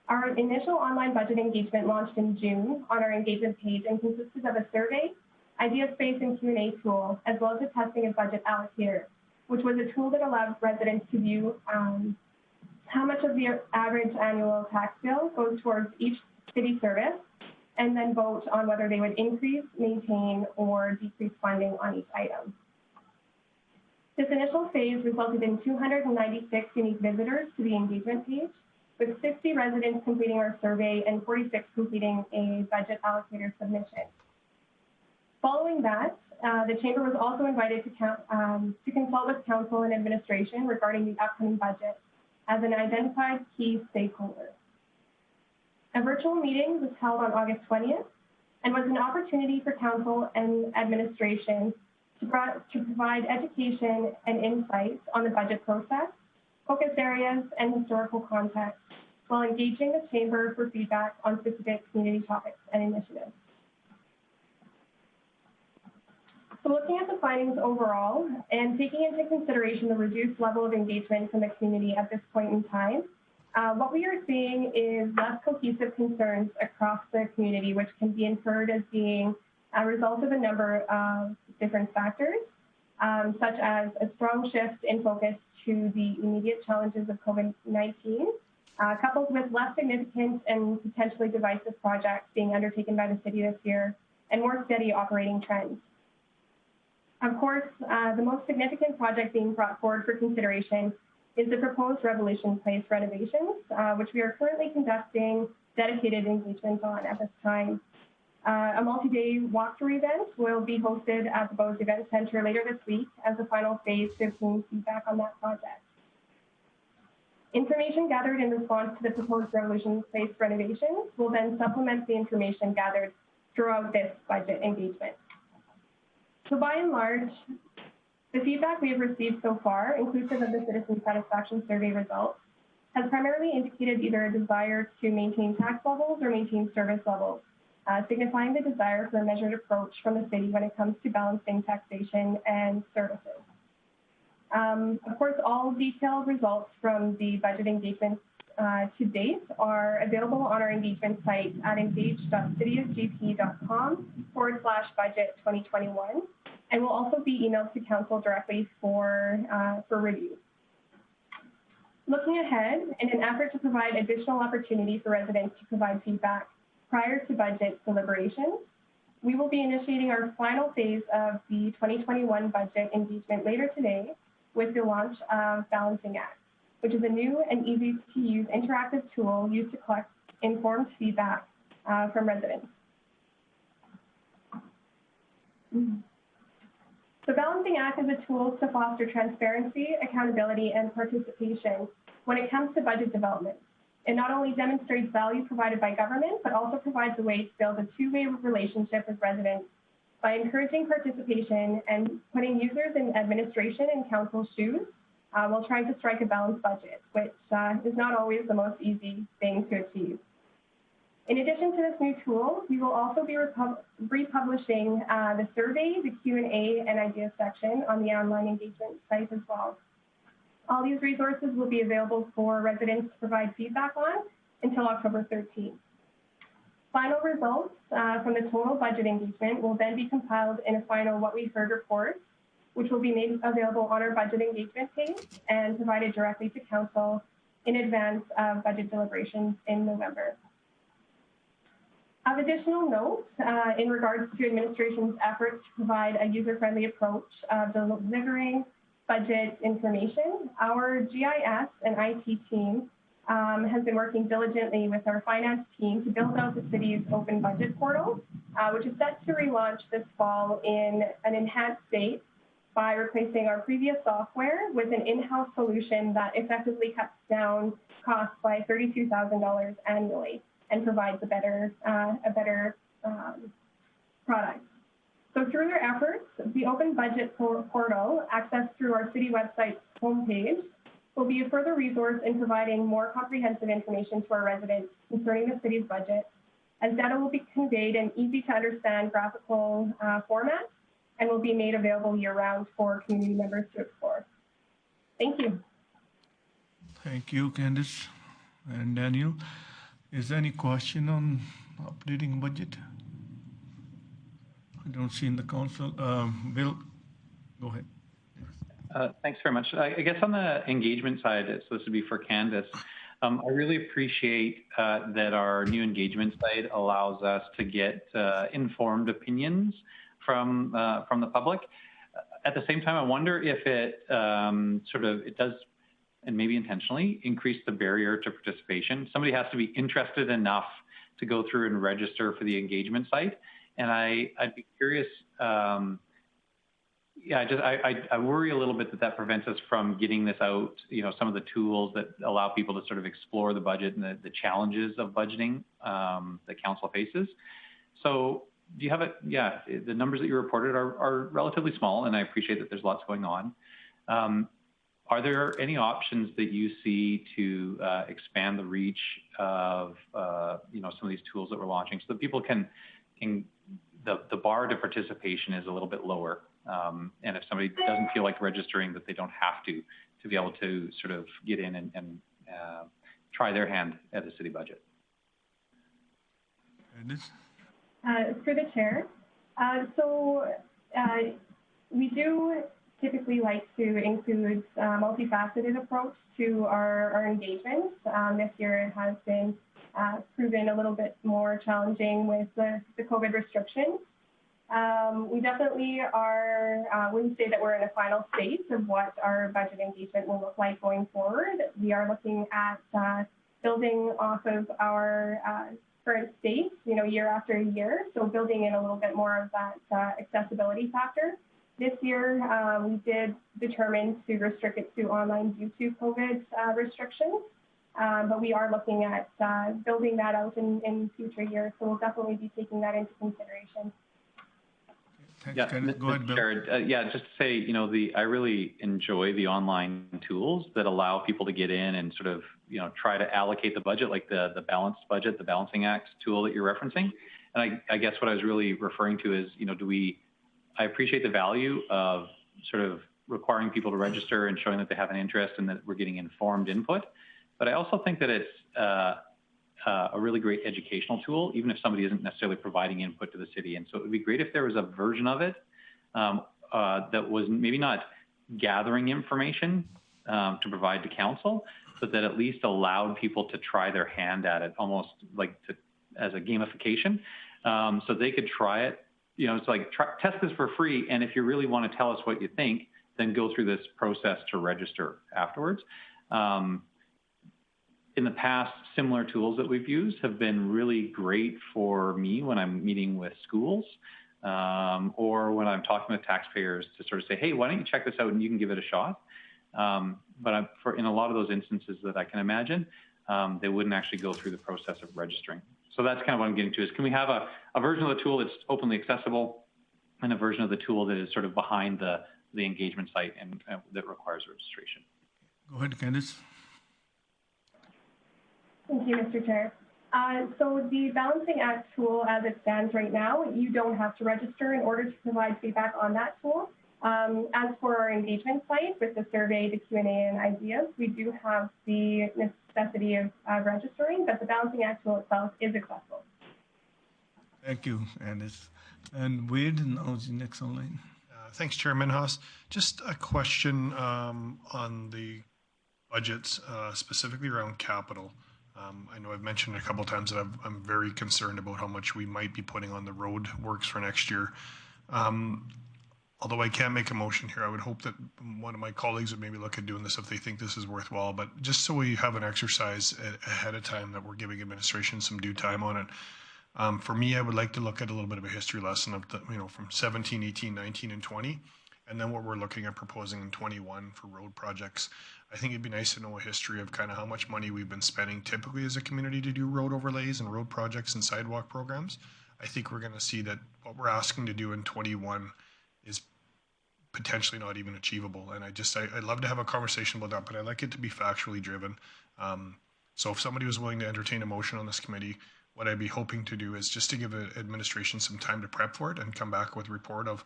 Our initial online budget engagement launched in June on our engagement page and consisted of a survey, idea space, and Q&A tool, as well as a testing of budget allocator, which was a tool that allowed residents to view how much of the average annual tax bill goes towards each city service, and then vote on whether they would increase, maintain, or decrease funding on each item. This initial phase resulted in 296 unique visitors to the engagement page, with 60 residents completing our survey and 46 completing a budget allocator submission. Following that, the Chamber was also invited to consult with Council and Administration regarding the upcoming budget as an identified key stakeholder. A virtual meeting was held on August 20th and was an opportunity for Council and Administration to provide education and insights on the budget process, focus areas, and historical context, while engaging the Chamber for feedback on specific community topics and initiatives. So looking at the findings overall, and taking into consideration the reduced level of engagement from the community at this point in time, what we are seeing is less cohesive concerns across the community, which can be inferred as being a result of a number of different factors, such as a strong shift in focus to the immediate challenges of COVID-19, coupled with less significant and potentially divisive projects being undertaken by the city this year, and more steady operating trends. Of course, the most significant project being brought forward for consideration is the proposed Revolution Place renovations, which we are currently conducting dedicated engagement on at this time. A multi-day walkthrough event will be hosted at the Bose Event Center later this week as the final phase to obtain feedback on that project. Information gathered in response to the proposed Revolution Place renovations will then supplement the information gathered throughout this budget engagement. So by and large, the feedback we have received so far, inclusive of the Citizen Satisfaction Survey results, has primarily indicated either a desire to maintain tax levels or maintain service levels, signifying the desire for a measured approach from the city when it comes to balancing taxation and services. Of course, all detailed results from the budget engagement to date are available on our engagement site at engage.cityofgp.com/budget 2021, and will also be emailed to Council directly for review. Looking ahead, in an effort to provide additional opportunity for residents to provide feedback prior to budget deliberations, we will be initiating our final phase of the 2021 budget engagement later today with the launch of Balancing Act, which is a new and easy-to-use interactive tool used to collect informed feedback from residents. The Balancing Act is a tool to foster transparency, accountability, and participation when it comes to budget development. It not only demonstrates value provided by government, but also provides a way to build a two-way relationship with residents by encouraging participation and putting users in administration and council shoes while trying to strike a balanced budget, which is not always the most easy thing to achieve. In addition to this new tool, we will also be republishing the survey, the Q&A, and ideas section on the online engagement site as well. All these resources will be available for residents to provide feedback on until October 13th. Final results from the total budget engagement will then be compiled in a final What We Heard report, which will be made available on our budget engagement page and provided directly to Council in advance of budget deliberations in November. Of additional note, in regards to administration's efforts to provide a user-friendly approach of delivering budget information, our GIS and IT team has been working diligently with our finance team to build out the city's open budget portal, which is set to relaunch this fall in an enhanced state by replacing our previous software with an in-house solution that effectively cuts down costs by $32,000 annually and provides a better product. So through their efforts, the Open Budget portal, accessed through our city website homepage, will be a further resource in providing more comprehensive information to our residents concerning the city's budget, as data will be conveyed in easy-to-understand graphical format and will be made available year-round for community members to explore. Thank you. Thank you, Candice and Daniel. Is there any question on updating budget? I don't see in the council. Bill, go ahead. Thanks very much. I guess on the engagement side, so this would be for Candice. I really appreciate that our new engagement site allows us to get informed opinions from the public. At the same time, I wonder if it it does, and maybe intentionally, increase the barrier to participation. Somebody has to be interested enough to go through and register for the engagement site. And I'd be curious, I worry a little bit that prevents us from getting this out, some of the tools that allow people to sort of explore the budget and the challenges of budgeting that council faces. So do you have the numbers that you reported are relatively small, and I appreciate that there's lots going on. Are there any options that you see to expand the reach of some of these tools that we're launching so that people can the bar to participation is a little bit lower, and if somebody doesn't feel like registering, that they don't have to be able to sort of get in and try their hand at the city budget? Through the chair, we do typically like to include a multifaceted approach to our engagements. This year it has been proven a little bit more challenging with the COVID restrictions. We definitely wouldn't say that we're in a final state of what our budget engagement will look like going forward. We are looking at building off of our current state, year after year. So building in a little bit more of that accessibility factor. This year, we did determine to restrict it to online due to COVID restrictions. But we are looking at building that out in future years. So we'll definitely be taking that into consideration. Go ahead, Bill. Jared, just to say, I really enjoy the online tools that allow people to get in and sort of, try to allocate the budget, like the balanced budget, the balancing acts tool that you're referencing. And I guess what I was really referring to is, I appreciate the value of sort of requiring people to register and showing that they have an interest and that we're getting informed input. But I also think that it's a really great educational tool, even if somebody isn't necessarily providing input to the city. And so it would be great if there was a version of it that was maybe not gathering information to provide to council, but that at least allowed people to try their hand at it, almost like as a gamification. So they could try it. It's like test this for free. And if you really want to tell us what you think, then go through this process to register afterwards. In the past, similar tools that we've used have been really great for me when I'm meeting with schools or when I'm talking with taxpayers to sort of say, hey, why don't you check this out and you can give it a shot. But in a lot of those instances that I can imagine, they wouldn't actually go through the process of registering. So that's kind of what I'm getting to is, can we have a version of the tool that's openly accessible and a version of the tool that is sort of behind the engagement site and that requires registration? Go ahead, Candice. Thank you, Mr. Chair. So the Balancing Act tool, as it stands right now, you don't have to register in order to provide feedback on that tool. As for our engagement site with the survey, the Q&A, and ideas, we do have the necessity of registering, but the Balancing Act tool itself is accessible. Thank you, Candice. And Wade, now is the next online. Thanks, Chair Minhas. Just a question on the budgets, specifically around capital. I know I've mentioned a couple of times that I'm very concerned about how much we might be putting on the road works for next year. Although I can't make a motion here, I would hope that one of my colleagues would maybe look at doing this if they think this is worthwhile. But just so we have an exercise ahead of time that we're giving administration some due time on it. For me, I would like to look at a little bit of a history lesson of the, from 17, 18, 19, and 20, and then what we're looking at proposing in 21 for road projects. I think it'd be nice to know a history of kind of how much money we've been spending typically as a community to do road overlays and road projects and sidewalk programs. I think we're going to see that what we're asking to do in 21 is potentially not even achievable. And I'd love to have a conversation about that, but I'd like it to be factually driven. So if somebody was willing to entertain a motion on this committee, what I'd be hoping to do is just to give administration some time to prep for it and come back with a report of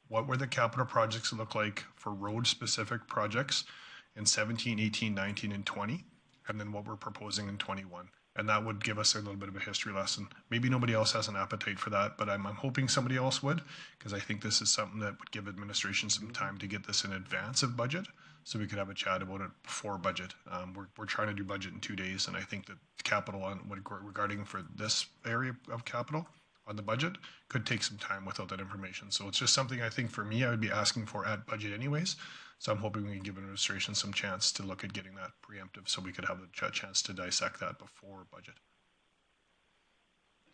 what were the capital projects look like for road specific projects in 17, 18, 19, and 20, and then what we're proposing in 21. And that would give us a little bit of a history lesson. Maybe nobody else has an appetite for that, but I'm hoping somebody else would, because I think this is something that would give administration some time to get this in advance of budget, so we could have a chat about it before budget. We're trying to do budget in 2 days, and I think that capital on regarding for this area of capital on the budget could take some time without that information. So it's just something I think for me, I would be asking for at budget anyways. So I'm hoping we can give administration some chance to look at getting that preemptive so we could have a chance to dissect that before budget.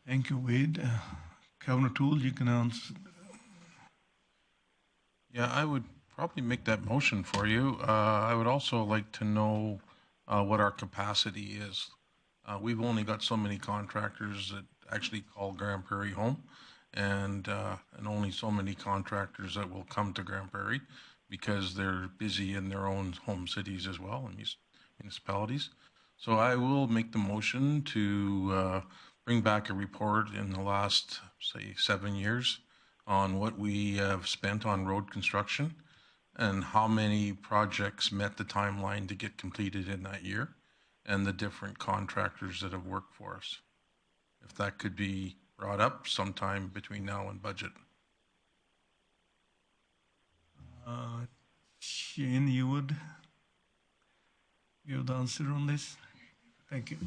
Thank you, Wade. Kevin O'Toole, you can answer. Yeah, I would probably make that motion for you. I would also like to know what our capacity is. We've only got so many contractors that actually call Grande Prairie home, and only so many contractors that will come to Grande Prairie, because they're busy in their own home cities as well, and municipalities. So I will make the motion to bring back a report in the last, say, 7 years on what we have spent on road construction and how many projects met the timeline to get completed in that year, and the different contractors that have worked for us. If that could be brought up sometime between now and budget. Shane, you would give the answer on this? Thank you.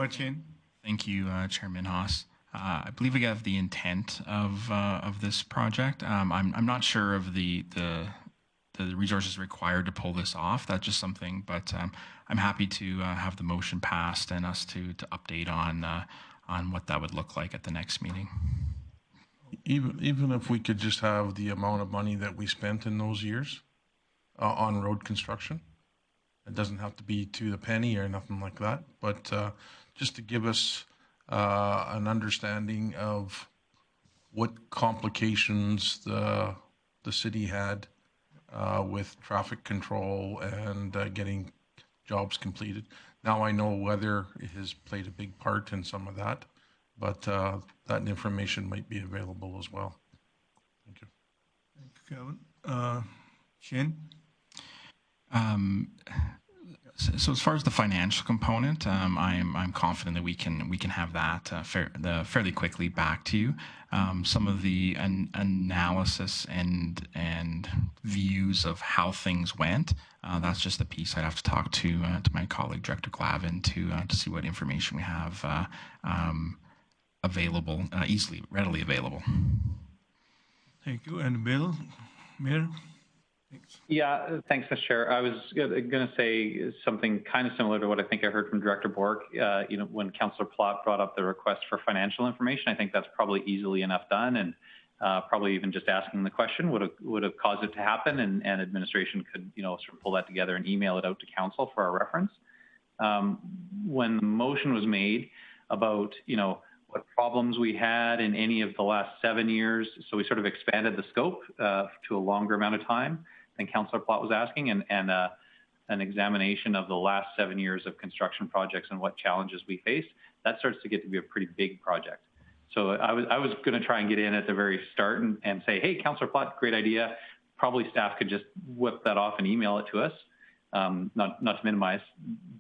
Shane? Thank you, Chairman Haas. I believe we have the intent of this project. I'm not sure of the resources required to pull this off. That's just something, but I'm happy to have the motion passed and us to update on what that would look like at the next meeting. Even if we could just have the amount of money that we spent in those years on road construction. It doesn't have to be to the penny or nothing like that, but just to give us an understanding of what complications the city had with traffic control and getting jobs completed. Now I know weather has played a big part in some of that, but that information might be available as well. Thank you. Thank you, Kevin. Shane? So as far as the financial component, I'm confident that we can have that fairly quickly back to you. Some of the analysis and views of how things went, that's just the piece I'd have to talk to my colleague Director Glavin to see what information we have available, readily available. Thank you. And Bill, Mayor? Thanks. Yeah, thanks, Mr. Chair. I was going to say something kind of similar to what I think I heard from Director Bork. When Councillor Plott brought up the request for financial information, I think that's probably easily enough done. And probably even just asking the question would have caused it to happen, and administration could, sort of pull that together and email it out to council for our reference. When the motion was made about, what problems we had in any of the last 7 years, so we sort of expanded the scope to a longer amount of time than Councillor Plott was asking, and an examination of the last 7 years of construction projects and what challenges we faced, that starts to get to be a pretty big project. So I was going to try and get in at the very start and say, hey, Councillor Plott, great idea. Probably staff could just whip that off and email it to us. Not to minimize,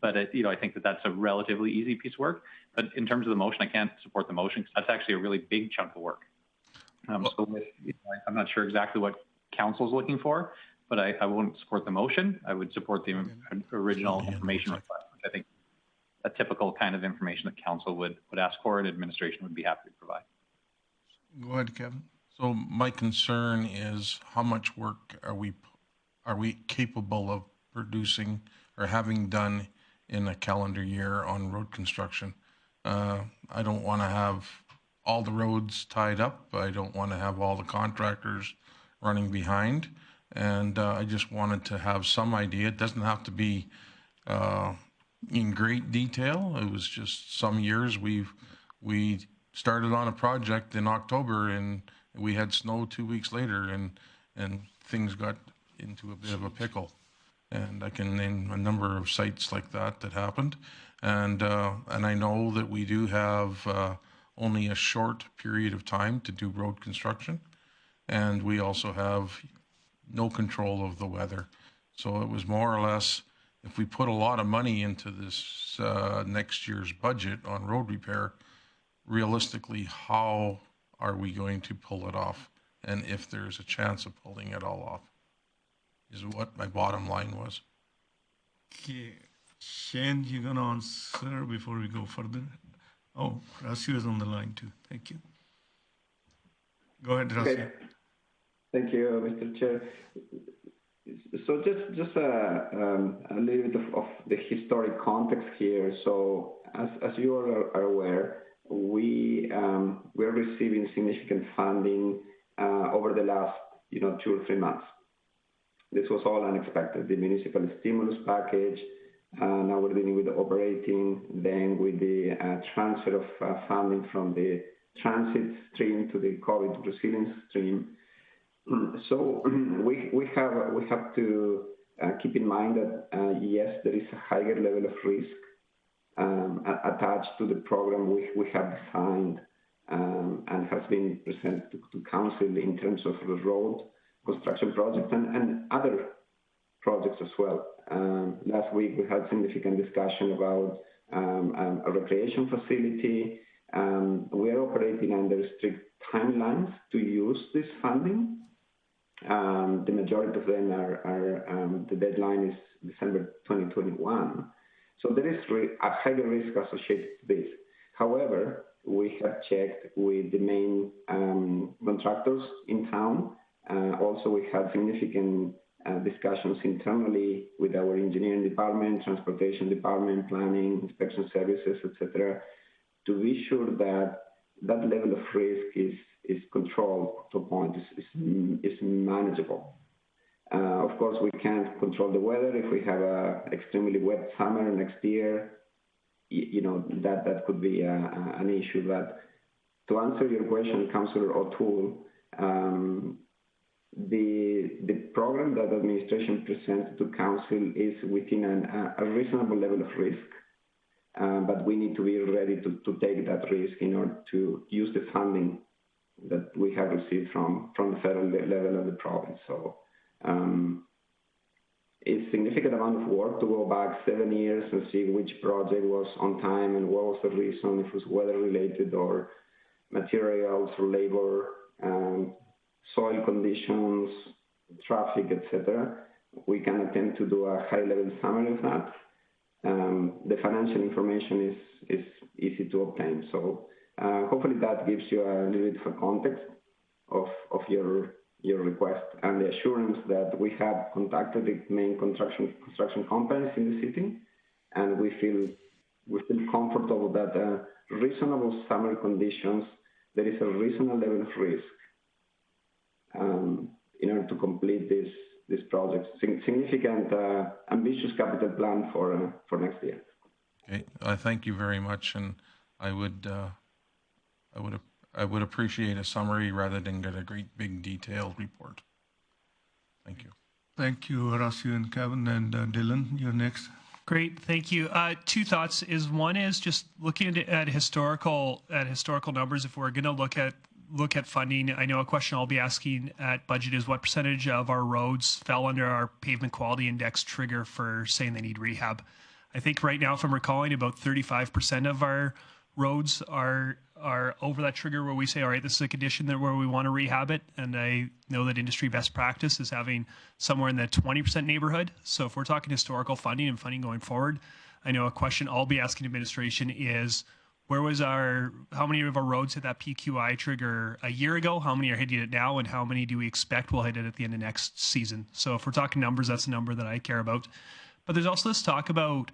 but I think that's a relatively easy piece of work. But in terms of the motion, I can't support the motion because that's actually a really big chunk of work. So I'm not sure exactly what council's looking for, but I won't support the motion. I would support the original information request, which I think a typical kind of information that council would ask for and administration would be happy to provide. Go ahead, Kevin. So my concern is how much work are we capable of producing or having done in a calendar year on road construction? I don't want to have all the roads tied up. I don't want to have all the contractors running behind. And I just wanted to have some idea. It doesn't have to be in great detail. It was just some years we started on a project in October and we had snow 2 weeks later and things got into a bit of a pickle. And I can name a number of sites like that happened. And I know that we do have only a short period of time to do road construction. And we also have no control of the weather. So it was more or less, if we put a lot of money into this next year's budget on road repair, realistically, how are we going to pull it off? And if there's a chance of pulling it all off, is what my bottom line was. Okay. Shane, you're going to answer before we go further? Oh, Rassi is on the line too. Thank you. Go ahead, Rassi. Okay. Thank you, Mr. Chair. So just a little bit of the historic context here. So as you are aware, we're receiving significant funding over the last 2 or 3 months. This was all unexpected. The municipal stimulus package. Now we're dealing with the operating, then with the transfer of funding from the transit stream to the COVID resilience stream. So we have to keep in mind that yes, there is a higher level of risk attached to the program we have designed and has been presented to council in terms of the road construction projects and other projects as well. Last week we had significant discussion about a recreation facility. We are operating under strict timelines to use this funding. The majority of them are the deadline is December 2021. So there is a higher risk associated to this. However, we have checked with the main contractors in town. Also, we had significant discussions internally with our engineering department, transportation department, planning, inspection services, etc., to be sure that that level of risk is controlled to a point, is manageable. Of course, we can't control the weather. If we have an extremely wet summer next year, that could be an issue. But to answer your question, Councillor O'Toole, the program that administration presented to council is within a reasonable level of risk, but we need to be ready to take that risk in order to use the funding that we have received from the federal level of the province. So it's a significant amount of work to go back 7 years and see which project was on time and what was the reason, if it was weather related or materials or labor, soil conditions, traffic, etc. We can attempt to do a high-level summary of that. The financial information is easy to obtain. So hopefully that gives you a little bit of a context of your request and the assurance that we have contacted the main construction companies in the city, and we feel comfortable that reasonable summer conditions, there is a reasonable level of risk in order to complete this project. Significant, ambitious capital plan for next year. Okay, I thank you very much, and I would appreciate a summary rather than get a great big detailed report. Thank you. Thank you, Horacio and Kevin, and Dylan, you're next. Great, thank you. Two thoughts. One is just looking at historical numbers. If we're going to look at funding, I know a question I'll be asking at budget is what percentage of our roads fell under our pavement quality index trigger for saying they need rehab. I think right now, if I'm recalling, about 35% of our roads are over that trigger where we say, all right, this is a condition where we want to rehab it. And I know that industry best practice is having somewhere in the 20% neighborhood. So if we're talking historical funding and funding going forward, I know a question I'll be asking administration is, how many of our roads hit that PQI trigger a year ago? How many are hitting it now? And how many do we expect will hit it at the end of next season? So if we're talking numbers, that's a number that I care about. But there's also this talk about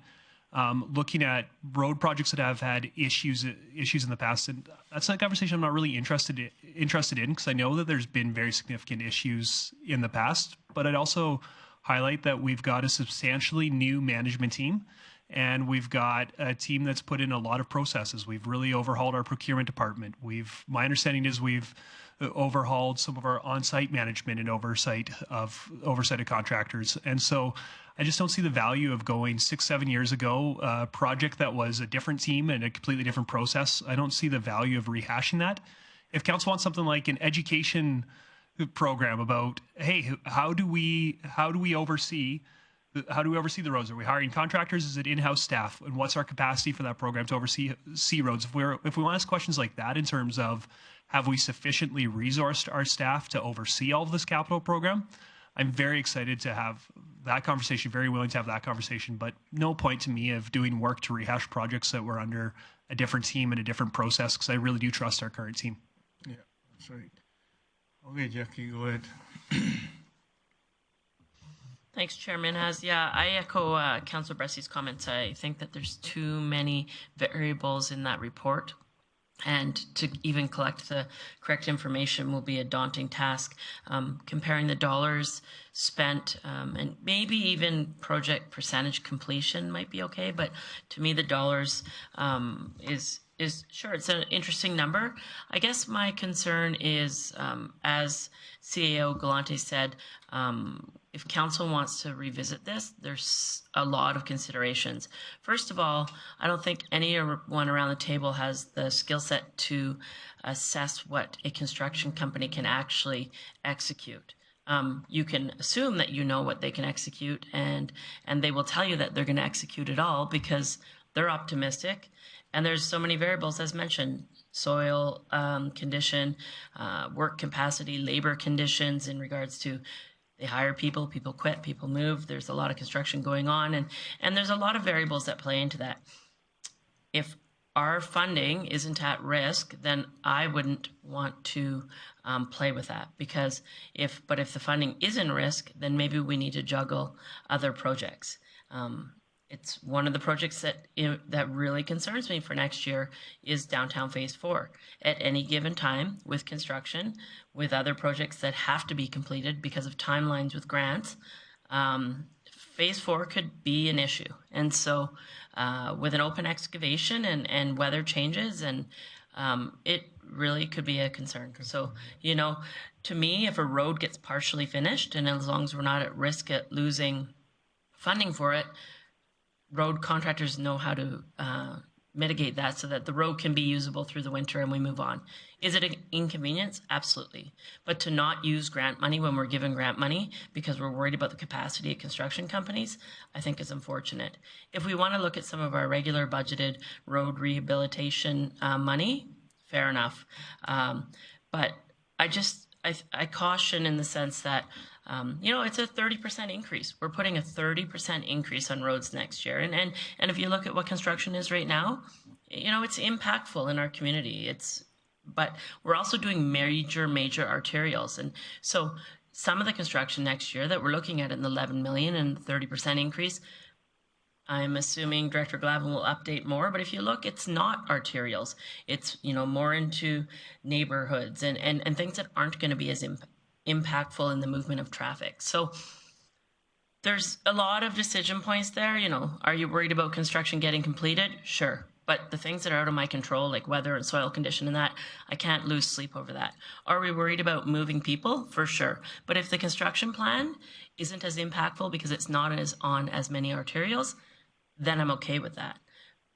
looking at road projects that have had issues in the past, and that's a conversation I'm not really interested in because I know that there's been very significant issues in the past. But I'd also highlight that we've got a substantially new management team, and we've got a team that's put in a lot of processes. We've really overhauled our procurement department. My understanding is we've overhauled some of our on-site management and oversight of contractors, and so I just don't see the value of going 6-7 years ago, a project that was a different team and a completely different process. I don't see the value of rehashing that. If council wants something like an education program about, hey, how do we oversee the roads? Are we hiring contractors? Is it in-house staff? And what's our capacity for that program to oversee roads? If we want to ask questions like that in terms of have we sufficiently resourced our staff to oversee all of this capital program, I'm very excited to have that conversation, very willing to have that conversation, but no point to me of doing work to rehash projects that were under a different team and a different process, because I really do trust our current team. Yeah, that's right. Okay, Jackie, go ahead. Thanks, Chairman. I echo Councillor Bressy's comments. I think that there's too many variables in that report, and to even collect the correct information will be a daunting task. Comparing the dollars spent and maybe even project percentage completion might be okay, but to me the dollars is sure, it's an interesting number. I guess my concern is, as CAO Galante said, if council wants to revisit this, there's a lot of considerations. First of all, I don't think anyone around the table has the skill set to assess what a construction company can actually execute. You can assume that you know what they can execute, and they will tell you that they're going to execute it all because they're optimistic. And there's so many variables, as mentioned: soil condition, work capacity, labor conditions in regards to they hire people, people quit, people move. There's a lot of construction going on, and there's a lot of variables that play into that. If our funding isn't at risk, then I wouldn't want to play with that, because if the funding is in risk, then maybe we need to juggle other projects. It's one of the projects that really concerns me for next year is Downtown Phase 4. At any given time, with construction, with other projects that have to be completed because of timelines with grants, Phase 4 could be an issue. And so with an open excavation and weather changes, and it really could be a concern. So, to me, if a road gets partially finished, and as long as we're not at risk at losing funding for it, road contractors know how to mitigate that so that the road can be usable through the winter and we move on. Is it an inconvenience? Absolutely. But to not use grant money when we're given grant money because we're worried about the capacity of construction companies, I think is unfortunate. If we want to look at some of our regular budgeted road rehabilitation money, fair enough. But I caution in the sense that it's a 30% increase. We're putting a 30% increase on roads next year. And if you look at what construction is right now, it's impactful in our community. But we're also doing major arterials. And so some of the construction next year that we're looking at in the 11 million and 30% increase, I'm assuming Director Glavin will update more, but if you look, it's not arterials. It's, more into neighborhoods and things that aren't going to be as impactful in the movement of traffic. So there's a lot of decision points there. You know, are you worried about construction getting completed? Sure. But the things that are out of my control, like weather and soil condition and that, I can't lose sleep over that. Are we worried about moving people? For sure. But if the construction plan isn't as impactful because it's not on as many arterials, then I'm okay with that.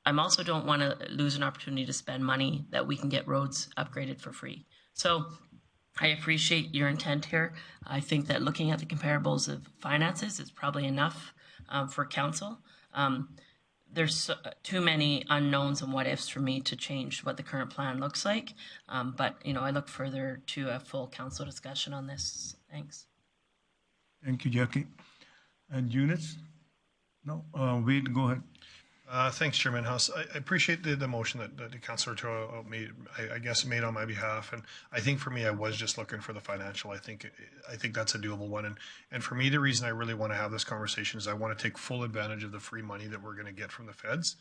I also don't want to lose an opportunity to spend money that we can get roads upgraded for free. So I appreciate your intent here. I think that looking at the comparables of finances is probably enough for council. There's too many unknowns and what ifs for me to change what the current plan looks like. But, you know, I look further to a full council discussion on this. Thanks. Thank you, Jackie. And Eunice? No, Wade, go ahead. Thanks, Chairman House. I appreciate the motion that the Councillor made, I guess, made on my behalf. And I think for me, I was just looking for the financial. I think that's a doable one. And for me, the reason I really want to have this conversation is I want to take full advantage of the free money that we're going to get from the feds.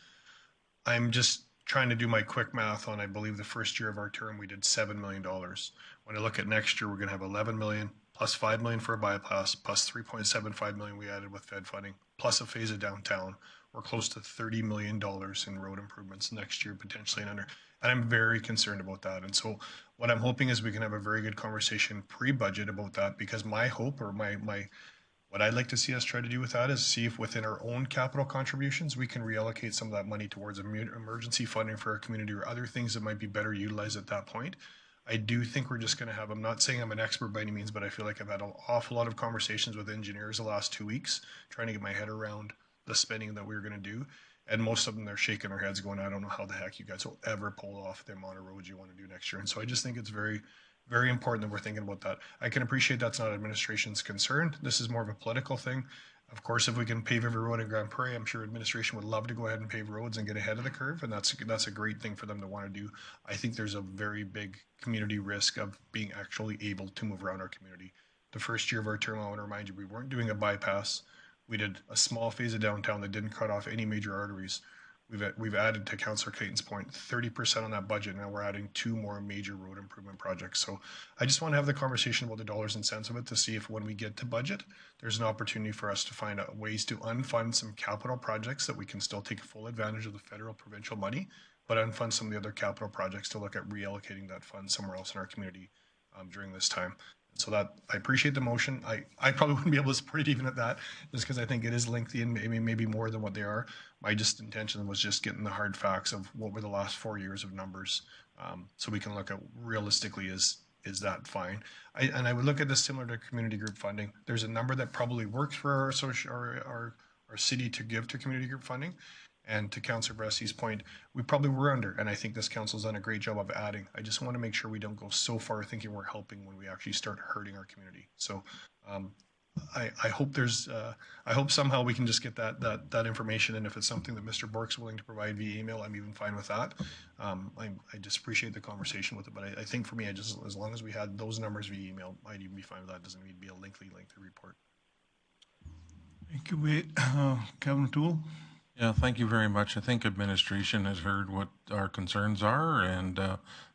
I'm just trying to do my quick math on, I believe the first year of our term, we did $7 million. When I look at next year, we're going to have 11 million plus 5 million for a bypass, plus 3.75 million we added with Fed funding, plus a phase of downtown. We're close to $30 million in road improvements next year, potentially and under. And I'm very concerned about that. And so what I'm hoping is we can have a very good conversation pre-budget about that, because my hope, or what I'd like to see us try to do with that is see if within our own capital contributions, we can reallocate some of that money towards emergency funding for our community or other things that might be better utilized at that point. I do think we're just going to have, I'm not saying I'm an expert by any means, but I feel like I've had an awful lot of conversations with engineers the last 2 weeks, trying to get my head around the spending that we were going to do. And most of them, they're shaking their heads going, I don't know how the heck you guys will ever pull off the amount of roads you want to do next year. And so I just think it's very, very important that we're thinking about that. I can appreciate that's not administration's concern. This is more of a political thing. Of course, if we can pave every road in Grande Prairie, I'm sure administration would love to go ahead and pave roads and get ahead of the curve. And that's a great thing for them to want to do. I think there's a very big community risk of being actually able to move around our community. The first year of our term, I want to remind you, we weren't doing a bypass. We did a small phase of downtown that didn't cut off any major arteries. We've added, to Councillor Clayton's point, 30% on that budget. Now we're adding 2 more major road improvement projects. So I just want to have the conversation about the dollars and cents of it to see if when we get to budget, there's an opportunity for us to find out ways to unfund some capital projects that we can still take full advantage of the federal provincial money, but unfund some of the other capital projects to look at reallocating that fund somewhere else in our community during this time. So that I appreciate the motion. I probably wouldn't be able to support it even at that, just because I think it is lengthy and maybe more than what they are. My intention was just getting the hard facts of what were the last 4 years of numbers, so we can look at realistically is that fine. And I would look at this similar to community group funding. There's a number that probably works for our city to give to community group funding. And to Councillor Bressy's point, we probably were under, and I think this council's done a great job of adding. I just want to make sure we don't go so far thinking we're helping when we actually start hurting our community. So I hope I hope somehow we can just get that information, and if it's something that Mr. Bork's willing to provide via email, I'm even fine with that. I just appreciate the conversation with it, but I think for me, as long as we had those numbers via email, I'd even be fine with that. It doesn't need to be a lengthy report. Thank you, Wade. Kevin Toole. Yeah, thank you very much. I think administration has heard what our concerns are, and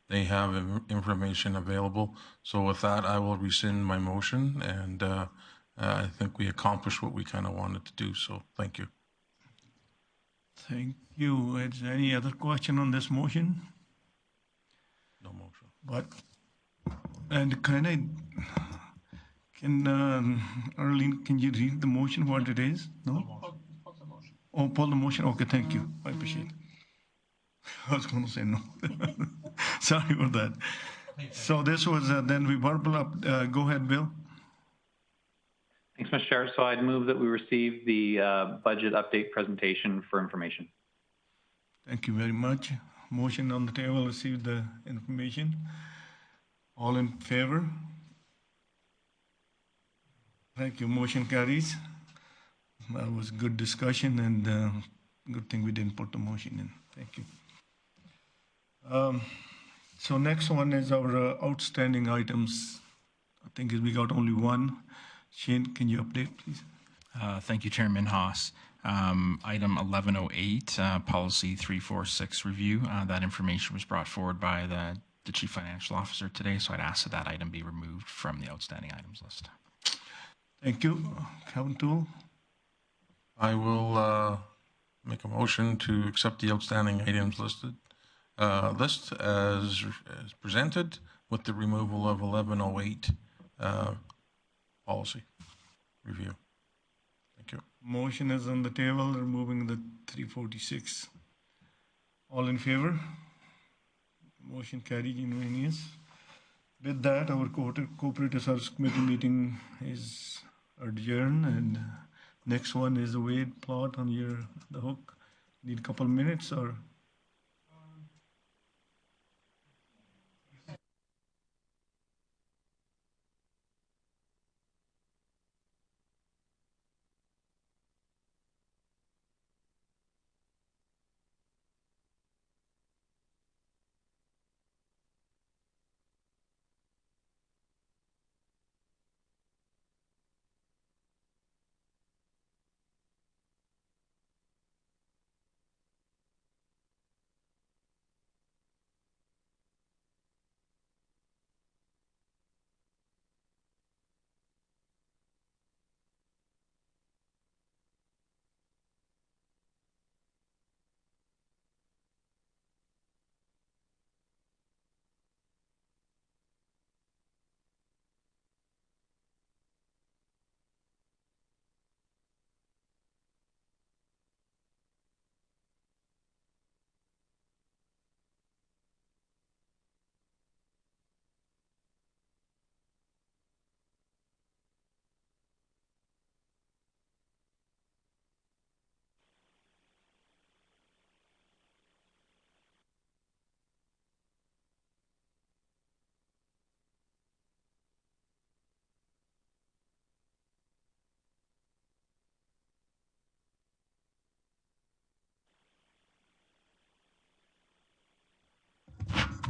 they have information available. So with that, I will rescind my motion, and I think we accomplished what we kind of wanted to do. So thank you. Thank you. Is there any other question on this motion? No motion. But, and Arlene, can you read the motion, what it is? No? Oh, pull the motion. Okay, thank you. I appreciate it. I was going to say no. Sorry about that. So this was, then we verbal up. Go ahead, Bill. Thanks, Mr. Chair. So I'd move that we receive the budget update presentation for information. Thank you very much. Motion on the table, receive the information. All in favor? Thank you. Motion carries. That was good discussion, and good thing we didn't put the motion in. Thank you. So next one is our outstanding items. I think we got only one. Shane, can you update, please? Thank you, Chairman Haas. Item 1108, Policy 346 review. That information was brought forward by the the Chief Financial Officer today, so I'd ask that that item be removed from the outstanding items list. Thank you. Kevin Toole. I will make a motion to accept the outstanding items list as presented with the removal of 1108 policy review. Thank you. Motion is on the table, removing the 346. All in favor? Motion carried unanimous. With that, our Cooperative Service Committee meeting is adjourned, and next one is the Wade plot on the hook. Need a couple of minutes or?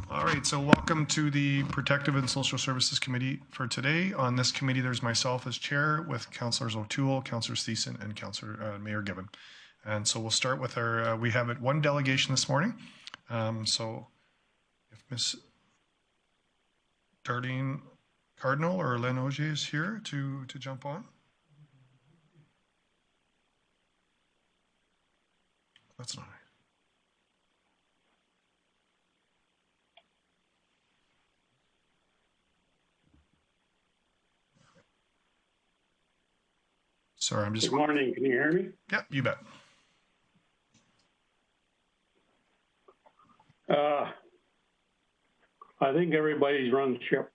All right, so welcome to the Protective and Social Services Committee for today. On this committee, there's myself as chair with Councillors O'Toole, Councillor Friesen, and Mayor Given. And so we'll start with our, we have one delegation this morning. So if Ms. Darlene Cardinal or Len Auger is here to jump on. That's not right. Sorry, I'm just... Good morning. Can you hear me? Yeah, you bet. I think everybody's run the ship.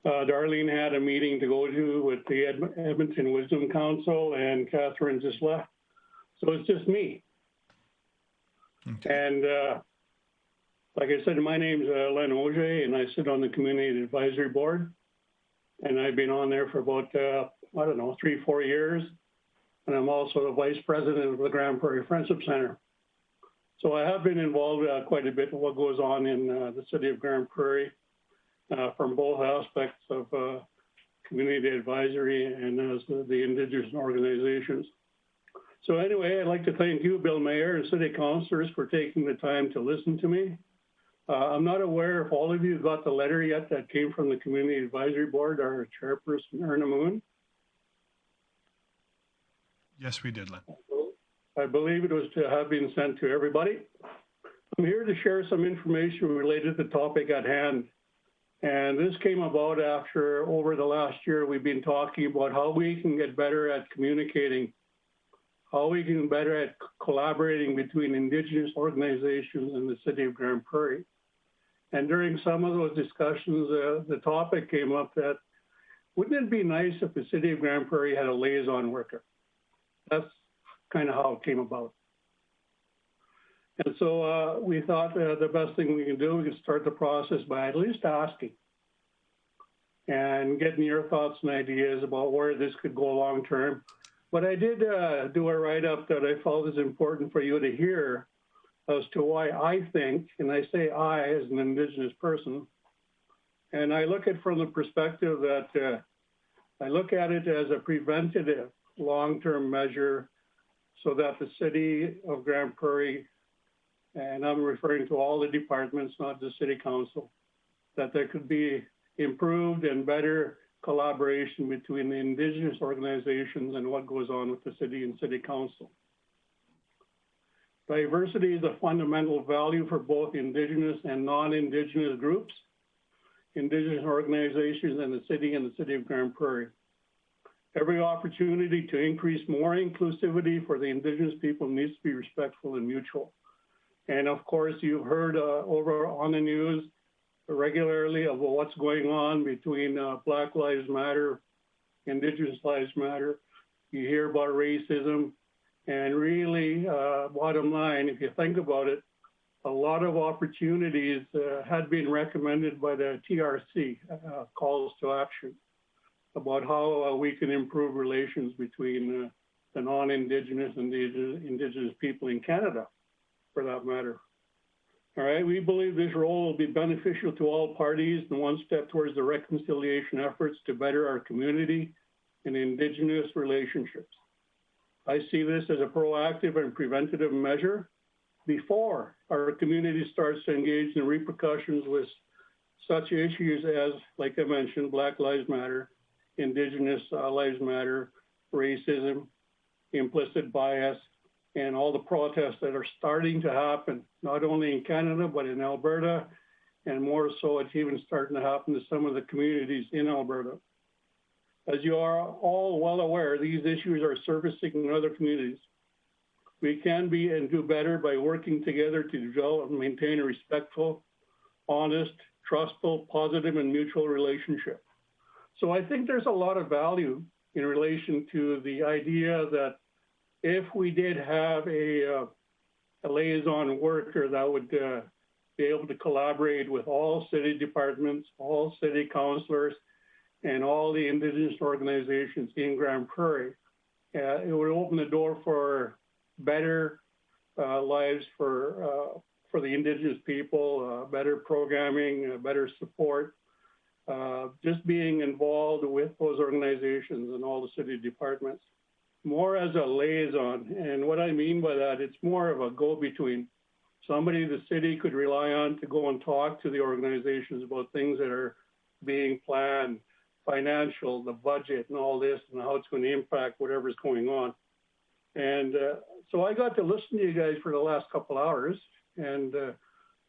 Darlene had a meeting to go to with the Edmonton Wisdom Council, and Catherine just left. So it's just me. Okay. And like I said, my name's Len Auger, and I sit on the Community Advisory Board. And I've been on there for about, I don't know, 3-4 years. And I'm also the vice president of the Grande Prairie Friendship Center. So I have been involved quite a bit in what goes on in the city of Grande Prairie from both aspects of community advisory and as the Indigenous organizations. So anyway, I'd like to thank you, Bill Mayor, and city councillors for taking the time to listen to me. I'm not aware if all of you got the letter yet that came from the Community Advisory Board, our chairperson, Erna Moon. Yes, we did, Len. I believe it was to have been sent to everybody. I'm here to share some information related to the topic at hand. And this came about after, over the last year, we've been talking about how we can get better at communicating, how we can get better at collaborating between Indigenous organizations in the city of Grande Prairie. And during some of those discussions, the topic came up that, wouldn't it be nice if the city of Grande Prairie had a liaison worker? That's kind of how it came about. And so we thought the best thing we can do, we can start the process by at least asking and getting your thoughts and ideas about where this could go long term. But I did do a write-up that I felt is important for you to hear as to why I think, and I say I as an Indigenous person, and I look at it from the perspective that I look at it as a preventative long-term measure so that the city of Grande Prairie and I'm referring to all the departments, not the city council, that there could be improved and better collaboration between the Indigenous organizations and what goes on with the city and city council. Diversity is a fundamental value for both Indigenous and non-Indigenous groups, Indigenous organizations, and the city of Grande Prairie. Every opportunity to increase more inclusivity for the Indigenous people needs to be respectful and mutual. And of course, you've heard over on the news regularly of what's going on between Black Lives Matter, Indigenous Lives Matter. You hear about racism, and really, bottom line, if you think about it, a lot of opportunities had been recommended by the TRC, calls to action, about how we can improve relations between the non-Indigenous and the Indigenous people in Canada, for that matter. All right, we believe this role will be beneficial to all parties and one step towards the reconciliation efforts to better our community and Indigenous relationships. I see this as a proactive and preventative measure before our community starts to engage in repercussions with such issues as, like I mentioned, Black Lives Matter, Indigenous Lives Matter, racism, implicit bias, and all the protests that are starting to happen, not only in Canada, but in Alberta, and more so, it's even starting to happen to some of the communities in Alberta. As you are all well aware, these issues are surfacing in other communities. We can be and do better by working together to develop and maintain a respectful, honest, trustful, positive, and mutual relationship. So I think there's a lot of value in relation to the idea that if we did have a liaison worker that would be able to collaborate with all city departments, all city councillors, and all the Indigenous organizations in Grande Prairie, it would open the door for better lives for the Indigenous people, better programming, better support, just being involved with those organizations and all the city departments. More as a liaison, and what I mean by that, it's more of a go-between. Somebody the city could rely on to go and talk to the organizations about things that are being planned, financial, the budget, and all this, and how it's going to impact whatever's going on. And so I got to listen to you guys for the last couple hours and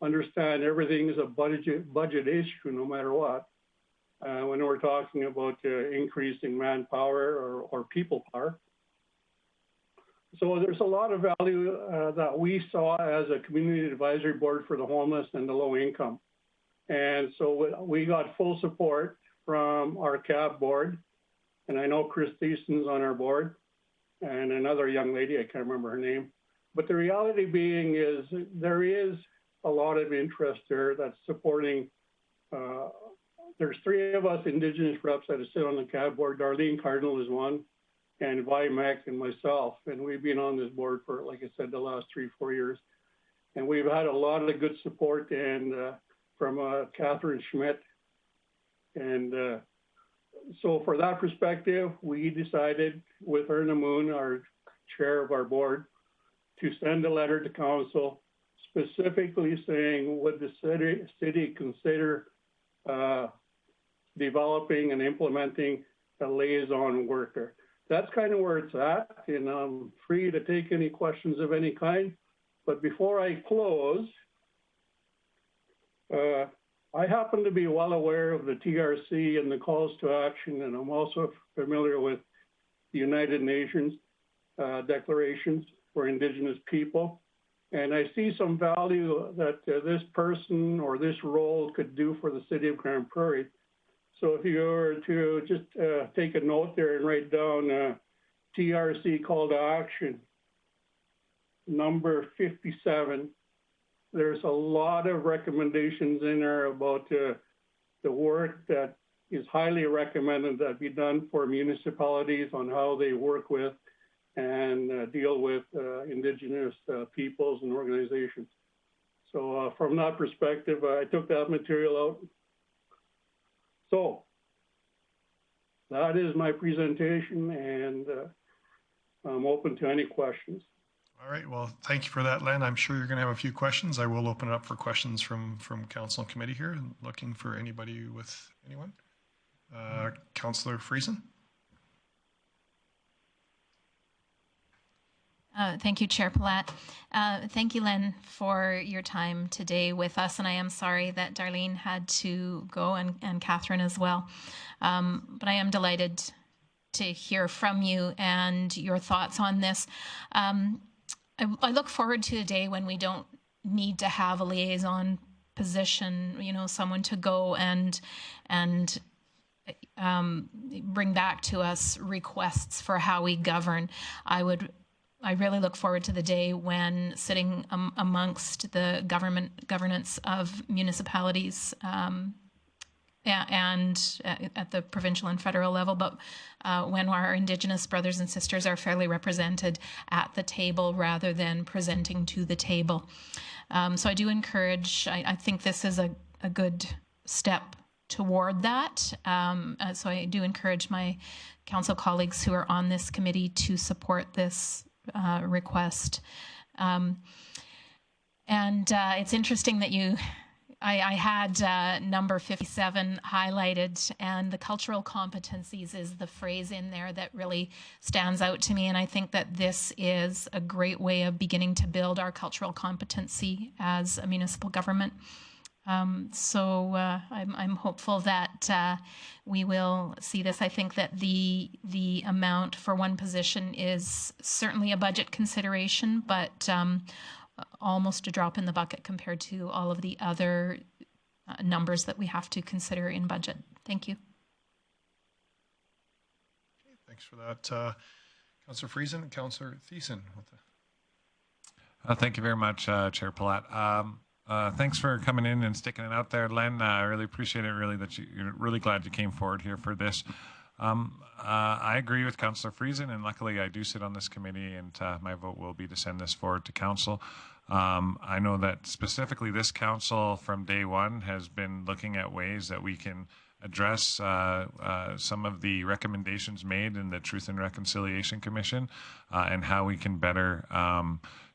understand everything is a budget issue no matter what. When we're talking about increasing manpower or people power. So there's a lot of value that we saw as a community advisory board for the homeless and the low income. And so we got full support from our CAB board. And I know Chris Thiessen's on our board and another young lady, I can't remember her name. But the reality being is there is a lot of interest there that's supporting. There's three of us Indigenous reps that sit on the CAB board. Darlene Cardinal is one, and Vi Mack and myself. And we've been on this board for, like I said, the last 3-4 years. And we've had a lot of good support and from Catherine Schmidt. And so for that perspective, we decided with Erna Moon, our chair of our board, to send a letter to council specifically saying, would the city consider developing and implementing a liaison worker? That's kind of where it's at, and I'm free to take any questions of any kind. But before I close, I happen to be well aware of the TRC and the calls to action, and I'm also familiar with the United Nations declarations for Indigenous people. And I see some value that this person or this role could do for the city of Grande Prairie. So if you were to just take a note there and write down TRC call to action, number 57, there's a lot of recommendations in there about the work that is highly recommended that be done for municipalities on how they work with and deal with Indigenous peoples and organizations. So from that perspective, I took that material out. So that is my presentation, and I'm open to any questions. All right. Well, thank you for that, Len. I'm sure you're going to have a few questions. I will open it up for questions from council and committee here. And looking for anybody with anyone. Councillor Friesen. Thank you, Chair Palat. Thank you, Len, for your time today with us. And I am sorry that Darlene had to go and Catherine as well. But I am delighted to hear from you and your thoughts on this. I look forward to a day when we don't need to have a liaison position, you know, someone to go and bring back to us requests for how we govern. I really look forward to the day when sitting amongst the governance of municipalities and at the provincial and federal level, but when our Indigenous brothers and sisters are fairly represented at the table rather than presenting to the table. So I do encourage, I think this is a good step toward that. So I do encourage my council colleagues who are on this committee to support this request. And it's interesting that I had number 57 highlighted, and the cultural competencies is the phrase in there that really stands out to me. And I think that this is a great way of beginning to build our cultural competency as a municipal government. So I'm hopeful that we will see this. I think that the amount for one position is certainly a budget consideration, but almost a drop in the bucket compared to all of the other numbers that we have to consider in budget. Thank you. Okay, thanks for that, Councillor Friesen and Councillor Thiessen. Thank you very much, Chair Palat. Thanks for coming in and sticking it out there, Len. I really appreciate it, really, that you're really glad you came forward here for this. I agree with Councillor Friesen, and luckily I do sit on this committee, and my vote will be to send this forward to council. I know that specifically this council from day one has been looking at ways that we can address some of the recommendations made in the Truth and Reconciliation Commission and how we can better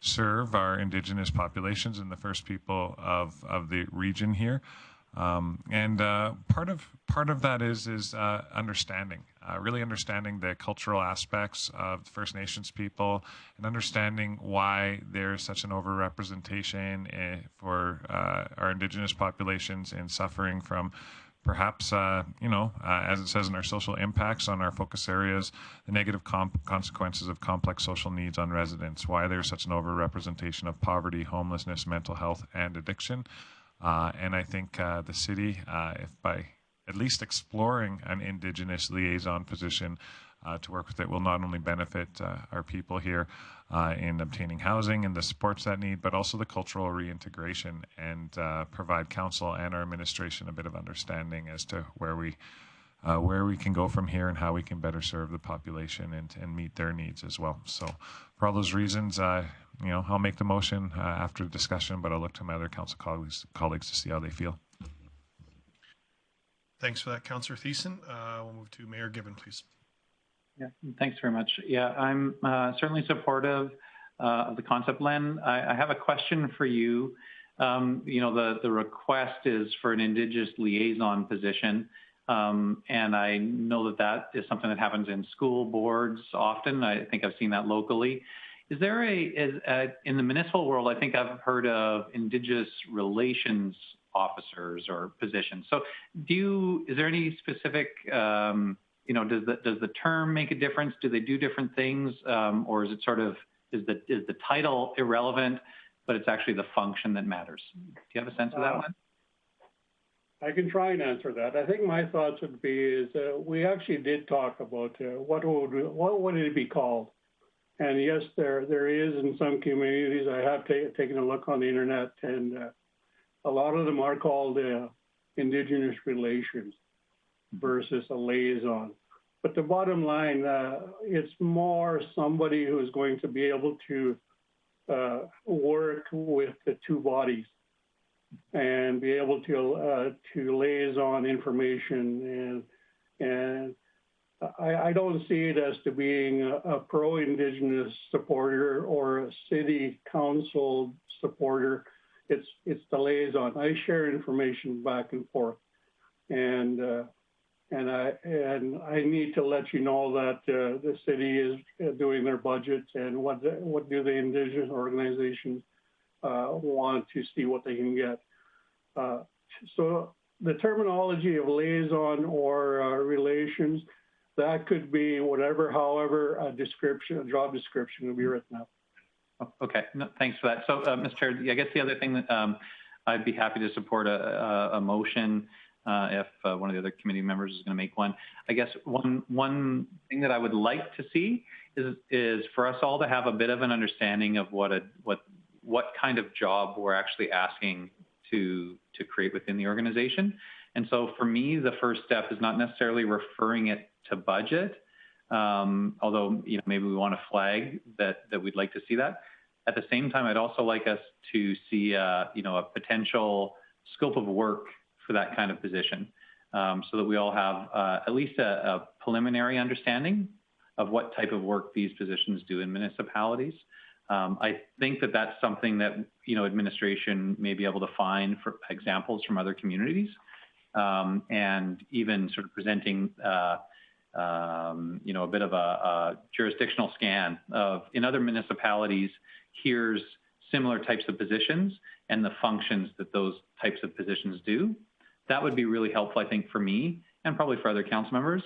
serve our Indigenous populations and the First People of the region here. And part of that is understanding, really understanding the cultural aspects of the First Nations people and understanding why there's such an overrepresentation for our Indigenous populations in suffering from perhaps, as it says in our social impacts on our focus areas, the negative consequences of complex social needs on residents, why there's such an overrepresentation of poverty, homelessness, mental health, and addiction. And I think the city, if by at least exploring an Indigenous liaison position to work with it, will not only benefit our people here in obtaining housing and the supports that need, but also the cultural reintegration and provide council and our administration a bit of understanding as to where we can go from here and how we can better serve the population and meet their needs as well. So for all those reasons, I'll make the motion after the discussion, but I'll look to my other council colleagues to see how they feel. Thanks for that, Councillor Thiessen. We'll move to Mayor Given, please. Yeah, thanks very much. Yeah, I'm certainly supportive of the concept, Len. I have a question for you. The request is for an Indigenous liaison position. And I know that is something that happens in school boards often. I think I've seen that locally. Is there in the municipal world, I think I've heard of Indigenous relations officers or positions. So is there any specific, does the term make a difference? Do they do different things? Or is it is the title irrelevant, but it's actually the function that matters? Do you have a sense of that one? I can try and answer that. I think my thoughts would be is we actually did talk about what would it be called, and yes, there is in some communities. I have taken a look on the internet, and a lot of them are called Indigenous relations versus a liaison. But the bottom line, it's more somebody who is going to be able to work with the two bodies and be able to liaison information and I don't see it as to being a pro-Indigenous supporter or a city council supporter. It's the liaison. I share information back and forth, and I need to let you know that the city is doing their budgets and what do the Indigenous organizations want to see what they can get. So the terminology of liaison or relations, that could be whatever, however, a job description will be written up. Okay, no, thanks for that. So, Mr. Chair, I guess the other thing that I'd be happy to support a motion if one of the other committee members is going to make one. I guess one thing that I would like to see is for us all to have a bit of an understanding of what kind of job we're actually asking to create within the organization. And so for me, the first step is not necessarily referring it to budget, although maybe we want to flag that we'd like to see that. At the same time, I'd also like us to see a potential scope of work for that kind of position, so that we all have at least a preliminary understanding of what type of work these positions do in municipalities. I think that that's something that administration may be able to find for examples from other communities, and even sort of presenting a bit of a jurisdictional scan of in other municipalities. Here's similar types of positions and the functions that those types of positions do. That would be really helpful, I think, for me and probably for other council members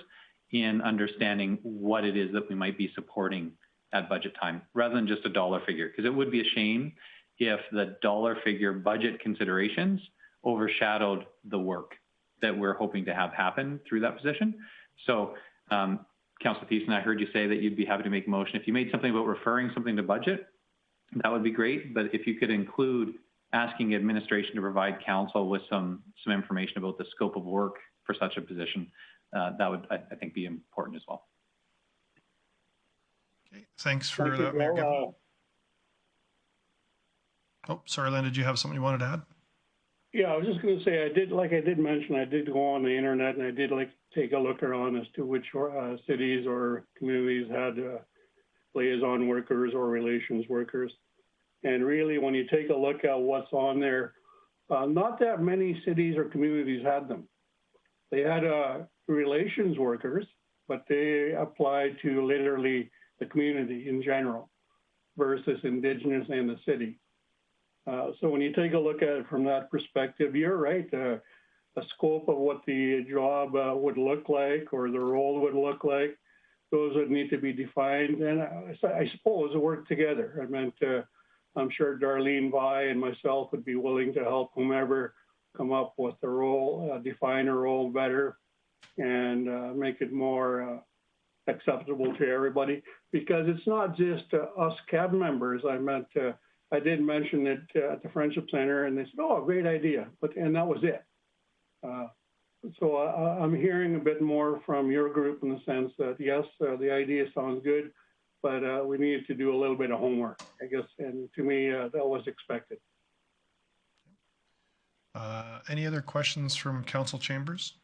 in understanding what it is that we might be supporting at budget time, rather than just a dollar figure, because it would be a shame if the dollar figure budget considerations overshadowed the work that we're hoping to have happen through that position. So, Councillor Friesen, I heard you say that you'd be happy to make a motion. If you made something about referring something to budget, that would be great. But if you could include asking administration to provide council with some information about the scope of work for such a position, that would, I think, be important as well. Okay, thanks for that, Mayor Giffen. Oh, sorry, Len, did you have something you wanted to add? Yeah, I was just going to say, I did mention, I did go on the internet and I did take a look around as to which cities or communities had liaison workers or relations workers. And really, when you take a look at what's on there, not that many cities or communities had them. They had relations workers, but they applied to literally the community in general versus Indigenous and the city. So when you take a look at it from that perspective, you're right. The scope of what the job would look like or the role would look like, those would need to be defined. And I suppose work together. I meant, I'm sure Darlene Vi and myself would be willing to help whomever come up with the role, define a role better, and make it more acceptable to everybody. Because it's not just us CAB members. I did mention it at the Friendship Center, and they said, "Oh, great idea," and that was it. So I'm hearing a bit more from your group in the sense that yes, the idea sounds good, but we need to do a little bit of homework, I guess. And to me, that was expected. Any other questions from council chambers?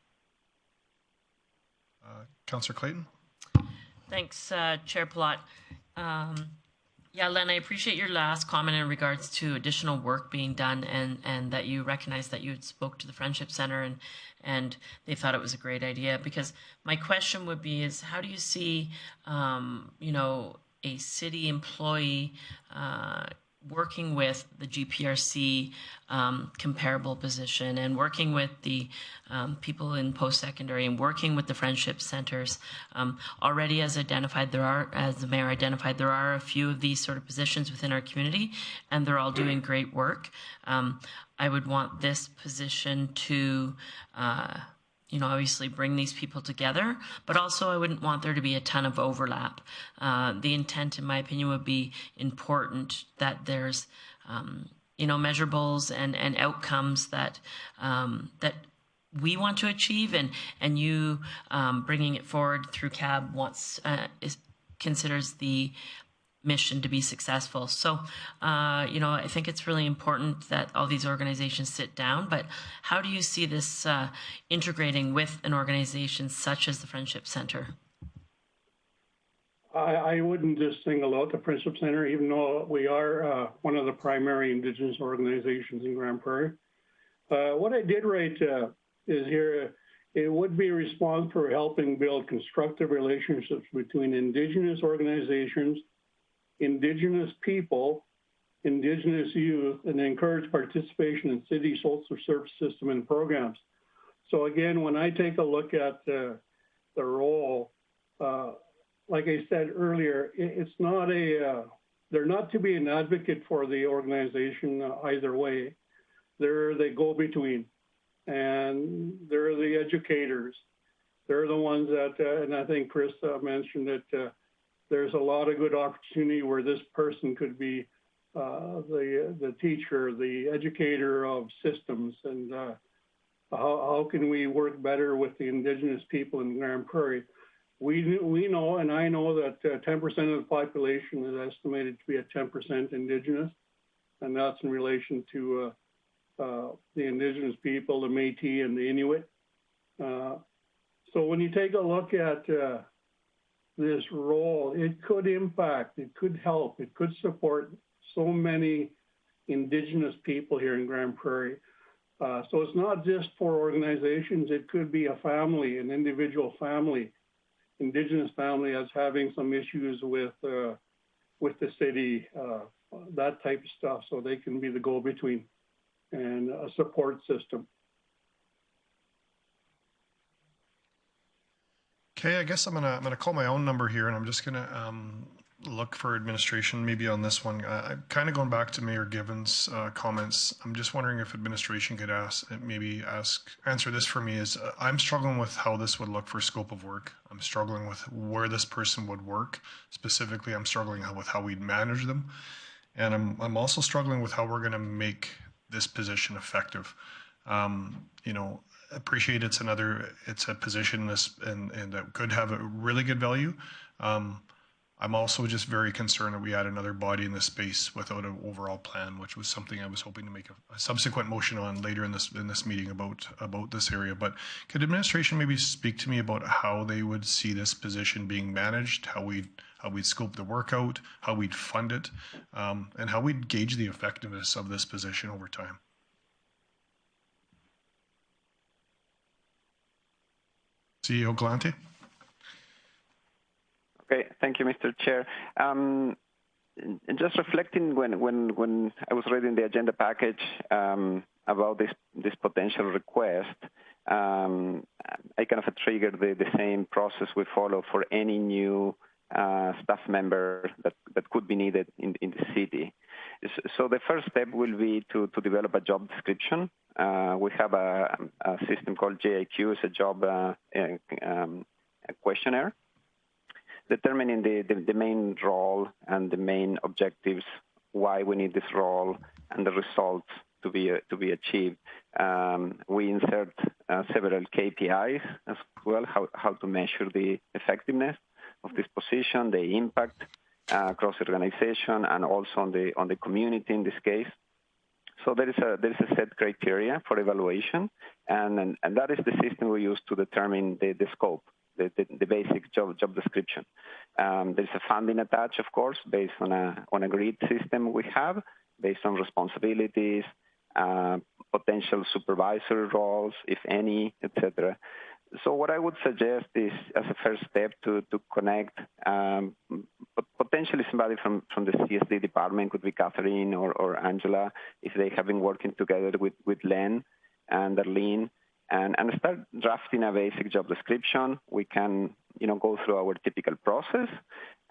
Councillor Clayton. Thanks, Chair Palat. Yeah, Len, I appreciate your last comment in regards to additional work being done, and that you recognize that you had spoke to the Friendship Center and they thought it was a great idea. Because my question would be is, how do you see, a city employee working with the GPRC comparable position and working with the people in post-secondary and working with the friendship centers? Already, as the mayor identified, there are a few of these sort of positions within our community, and they're all doing great work. I would want this position to obviously bring these people together, but also I wouldn't want there to be a ton of overlap. The intent, in my opinion, would be important that there's, measurables and outcomes that we want to achieve, and you bringing it forward through CAB considers the mission to be successful. So, I think it's really important that all these organizations sit down, but how do you see this integrating with an organization such as the Friendship Center? I wouldn't just single out the Friendship Center, even though we are one of the primary Indigenous organizations in Grande Prairie. What I did write is here, it would be responsible for helping build constructive relationships between Indigenous organizations, Indigenous people, Indigenous youth, and encourage participation in city social service system and programs. So again, when I take a look at the role, like I said earlier, it's not they're not to be an advocate for the organization either way. They're the go-between, and they're the educators. They're the ones that, and I think Chris mentioned that there's a lot of good opportunity where this person could be the teacher, the educator of systems, and how can we work better with the Indigenous people in Grande Prairie? We know, and I know that 10% of the population is estimated to be at 10% Indigenous, and that's in relation to the Indigenous people, the Métis and the Inuit. So when you take a look at this role, it could impact, it could help, it could support so many Indigenous people here in Grande Prairie. So it's not just for organizations, it could be a family, an individual family, Indigenous family that's having some issues with the city, that type of stuff, so they can be the go-between and a support system. Okay, I guess I'm gonna call my own number here, and I'm just gonna look for administration maybe on this one. Kind of going back to Mayor Given's comments, I'm just wondering if administration could answer this for me. Is I'm struggling with how this would look for scope of work. I'm struggling with where this person would work. Specifically, I'm struggling with how we'd manage them, and I'm also struggling with how we're going to make this position effective. You know, appreciate it's a position and that could have a really good value. I'm also just very concerned that we add another body in this space without an overall plan, which was something I was hoping to make a subsequent motion on later in this meeting about this area. But could administration maybe speak to me about how they would see this position being managed, how we'd scope the work out, how we'd fund it, and how we'd gauge the effectiveness of this position over time? CEO Galante. Okay, thank you, Mr. Chair. Just reflecting when I was reading the agenda package about this potential request, I kind of triggered the same process we follow for any new staff member that could be needed in the city. So the first step will be to develop a job description. We have a system called JIQ, it's a job questionnaire, determining the main role and the main objectives, why we need this role, and the results to be achieved. We insert several KPIs as well, how to measure the effectiveness of this position, the impact across the organization, and also on the community in this case. So there is a set criteria for evaluation, and that is the system we use to determine the scope. The basic job description. There's a funding attached, of course, based on a grid system we have, based on responsibilities, potential supervisor roles, if any, etc. So what I would suggest is, as a first step, to connect potentially somebody from the CSD department, could be Catherine or Angela, if they have been working together with Len and Arlene, and start drafting a basic job description. We can, go through our typical process,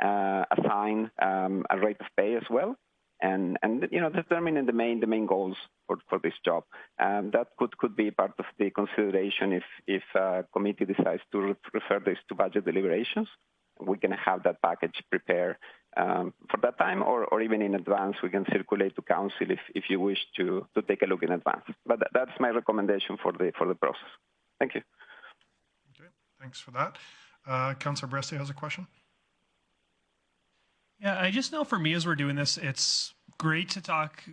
assign a rate of pay as well, and determining the main goals for this job. That could be part of the consideration if a committee decides to refer this to budget deliberations. We can have that package prepared for that time, or even in advance. We can circulate to council if you wish to take a look in advance. But that's my recommendation for the process. Thank you. Okay, thanks for that. Councillor Bresse has a question. Yeah, I just know for me as we're doing this, it's great to talk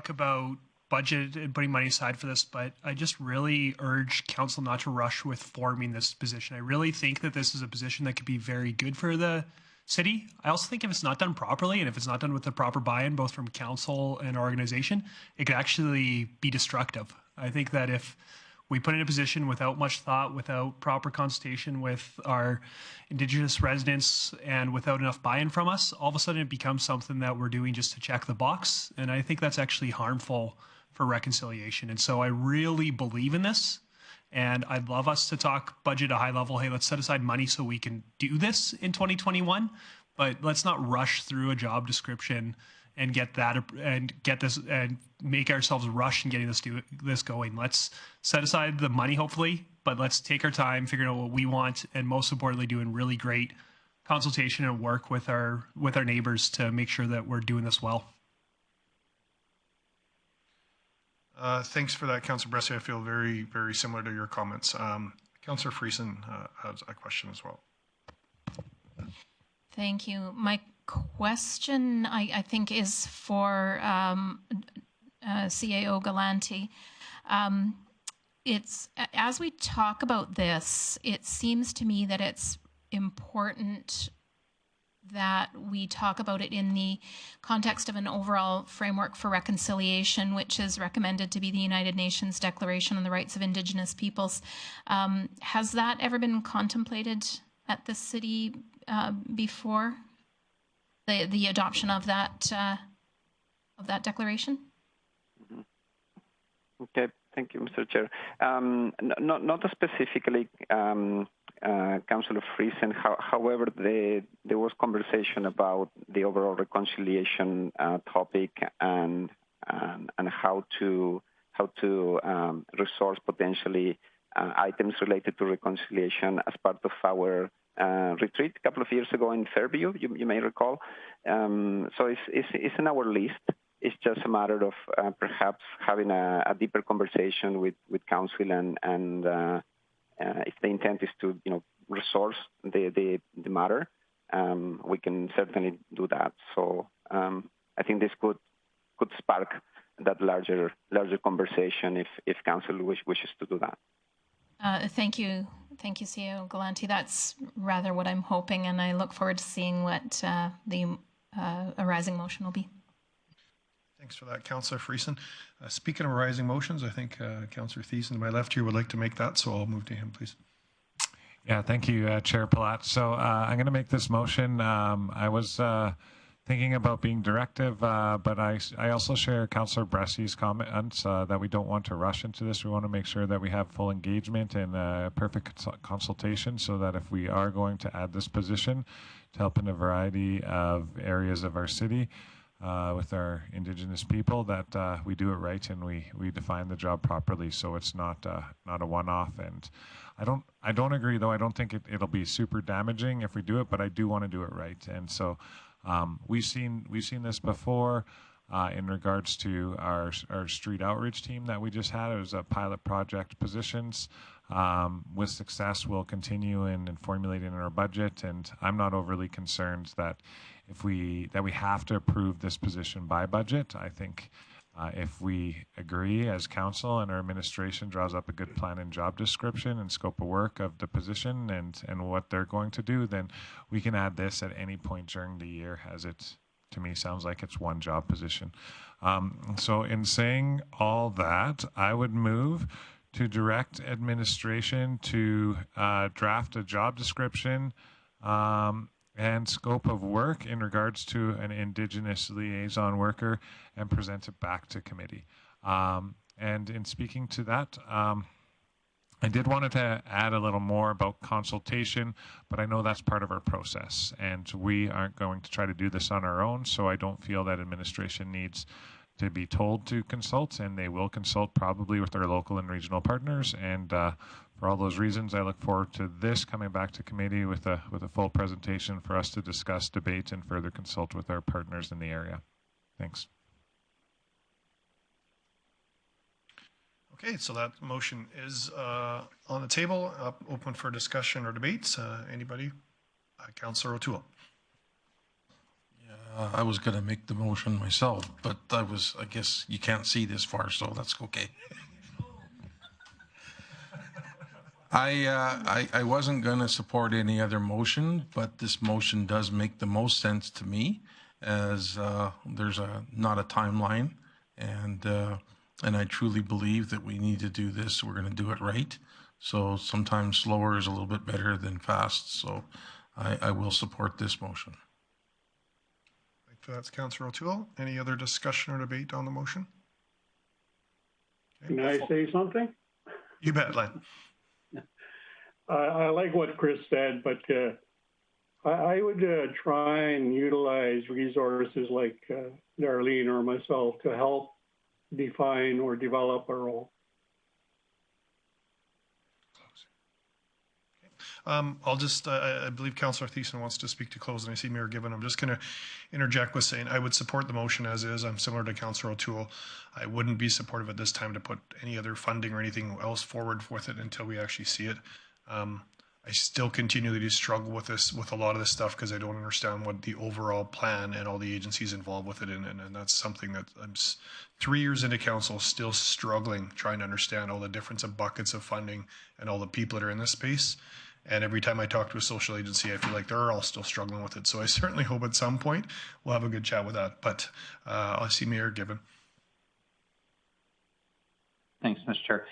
about budget and putting money aside for this, but I just really urge council not to rush with forming this position. I really think that this is a position that could be very good for the city. I also think if it's not done properly and if it's not done with the proper buy-in, both from council and organization, it could actually be destructive. I think that if we put in a position without much thought, without proper consultation with our Indigenous residents, and without enough buy-in from us, all of a sudden it becomes something that we're doing just to check the box. And I think that's actually harmful for reconciliation. And so I really believe in this. And I'd love us to talk budget at a high level. Hey, let's set aside money so we can do this in 2021. But let's not rush through a job description and get this and make ourselves rush in getting this going. Let's set aside the money, hopefully, but let's take our time figuring out what we want, and most importantly, doing really great consultation and work with our neighbors to make sure that we're doing this well. Thanks for that, Councillor Bressie. I feel very, very similar to your comments. Councillor Friesen has a question as well. Thank you. My question, I think, is for CAO Galante. It's, as we talk about this, it seems to me that it's important that we talk about it in the context of an overall framework for reconciliation, which is recommended to be the United Nations Declaration on the Rights of Indigenous Peoples. Has that ever been contemplated at the city before? The adoption of that declaration? Okay, thank you, Mr. Chair. Not specifically, Councillor Friesen. However, there was conversation about the overall reconciliation topic and how to resource potentially items related to reconciliation as part of our retreat a couple of years ago in Fairview, you may recall. So it's in our list. It's just a matter of perhaps having a deeper conversation with council and if the intent is to resource the matter, we can certainly do that. So I think this could spark that larger conversation if council wishes to do that. Thank you, CEO Galante. That's rather what I'm hoping, and I look forward to seeing what the arising motion will be. Thanks for that, Councillor Friesen. Speaking of arising motions, I think Councillor Thiessen to my left here would like to make that, so I'll move to him, please. Yeah, thank you, Chair Palat. So I'm going to make this motion. I was thinking about being directive, but I also share Councillor Bressie's comments that we don't want to rush into this. We want to make sure that we have full engagement and perfect consultation so that if we are going to add this position to help in a variety of areas of our city, with our Indigenous people, that we do it right and we define the job properly, so it's not a one-off. And I don't agree, though. I don't think it'll be super damaging if we do it, but I do want to do it right. And so we've seen this before in regards to our street outreach team that we just had. It was a pilot project positions. With success, we'll continue in formulating our budget, and I'm not overly concerned that we have to approve this position by budget. I think if we agree as council and our administration draws up a good plan and job description and scope of work of the position and what they're going to do, then we can add this at any point during the year, as it, to me, sounds like it's one job position. So in saying all that, I would move to direct administration to draft a job description and scope of work in regards to an Indigenous liaison worker and present it back to committee. And in speaking to that, I did want to add a little more about consultation, but I know that's part of our process, and we aren't going to try to do this on our own, so I don't feel that administration needs to be told to consult, and they will consult probably with their local and regional partners. And for all those reasons, I look forward to this coming back to committee with a full presentation for us to discuss, debate, and further consult with our partners in the area. Thanks. Okay, so that motion is on the table, open for discussion or debates. Anybody? Councillor O'Toole. I was going to make the motion myself, but I guess you can't see this far, so that's okay. I wasn't going to support any other motion, but this motion does make the most sense to me, as there's not a timeline, and I truly believe that we need to do this. We're going to do it right. So sometimes slower is a little bit better than fast. So I will support this motion. That's Councillor O'Toole. Any other discussion or debate on the motion? Okay. Can I say something? You bet, Len. I like what Chris said, but I would try and utilize resources like Darlene or myself to help define or develop a role. I'll just, I believe Councillor Friesen wants to speak to close, and I see Mayor Given. I'm just going to interject with saying I would support the motion as is. I'm similar to Councillor O'Toole. I wouldn't be supportive at this time to put any other funding or anything else forward with it until we actually see it. I still continually struggle with this, with a lot of this stuff, because I don't understand what the overall plan and all the agencies involved with it, and that's something that I'm 3 years into council still struggling trying to understand all the difference of buckets of funding and all the people that are in this space. And every time I talk to a social agency, I feel like they're all still struggling with it. So I certainly hope at some point we'll have a good chat with that. But I see Mayor Given. Thanks, Mr. Chair.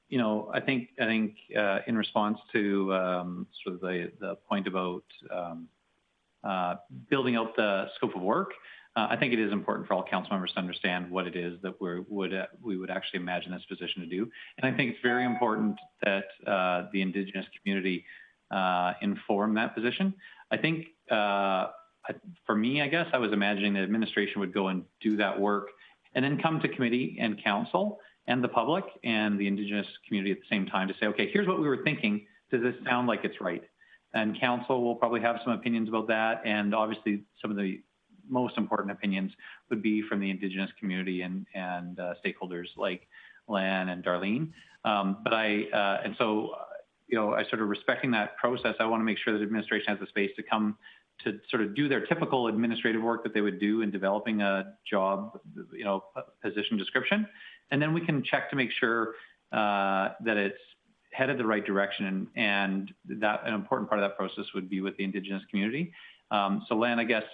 You know, I think in response to sort of the point about building out the scope of work, I think it is important for all council members to understand what it is that we would actually imagine this position to do. And I think it's very important that the Indigenous community inform that position. I think for me, I guess I was imagining that administration would go and do that work and then come to committee and council and the public and the Indigenous community at the same time to say, okay, here's what we were thinking. Does this sound like it's right? And council will probably have some opinions about that. And obviously some of the most important opinions would be from the Indigenous community and stakeholders like Lan and Darlene. And so, you know, I sort of respecting that process, I want to make sure that administration has the space to come to sort of do their typical administrative work that they would do in developing a job, you know, position description. And then we can check to make sure that it's headed the right direction, and that an important part of that process would be with the Indigenous community. So Lan, I guess,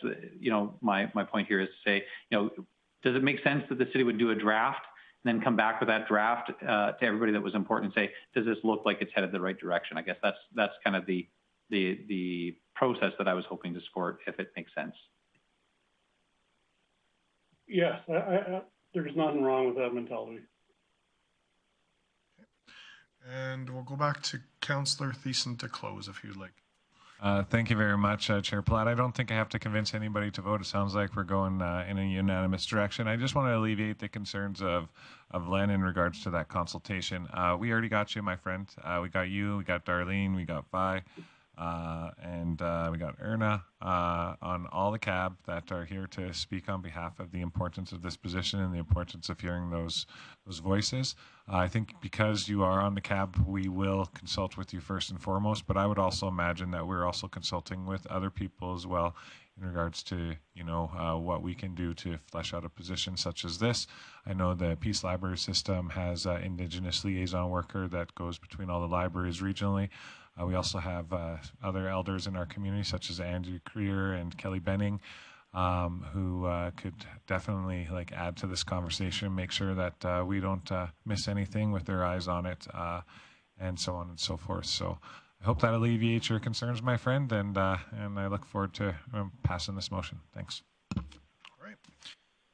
you know, my point here is to say, you know, does it make sense that the city would do a draft and then come back with that draft to everybody that was important and say, does this look like it's headed the right direction? I guess that's kind of the process that I was hoping to support, if it makes sense. Yes, there's nothing wrong with that mentality. And we'll go back to Councillor Friesen to close, if you'd like. Thank you very much, Chair Platt. I don't think I have to convince anybody to vote. It sounds like we're going in a unanimous direction. I just want to alleviate the concerns of Len in regards to that consultation. We already got you, my friend. We got you, we got Darlene, we got Vi, and we got Erna on all the cab that are here to speak on behalf of the importance of this position and the importance of hearing those voices. I think because you are on the cab, we will consult with you first and foremost, but I would also imagine that we're also consulting with other people as well in regards to, you know, what we can do to flesh out a position such as this. I know the Peace Library System has an Indigenous liaison worker that goes between all the libraries regionally. We also have other elders in our community, such as Andrew Creer and Kelly Benning, who could definitely add to this conversation, make sure that we don't miss anything with their eyes on it, and so on and so forth. So I hope that alleviates your concerns, my friend, and I look forward to passing this motion. Thanks. All right.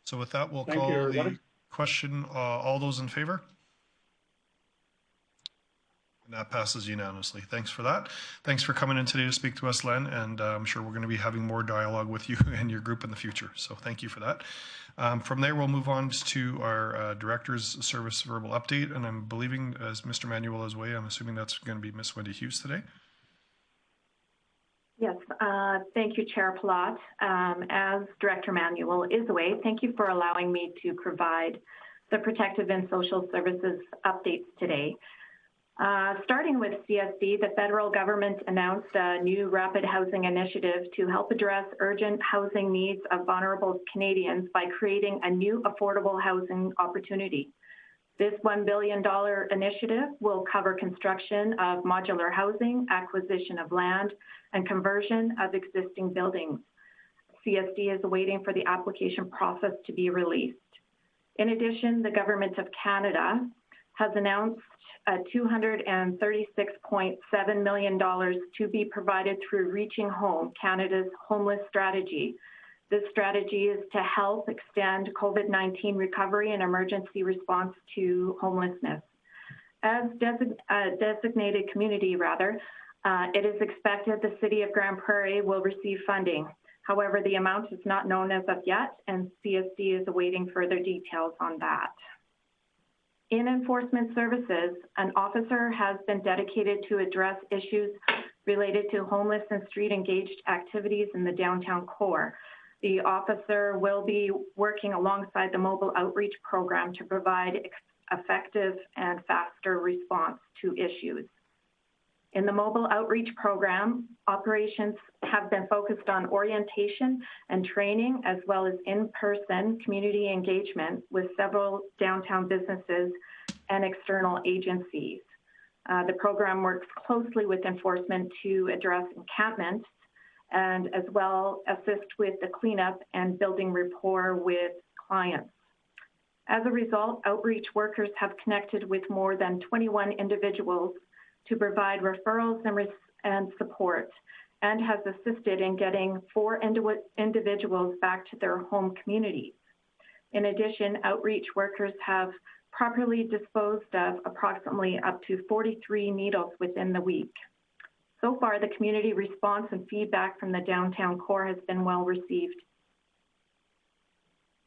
So with that, we'll call the question. All those in favor? And that passes unanimously. Thanks for that. Thanks for coming in today to speak to us, Len, and I'm sure we're going to be having more dialogue with you and your group in the future. So thank you for that. From there, we'll move on to our Director's Service Verbal Update, and I'm believing as Mr. Manuel is away, I'm assuming that's going to be Miss Wendy Hughes today. Yes, thank you, Chair Palat. As Director Manuel is away, thank you for allowing me to provide the Protective and Social Services updates today. Starting with CSD, the federal government announced a new rapid housing initiative to help address urgent housing needs of vulnerable Canadians by creating a new affordable housing opportunity. This $1 billion initiative will cover construction of modular housing, acquisition of land, and conversion of existing buildings. CSD is waiting for the application process to be released. In addition, the Government of Canada has announced $236.7 million to be provided through Reaching Home, Canada's homeless strategy. This strategy is to help extend COVID-19 recovery and emergency response to homelessness. As designated community, it is expected the City of Grande Prairie will receive funding. However, the amount is not known as of yet, and CSD is awaiting further details on that. In enforcement services, an officer has been dedicated to address issues related to homeless and street engaged activities in the downtown core. The officer will be working alongside the mobile outreach program to provide effective and faster response to issues. In the mobile outreach program, operations have been focused on orientation and training, as well as in-person community engagement with several downtown businesses and external agencies. The program works closely with enforcement to address encampment and as well assist with the cleanup and building rapport with clients. As a result, outreach workers have connected with more than 21 individuals to provide referrals and support, and has assisted in getting 4 individuals back to their home communities. In addition, outreach workers have properly disposed of approximately up to 43 needles within the week. So far, the community response and feedback from the downtown core has been well received.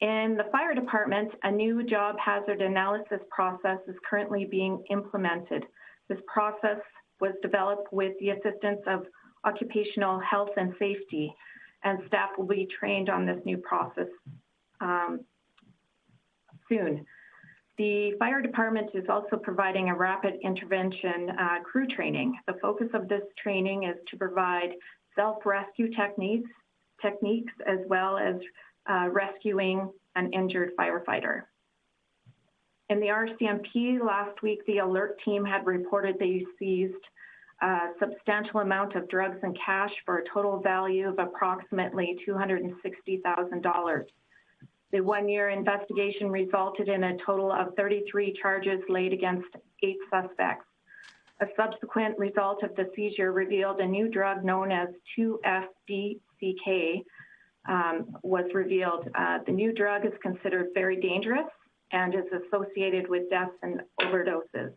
In the fire department, a new job hazard analysis process is currently being implemented. This process was developed with the assistance of occupational health and safety, and staff will be trained on this new process soon. The fire department is also providing a rapid intervention crew training. The focus of this training is to provide self-rescue techniques as well as rescuing an injured firefighter. In the RCMP last week, the alert team had reported they seized a substantial amount of drugs and cash for a total value of approximately $260,000. The one-year investigation resulted in a total of 33 charges laid against 8 suspects. A subsequent result of the seizure revealed a new drug known as 2-FDCK was revealed. The new drug is considered very dangerous and is associated with deaths and overdoses.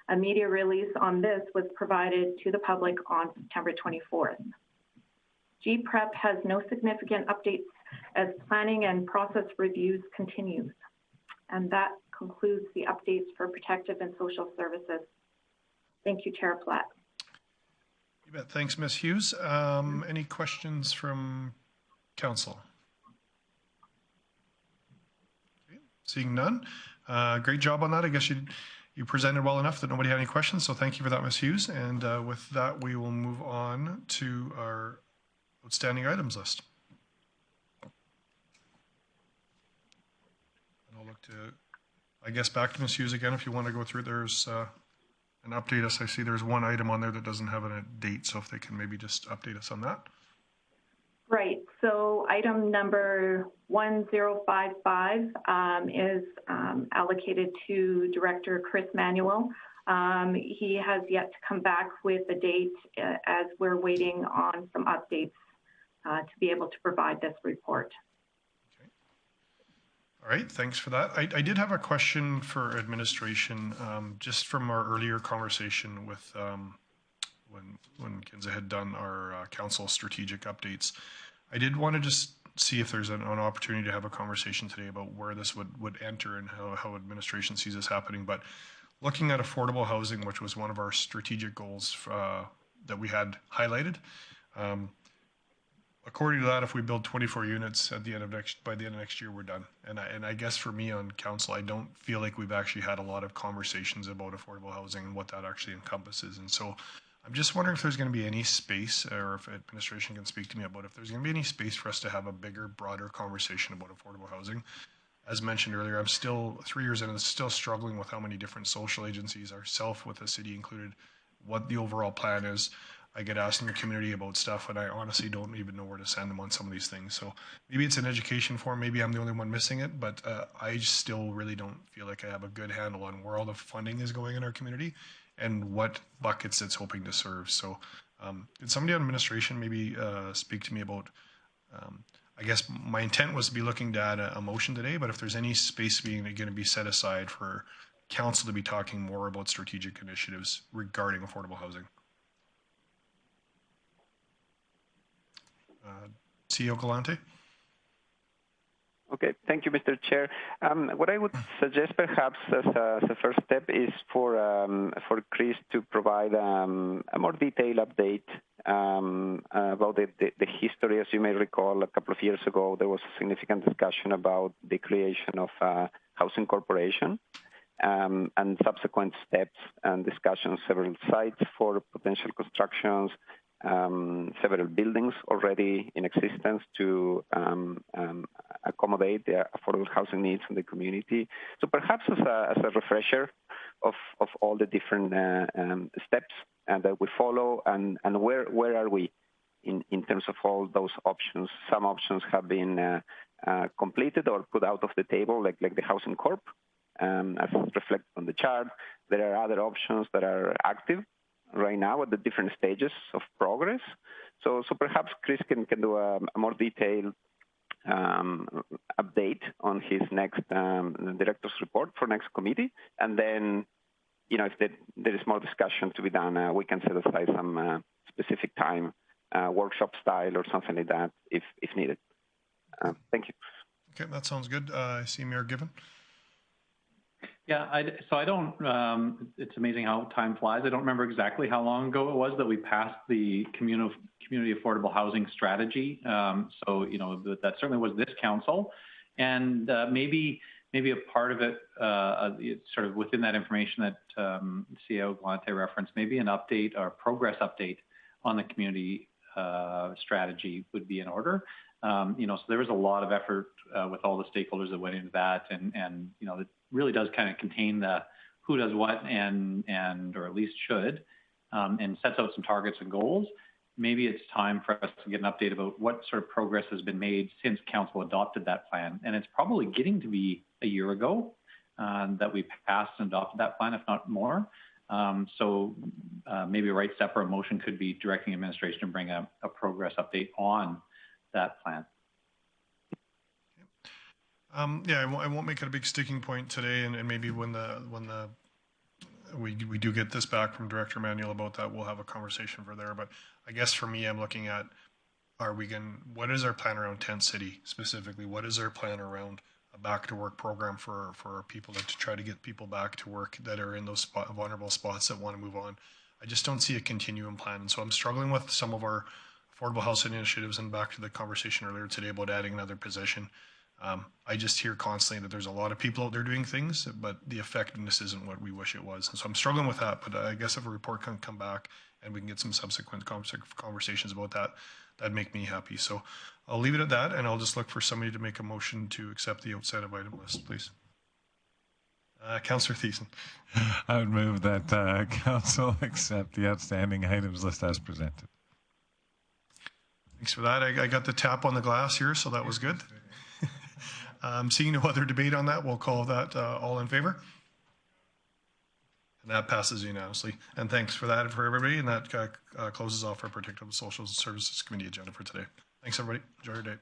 A media release on this was provided to the public on September 24th. GPREP has no significant updates as planning and process reviews continues. And that concludes the updates for protective and social services. Thank you, Chair Platt. You bet. Thanks, Ms. Hughes. Any questions from Council? Okay. Seeing none. Great job on that. I guess you presented well enough that nobody had any questions, so thank you for that, Ms. Hughes. And with that, we will move on to our outstanding items list. And I'll look to, I guess, back to Ms. Hughes again if you want to go through. There's an update us. I see there's one item on there that doesn't have a date, so if they can maybe just update us on that. Right, so item number 1055 is allocated to Director Chris Manuel. He has yet to come back with a date as we're waiting on some updates to be able to provide this report. Okay. All right, thanks for that. I did have a question for administration, just from our earlier conversation with when Kinza had done our council strategic updates. I did want to just see if there's an opportunity to have a conversation today about where this would enter and how administration sees this happening. But looking at affordable housing, which was one of our strategic goals that we had highlighted, according to that, if we build 24 units at the end of by the end of next year, we're done. And I guess for me on council, I don't feel like we've actually had a lot of conversations about affordable housing and what that actually encompasses. And so I'm just wondering if there's going to be any space, or if administration can speak to me about if there's going to be any space for us to have a bigger, broader conversation about affordable housing. As mentioned earlier, I'm still 3 years in and still struggling with how many different social agencies, ourselves with the city included, what the overall plan is. I get asked in the community about stuff, and I honestly don't even know where to send them on some of these things. So maybe it's an education form. Maybe I'm the only one missing it, but I still really don't feel like I have a good handle on where all the funding is going in our community and what buckets it's hoping to serve. So could somebody on administration maybe speak to me about, I guess my intent was to be looking to add a motion today, but if there's any space being going to be set aside for council to be talking more about strategic initiatives regarding affordable housing. CEO Galante. Okay, thank you, Mr. Chair. What I would suggest perhaps as a first step is for Chris to provide a more detailed update about the history. As you may recall, a couple of years ago, there was a significant discussion about the creation of a housing corporation and subsequent steps and discussions, several sites for potential constructions, several buildings already in existence to accommodate the affordable housing needs in the community. So perhaps as a refresher of all the different steps that we follow and where are we in terms of all those options. Some options have been completed or put out of the table, like the Housing Corp, as reflected on the chart. There are other options that are active right now at the different stages of progress. So perhaps Chris can do a more detailed update on his next director's report for next committee. And then, if there is more discussion to be done, we can set aside some specific time, workshop style or something like that if needed. Thank you. Okay, that sounds good. I see Mayor Given. Yeah, so I don't, it's amazing how time flies. I don't remember exactly how long ago it was that we passed the community affordable housing strategy. So, that certainly was this council. And maybe a part of it, sort of within that information that CEO Galante referenced, maybe an update or progress update on the community strategy would be in order. So there was a lot of effort with all the stakeholders that went into that, and it really does kind of contain the who does what and or at least should, and sets out some targets and goals. Maybe it's time for us to get an update about what sort of progress has been made since council adopted that plan. And it's probably getting to be a year ago that we passed and adopted that plan, if not more. So maybe a right step or a motion could be directing administration to bring a progress update on that plan. Yeah, I won't make it a big sticking point today, and maybe when we do get this back from Director Manuel about that, we'll have a conversation for there. But I guess for me, I'm looking at, what is our plan around Tent City specifically? What is our plan around a back to work program for people to try to get people back to work that are in those vulnerable spots that want to move on? I just don't see a continuum plan. And so I'm struggling with some of our affordable housing initiatives, and back to the conversation earlier today about adding another position. I just hear constantly that there's a lot of people out there doing things, but the effectiveness isn't what we wish it was. And so I'm struggling with that, but I guess if a report can come back and we can get some subsequent conversations about that, that'd make me happy. So I'll leave it at that, and I'll just look for somebody to make a motion to accept the outside of item list, please. Councillor Friesen. I would move that council accept the outstanding items list as presented. Thanks for that. I got the tap on the glass here, so that was good. Seeing no other debate on that, we'll call that all in favor. And that passes unanimously. And thanks for that for everybody. And that closes off our Protective Social Services Committee agenda for today. Thanks, everybody. Enjoy your day.